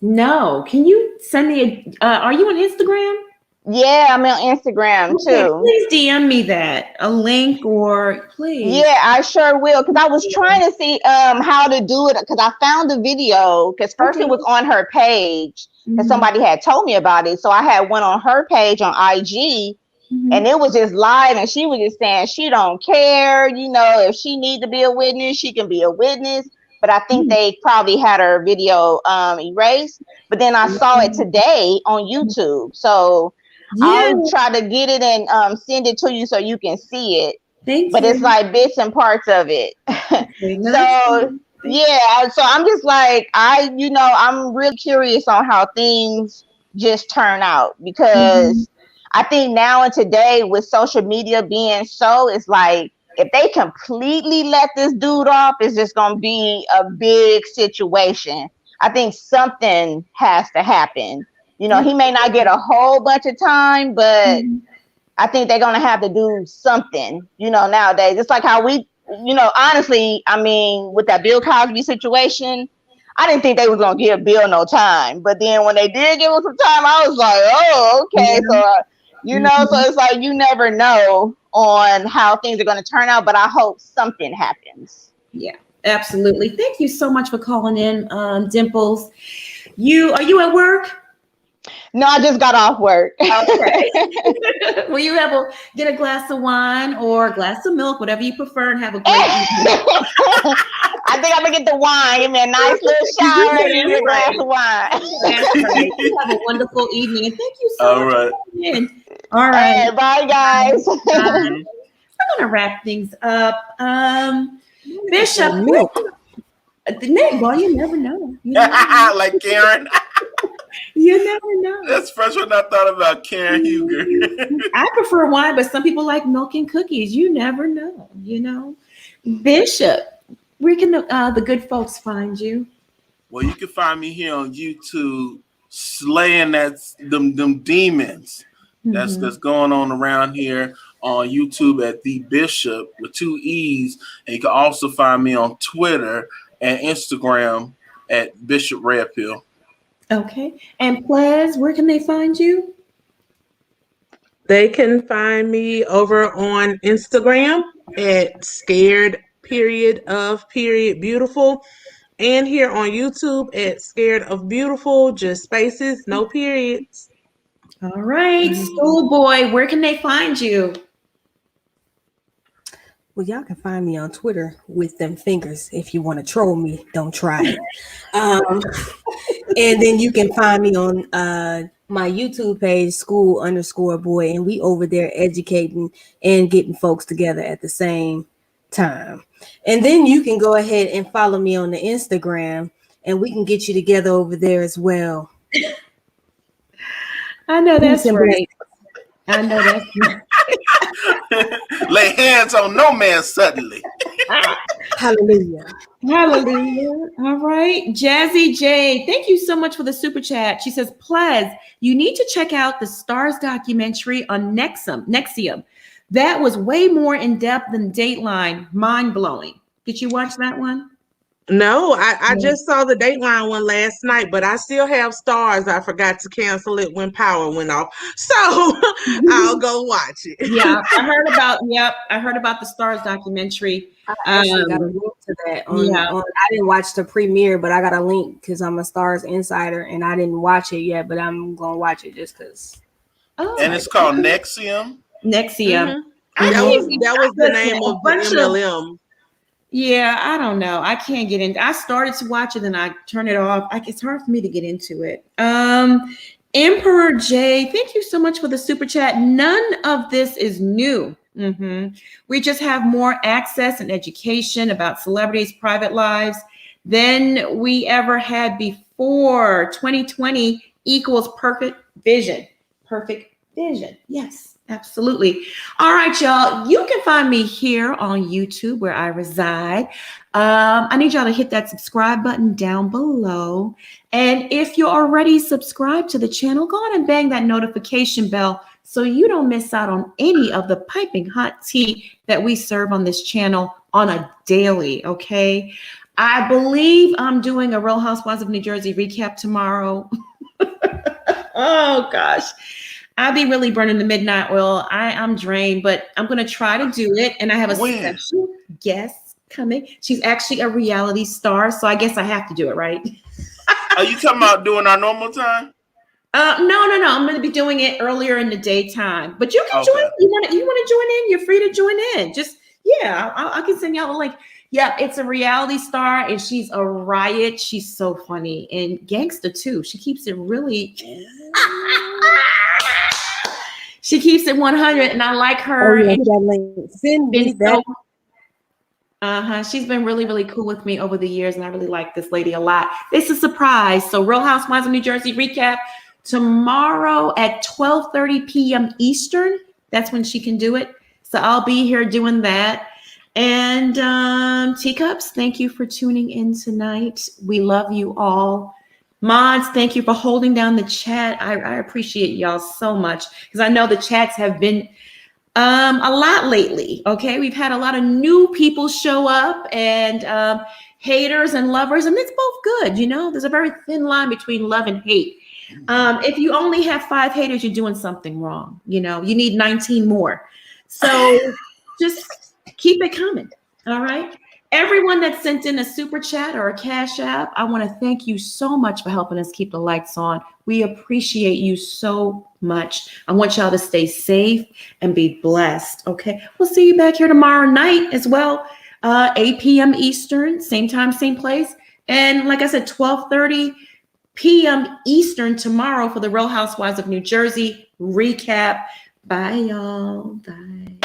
No. Can you send me are you on Instagram? Yeah, I'm on Instagram Okay, too. please DM me that. A link or please. Yeah, I sure will. Cause I was trying to see how to do it. Cause I found the video. Cause first it was on her page. Cause somebody had told me about it. So I had one on her page on IG, and it was just live, and she was just saying she don't care. You know, if she need to be a witness, she can be a witness. But I think they probably had her video erased. But then I saw it today on YouTube. So I'll try to get it and send it to you so you can see it. But it's like bits and parts of it. So yeah, so I'm just like, I'm real curious on how things just turn out, because I think now and today with social media being so, it's like if they completely let this dude off, it's just gonna be a big situation. I think something has to happen. You know, he may not get a whole bunch of time, but I think they're gonna have to do something, nowadays. It's like how we, honestly, I mean, with that Bill Cosby situation, I didn't think they was gonna give Bill no time. But then when they did give him some time, I was like, oh, okay. So, so it's like you never know on how things are gonna turn out, but I hope something happens. Yeah, absolutely. Thank you so much for calling in, Dimples. Are you at work? No, I just got off work. Okay. Will you get a glass of wine or a glass of milk, whatever you prefer, and have a great evening? I think I'm gonna get the wine. Give me a nice little shower and give me a glass of wine. That's right. You have a wonderful evening, and thank you so much for calling in. All right. Bye, guys. I'm gonna wrap things up. Bishop, well, you never know. Like Karen. You never know. That's the first one I thought about, Karen Huger. I prefer wine, but some people like milk and cookies. You never know, Bishop, where can the good folks find you? Well, you can find me here on YouTube, slaying them demons that's going on around here on YouTube at The Bishop with 2 E's. And you can also find me on Twitter and Instagram at Bishop Redpill. Okay. And Plez, where can they find you? They can find me over on Instagram at scared_of_beautiful, and here on YouTube at Scared of Beautiful, just spaces, no periods. All right. Schoolboy, where can they find you? Well, y'all can find me on Twitter with them fingers. If you want to troll me, don't try it. And then you can find me on my YouTube page, school_boy, and we over there educating and getting folks together at the same time. And then you can go ahead and follow me on the Instagram, and we can get you together over there as well. I know that's right. I know that's right. Lay hands on no man suddenly. Hallelujah. Hallelujah. All right. Jazzy J, thank you so much for the super chat. She says, Plez, you need to check out the Stars documentary on Nexium. That was way more in depth than Dateline. Mind blowing. Did you watch that one? No, I just saw the Dateline one last night, but I still have Stars. I forgot to cancel it when power went off. So I'll go watch it. Yeah, I heard about the Stars documentary. I actually got a link to that. I didn't watch the premiere, but I got a link because I'm a Stars insider and I didn't watch it yet, but I'm gonna watch it just because. And it's called Nexium. Nexium. That was the name of the MLM. Yeah, I don't know. I can't get into. I started to watch it and I turned it off. It's hard for me to get into it. Emperor J, thank you so much for the super chat. None of this is new. We just have more access and education about celebrities' private lives than we ever had before. 2020 equals perfect vision. Perfect vision. Yes. Absolutely. All right, y'all. You can find me here on YouTube where I reside. I need y'all to hit that subscribe button down below. And if you're already subscribed to the channel, go on and bang that notification bell so you don't miss out on any of the piping hot tea that we serve on this channel on a daily, okay? I believe I'm doing a Real Housewives of New Jersey recap tomorrow. Oh gosh. I'll be really burning the midnight oil. I'm drained, but I'm going to try to do it. And I have a special guest coming. She's actually a reality star, so I guess I have to do it, right? Are you talking about doing our normal time? No. I'm going to be doing it earlier in the daytime. But you can join. You want to join in? You're free to join in. Just I can send y'all a link. Yeah, it's a reality star, and she's a riot. She's so funny and gangster too. She keeps it really. She keeps it 100, and I like her. Oh, yeah, that link. Send me that. She's been really, really cool with me over the years, and I really like this lady a lot. It's a surprise. So Real Housewives of New Jersey recap tomorrow at 12:30 p.m. Eastern. That's when she can do it. So I'll be here doing that. And Teacups, thank you for tuning in tonight. We love you all. Mods, thank you for holding down the chat. I appreciate y'all so much because I know the chats have been a lot lately. Okay, we've had a lot of new people show up and haters and lovers, and it's both good. There's a very thin line between love and hate. If you only have 5 haters, you're doing something wrong. You need 19 more. So just keep it coming. All right. Everyone that sent in a super chat or a cash app, I want to thank you so much for helping us keep the lights on. We appreciate you so much. I want y'all to stay safe and be blessed. Okay. We'll see you back here tomorrow night as well. 8 p.m. Eastern, same time, same place. And like I said, 12:30 p.m. Eastern tomorrow for the Real Housewives of New Jersey recap. Bye, y'all. Bye.